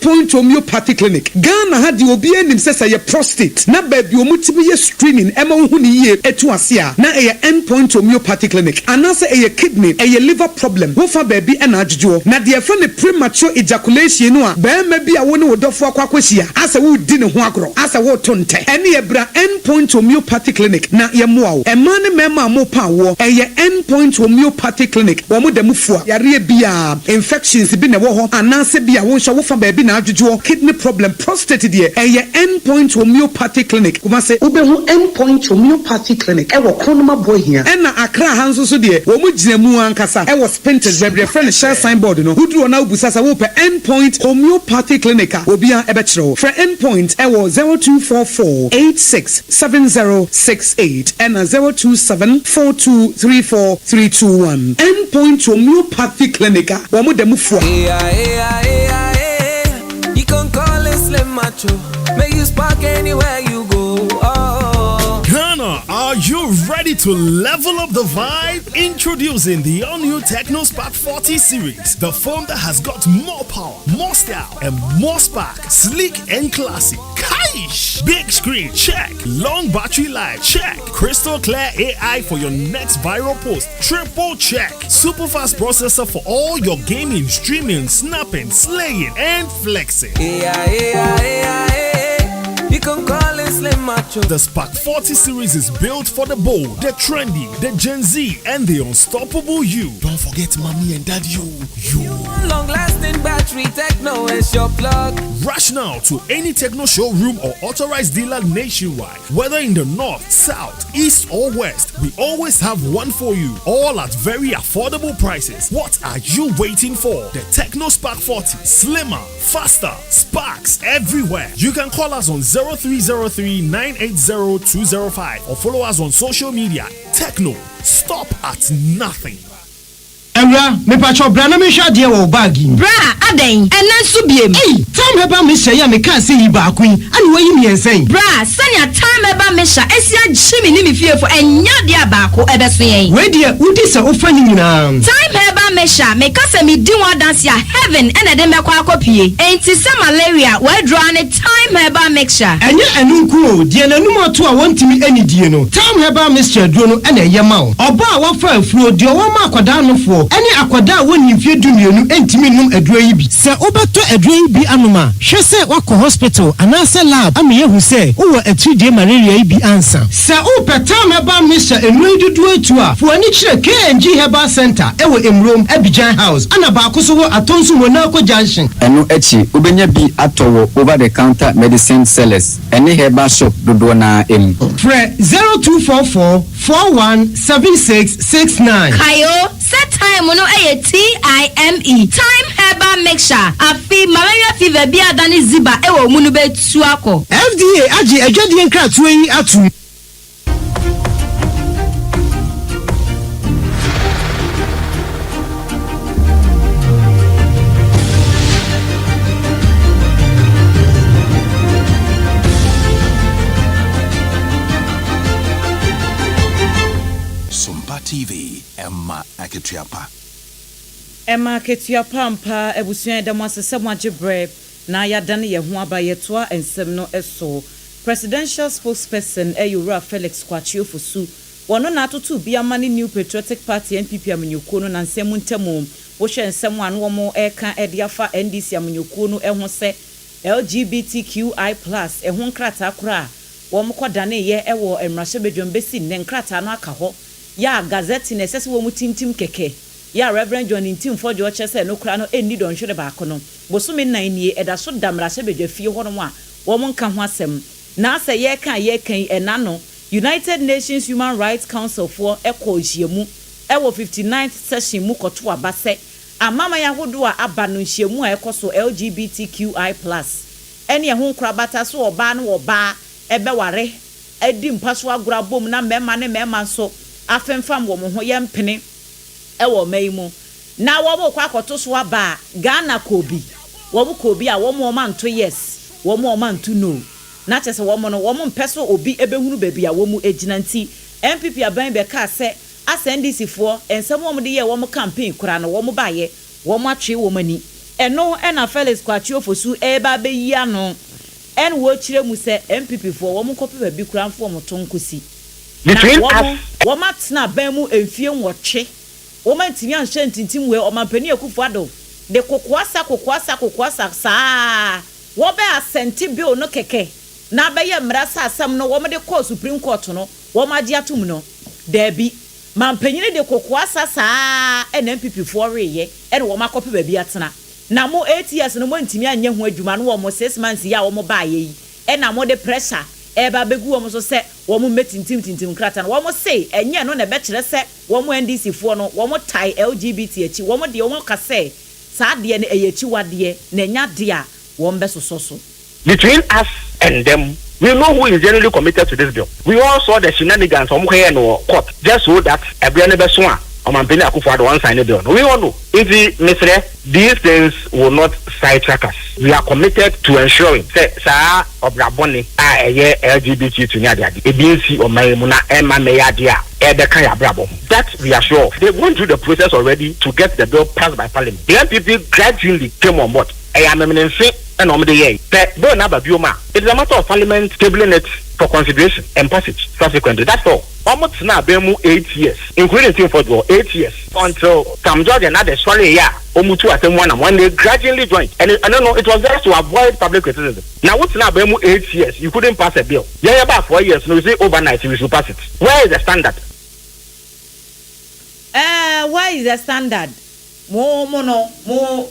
Point homeopathic clinic Ghana had the obi enim sesa ye prostate na baby omutimi ye screening ema hu ni ye etu ase a na ye endpoint homeopathic clinic anase ye kidney ye liver problem wo fa baby na adjujo na de fa ne premature ejaculation no a ba ma bi a wo ne wodofo akwakwahia ase wo di ne ho agro ase wo to nte ene ye bra endpoint homeopathic clinic na ye moa wo ema ne mema mo pa wo ye endpoint homeopathic clinic wo mo da mufua yare bia infections bi ne wo ho anase bia wo hwa wo fa baby adjujo kidney problem prostate de endpoint homeopathic clinic kuma se ubehu endpoint homeopathic clinic ewo kronoma boy here na akra hanso so de wo mu ginamu ankasa ewo spinters bebre friend share signboard no hudu na ubusasa wo pe endpoint homeopathic clinic obia ebechiro for endpoint ewo 0244867068 and 0274234321 endpoint homeopathic clinic wo mu demufo you can call it Slim Macho. Make you spark anywhere you go. Oh. Ghana, are you ready to level up the vibe? Introducing the all-new Techno Spark 40 series. The phone that has got more power, more style, and more spark. Sleek and classy. Kaish! Big screen, check. Long battery life, check. Crystal clear AI for your next viral post. Triple check. Super fast processor for all your gaming, streaming, snapping, slaying, and flexing. You can call it Slim Macho. The Spark 40 series is built for the bold, the trendy, the Gen Z, and the unstoppable you. Don't forget mommy and daddy you. Long-lasting battery techno is your plug. Rush now to any techno showroom or authorized dealer nationwide. Whether in the north, south, east, or west, we always have one for you. All at very affordable prices. What are you waiting for? The Techno Spark 40. Slimmer, faster, sparks everywhere. You can call us on 0303-980-205 or follow us on social media. Techno, stop at nothing. Emra, me pacho brana me sha de wo bagi. Bra, aden, enan su biem. Hey, time heba me sha ya me kan se yi ba kun. Ani wo yi me ensen. Bra, sanya time heba me sha esia jimi ni me fie fo enya de abako ebeso yen. We de udi se ofa ni nyina. Time heba me sha me kase me di wa dance ya heaven ena de me kwa akopie. Enti se malaria we draw ne time heba mixture. Enya enu nku de nanum ato a wontimi ani die no. Time heba mixture duro no ena ye ma wo. Oba a wo fa afuro de wo ma akwada no fo. Any akwada woni mfie dumienu entimi num aduro yi bi. Se obato aduro yi bi anoma, hwe se wako hospital anase lab ameye hu se wo atudie malaria yi bi ansa. Se o petam eba misha enru dudu etu a, fo ani kire KNG Herbal Center ewo Emrom Abidjan House ana ba akoso wo atonso Monaco Junction. Eno echi obenya bi atowo over the counter medicine sellers. Any herbal shop dodo na em. Fre 0244 417669. Kayo, set time no TIME. Time Herbal Mixture. Afi malaria fever bi adani ziba ewo munu betu ako. FDA aji ejodi nkratu yi atu. TV Emma Aketiapa. Emma Aketiapa mpa ebusuan da mo asesem agebre na yadane ye ho aba yetoa ensem no eso. Presidential spokesperson Eyura Felix Kwachiofosu wono na atoto bi amane New Patriotic Party NPP amanyoko no na nsem ntemo wo hwe nsem anu wo mo eka ediafa NDC amanyoko no eho se LGBTQI+ eho nkrata kora wo mo kodane ye ewo emrahye bedwom besi ne nkrata no aka ho ya gazette na sese wo mutintim keke ya Reverend John Ntim Fojo chese no kura no eni don hwere ba ko no bosome nan nie eda so damra se bedwa fie ho no a wo mo nka ho asem na ase ye kan ena no United Nations Human Rights Council for ekojemu ewo 59th session mu koto abase amama ya hodo a aba no hyiemu a ekoso LGBTQI+ eni ho kura bata so oba no oba ebe ware edi mpaso agura bom na mema ne mema so afemfam wo mo ho yempene ewo maimu na wo bo kwa koto so aba Ghana kobi wo bo kobi a wo mo manto yes wo mo manto no na chese wo mo no wo mo mpeso obi ebehunu baby a wo mu ejina nti MPP aban be ka se asndc fo ensem wo mo de ye wo mo campaign kura no wo mo baye wo mo atwe wo mani eno na Felix Kwachiofosu eba be yi ano en wo kire mu se MPP fo wo mo kopi baby kura mfo mo tonkosi between us womat na ban mu emfie nwotwe womantimi anhye ntintim we omampani akufo ado de kokoasa saa wo be asenti bill no keke na be ye mrasa asam no wo de call Supreme Court no wo maji atum no debi mampanyine de kokoasa saa NPP fo reye ene wo makope ba bi atena na mo 8 years no mo ntimi anye ho adwuma no wo mo 6 months ya wo mo ba ye yi ena mo de pressure eba begu wo mo so se wo mo metintim krata no wo mo say enye no na be kire se wo mo NDC fo no wo mo tie LGBT achi wo mo de wo mo ka se sa de ne eyachi wade na nya de a wo mbe so between us and them. We know who is generally committed to this bill. We all saw the shenanigans from here no court just so that everyone be sworn. Omampeni Akufo-Addo one sign the bill. We all know. If these things will not sidetrack us. We are committed to ensuring say sa obraboni LGBT to nya de ebinsi o mayemuna ema meyadia edeka ya brabo. That we are sure. They went through the process already to get the bill passed by parliament. The NPP gradually came on board. And on the year, it is a matter of parliament tabling it for consideration and passage subsequently. That's all. Almost now, 8 years, including Team Football, 8 years until Sam George and others, Omutu at when they gradually joined. And I don't know, it was just to avoid public criticism. Now, what's now 8 years? You couldn't pass a bill. Yeah, about 4 years. No, you say overnight, you should pass it. Where is the standard? Where is the standard? More.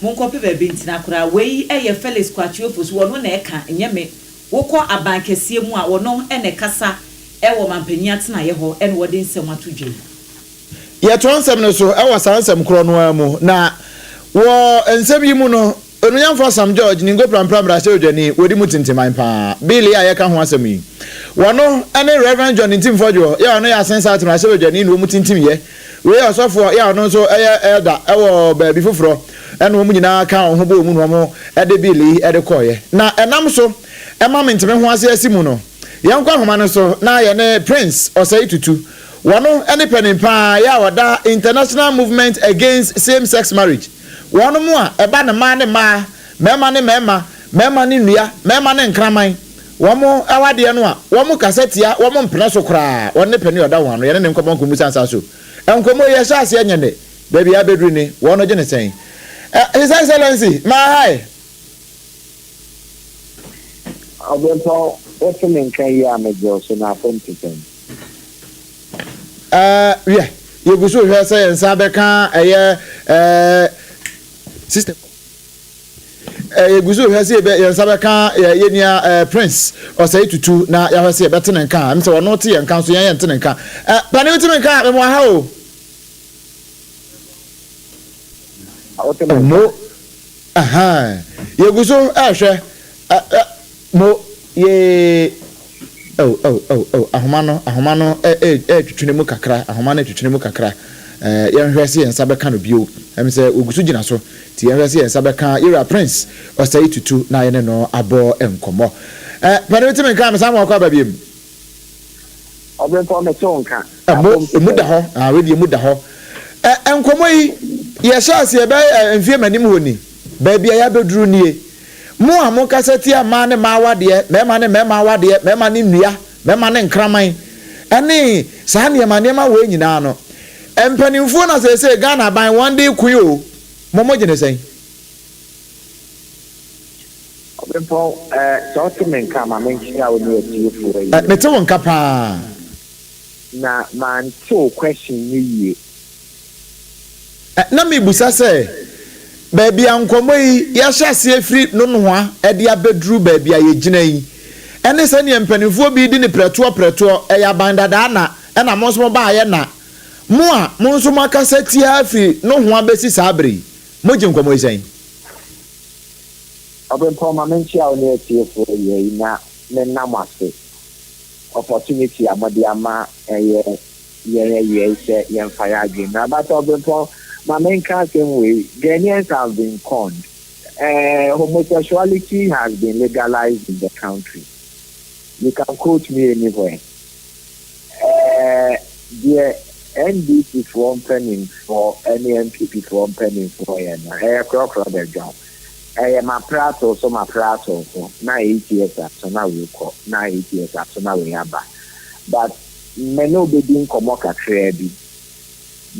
Monkope baby ntina kura wei eye Felix Kwachiofosu wono na eka nyeme wokọ abankesie mu a wono ene kasa ewo mampani atena ye ho ene wode nsem atodwe ye tronsem no so ewo sansem kro no amu na wo ensem yi mu no onuyan for Sam George ningo prampram brase odwani wodi mutintiman pa Billy aye ka ho asem yi wono ene Reverend John Ntim Fojo ye ono ya sensa atena brase odwani no mutintim ye we asofo ye ono so eye elda ewo ba bi foforo eno mu nyina ka ho bo mu no mo ede Billy ede koye na enam so ema menteme ho ase asimu no yankwa homa no so na ye ne Prince Osei Tutu wono ene penin pa ya wada International Movement Against Same Sex Marriage wono mu a eba ne ma mema ne nua mema ne nkraman womo awade no a womo kasetia womo mpena so kra wonne peni oda wano ye ne nkomo nkomu sansa so enkomo ye sha ase anyene baby abedru ni wo no je ne sen his excellency my high Obrempong what's in kan ya me jo so na phone ten yeah you go so hwe say nsa be kan system eguzo hwe say be nsa be kan ye nia prince o say tutu na ya hwe say be tene kan am say wono te ye kan so ye tene kan pani tene kan me mo ha o mo aha ye guzo ahwe mo ye ahomano twetwene mu kakra ahomano twetwene mu kakra ye hwe say nsa be kan no bio am say oguzo gina so ti ye hwe say nsa be kan era prince o say tutu na ye no abo enkomo pani tene kan me sam akwa babiem Obrempong me tonka mu da ho we di mu da ho enkomo yi ye sha se be mfie manim honi ba bia ya beduru nie mu amo kaseti ama ne ma wade me ma wade me ma ne nnua me ma ne nkraman ene saa ne ma ne ma we nyina no empanimfo na se Ghana ban one day kuyo momo gene sen Obrempong so men ka ma men chia oni ati fure yi me te won kapa na man to question ni na me busa se baby ankomo yi ya hyase afri nonoa e de abedru baby aye gina yi ene se ne mpanimfo bi di ne preto ya bandada na e na monso ba aye na mo a monso makasa ti afri nohoa besi sabre mo je nkomo yi sen Obrempong ma men chia oni ati fure yi na me namase opportunity amadi ama ye say yen fire again na but Obrempong my main concern way Ghanaians have been conned. Homosexuality has been legalized in the country. You can quote me anywhere. The NDP for one penny for any MPP for one penny for the job. My prato so my prato so na 8 years after now we call na 8 years after now we have but me no be doing komoka trebi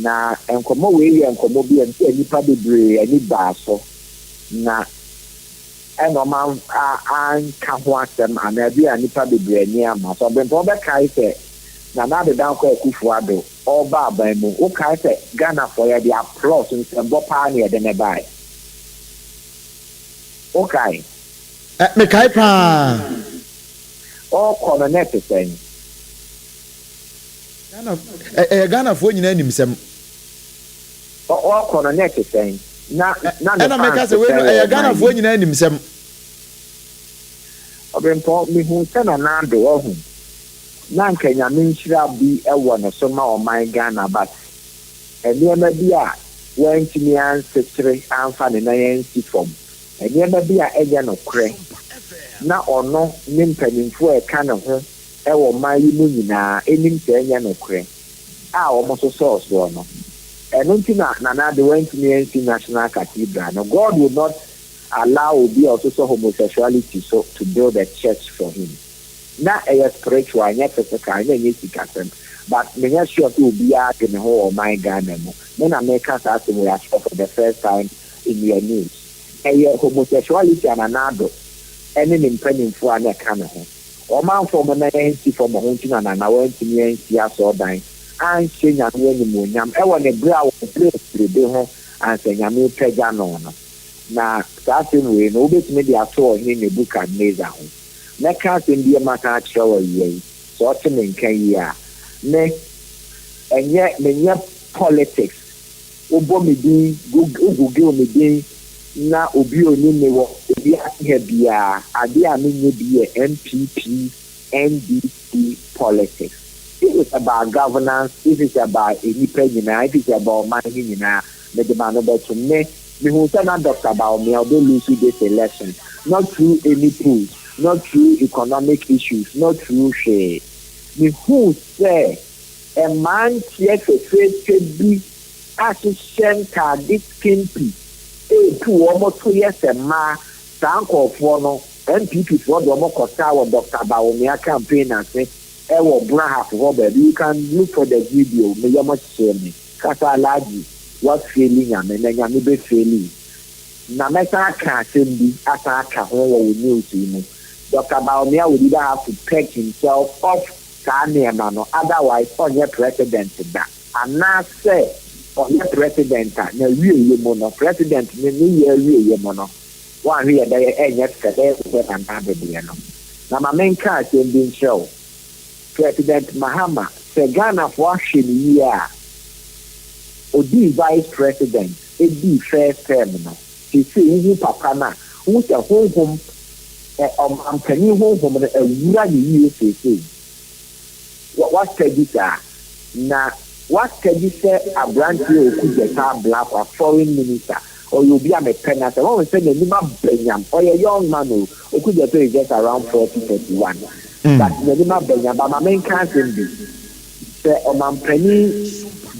na enkomo we enkomo bi enipa bebre ani ba so na enoma an ka ho asem ana bi anipa bebre ani ama so Obrempong be kai se na de dan ko akufu ado oba aban mu o kai se Ghana for ya the applause in sembo pa na de ne bai okay me kai pa o kono net sen Ghana for nyina nim sem o kono net sen na me ka se we Ghana for nyina nim sem Obrempong mi hu se na do ohun na nkanya menhira bi ewo no so ma o man Ghana but eniema bi a wantimi ansetre anfa ne na yansi fom eniema bi a enye no kre na ono ne mpanimfo e ka ne ho ewo man yi mu nyina enim se enye no kre a o mo so source do no enunti na the wantimi yansi national cathedral no God will not allow obi also homosexuality so to build a church for him na spiritual anya physical anya nyesikatem but me ya sure to be a in ho o my Ghana mo me na me ka sa we are for the first time in your news homosexuality ananado ene ni mpanimfo anya ka ne ho o man for me na yansi for mo ho ntina na wantimi yansi aso dan an shenya no ni mo nyam e wo ne bra wo play ho an shenya me pega no na starting we no betime dia to ni ne buka neza ho na ka se ndi maka chawo yi so to men kan yi a me enye politics obo me di go me di na obi oni me wo obi ahe bia ade a me nye bi MPP NDC politics. It is about governance, it is about any president, it is about money na me demand about to me who say na Dr. Baomi will lose this election not through any polls, not through economic issues, not through share. Me who say a man here to be assistant this kimpi. To almost 2 years a ma thank of one MPP for the Mokosa or Dr. Baomi campaign and say will bring half of you can look for the video, me much share me. Kasa Laji. what feeling am na nyame be feeling na meta ka sembi asa ka ho wo news mu Dr. Baumia would either have to peg himself off Kanye no otherwise on your president that and now say on your president na wie mono president ni wie mono one here there yet say and that no na my main car being show President Mahama say Ghana for action year odi vice president edi first term no he say hu papa na hu say home I'm telling you home a really say what said it na what said it say a brand new could get black or foreign minister or you'll be a mechanic. I want to say the Benyam or a young man who could get just around 40-31. But the Lima Benyam, but my main cousin say Penny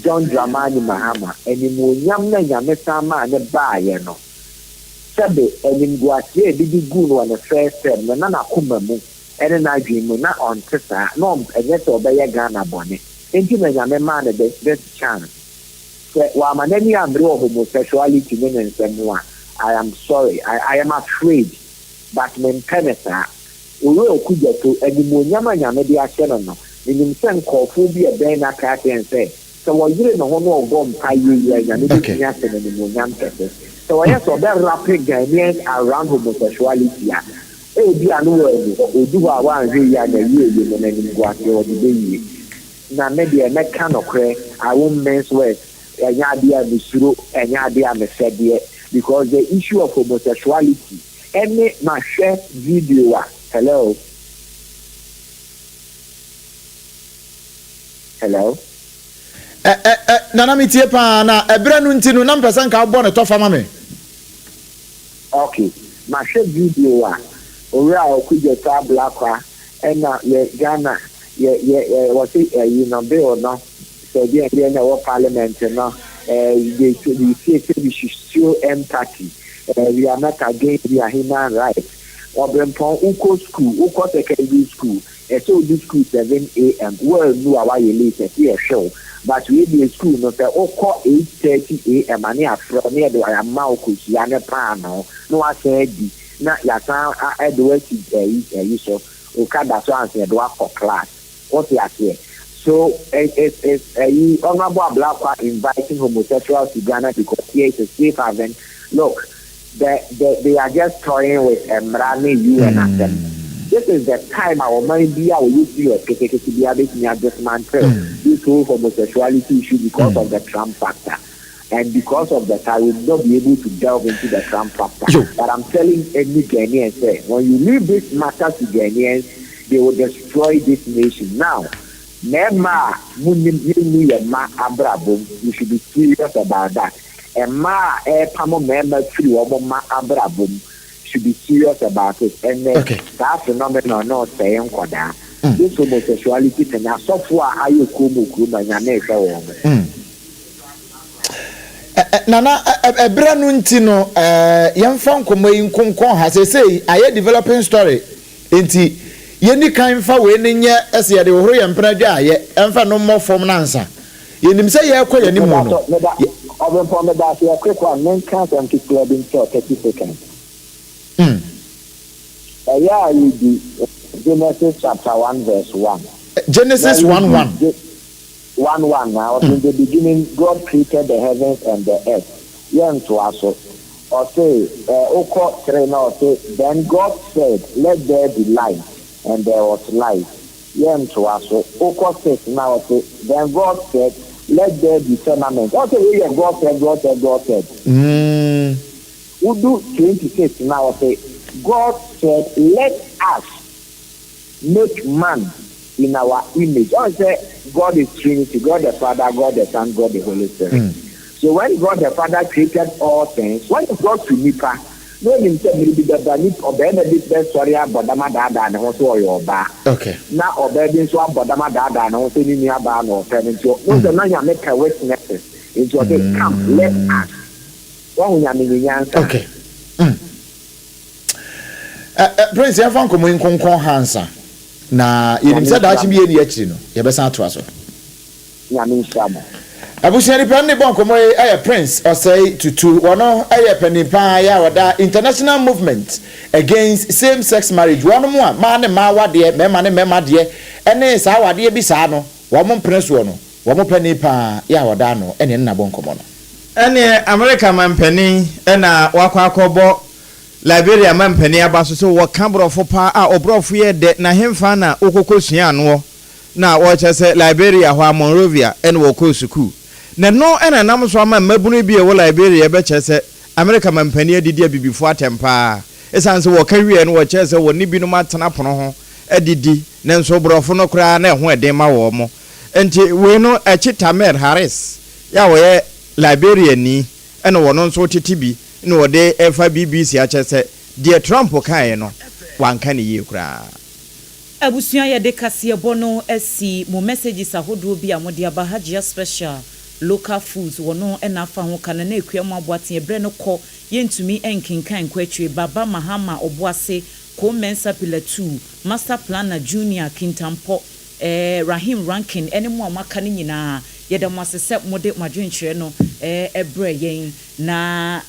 John Dramani Mahama and in Yamna Sama and the Bayano. Sabe and in Guatie did good on the first term, the Nana Kumamu, and an idea not on Tessa, no, and yet obey a Ghana bonnet. Into the man the best chance. While my name is homosexuality and someone, I am sorry, I am afraid, but when Penesa, we will could get to any more Yamana media channel. In himself, call phobia, Ben Cat and say, so what you know, no bomb pie, and nothing anymore, young cases. So I saw that rapid Ghanaians around homosexuality. Oh, be unworthy, or do our one really and a year, and then go out your day. Now, maybe a neck can occur, I won't men's words. Because the issue of homosexuality, any my share video, hello. Nana mi tie pa na ebere nu ntinu na mpesa nka bo ne to fama me. Okay, my share video ori a okuje ta black na ye Ghana ye what you know be or no. So the in our parliament, they should show empathy. We are not against their human rights. Obrempong Uko school, Uko secondary school, so this school 7 a.m. Well, no, our later here show. But we be a school, not the Oko 8:30 a.m. and near from near the Amaukus, Yana Pano, no, I said, not Yatan Edward is so Okada so answer for class. What you are saying? So it's a honorable black inviting homosexuals to Ghana because here is a safe haven. Look, they are just toying with Mrani, you and them. This is the time our mind be our youth to be able to dismantle this whole homosexuality issue because of the Trump factor. And because of that, I will not be able to delve into the Trump factor. But I'm telling any Ghanaian, say, when you leave this matter to Ghanaians, they will destroy this nation. Now, Nema you should be serious about that. And ma pamo member free ma abrabum should be serious about it. And that phenomenon not saying koda. This homosexuality can so far ayo kumu na nyane Nana ebra nu ntino yemfa nkomo nkonkon ha say aye developing story enti yeni kan fa we ne nye ese ye de horo ye mpra dwa aye emfa no mo form nansa yenim say ye kwa ye ni mu no Obrempong me da say quick one men count and keep clubbing for 30 seconds. Yeah, you do Genesis chapter 1 verse 1. Genesis 1:1. 1:1 now. In the beginning, God created the heavens and the earth. Yen to us. Or say, Oko 3 now say, then God said, let there be light, and there was light. Yen to us. Oko 6 now say, then God said, let there be firmament. Okay, God said. Udu 26 now say, God said, let us make man in our image. I say God is Trinity, God the Father, God the Son, God the Holy Spirit. So when God the Father created all things, when God to Nipa, no him say me be the banit obey the best story about Dadaa and also your ba. Okay. Now obey so about Dadaa and also ni aba no friend so no the na ya make a witnesses into okay come let us. One ya me nyansa. Okay. Prince ya fan komo nkonkon hansa. Na yenim say da chi bi eni akiri no ye be san to aso. Ya me nshamo. abusuani pan ne bon komo Prince Osei Tutu wono penny pan ya wada international movement against same sex marriage wono mu a ma ne ma wade mema ne mema de ene sa wade bi sa no wo mo Prince wono wo mo penny pan ya wada no ene na bon komo no ene America man penny ena wakwa akobo Liberia man penny abaso so wo kambrofo pa a obrofo ye de na hemfa na okokosua anwo na wo chese Liberia ho Monrovia ene wo ko suku na no ena nam so ama mabunu bi e wo Liberia be chese America man penny adidi abibifo atempa esanse wo kawie no wo chese wo ni binu matena pono ho adidi na nso brofo no kra na ho eden ma wo mo enti we no Tamer Harris ya wo ye Liberia ni ena wo no nso titibi no wo de efa BBC a chese de Trump kan no wanka ne ye kra abusuan ya de kase bono asi mo messages ahodo bi amode abahajia special local foods wono ena fa ho kana na ekuam aboate ebre no kɔ yentumi enkinkan kwatwe baba mahama oboase ko mensa pillar 2 master planner junior kintampo Rahim Rankin ene mo amaka ne nyina yeda mo asese mode madwenkyere no ebre yen na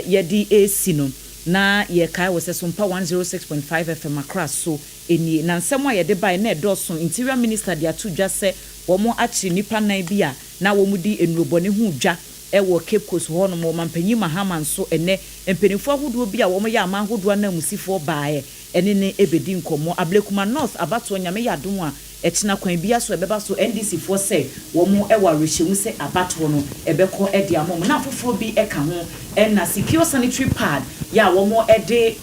yedi AC no na ye kai wo se Sompa 106.5 FM across so eni na nsɛm a yɛde bai na ɛdɔso interior minister de ato dwa sɛ wɔn akyi nipa nan bi a na wɔn di enurobɔne ho dwa ɛwɔ Cape Coast hɔ no mo mampanyi mahama nso ɛnɛ mpanimfoɔ ahodoɔ bi a wɔn yɛ ama ahodoɔ na musifoɔ baeɛ ɛne ne ebedi nkɔmɔ ablekuma north abato nyame yɛ adom a ɛtena kwan bi aso ɛbɛba so NDC foɔ sɛ wɔn ɛwɔ arehyɛmu sɛ abato no ɛbɛkɔ ɛde amɔ na afoforɔ bi ɛka ho ɛna secure sanitary pad yɛ a wɔn ɛde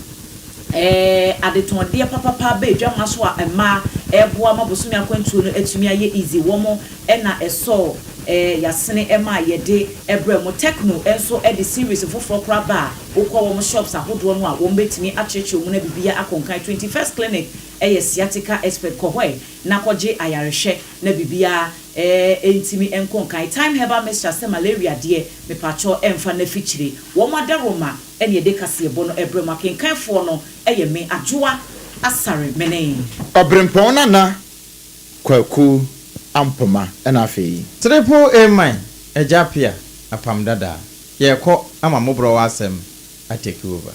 adetonde papa be dwama so a ema eboa mabosumi akwantuo no atumi aye easy womo ena eso yasene ema yede ebre mo techno enso e de series foforo kra ba ukọ wo shops ahodo no a wo betimi acheche mu na bibia akonkan 21st clinic sciatica expert kohoi na koje ayarehwe na bibia entimi enkonkan time herbal mixture se malaria de me pacho emfa na fichire wo madaroma ene yede kase ebo no ebre mo akenkanfo no me Adwoa Asare mene Obrempong na kwaku ampoma ena afei triple A ejapia Apam Dadaa ye ko ama mobro wasem atake over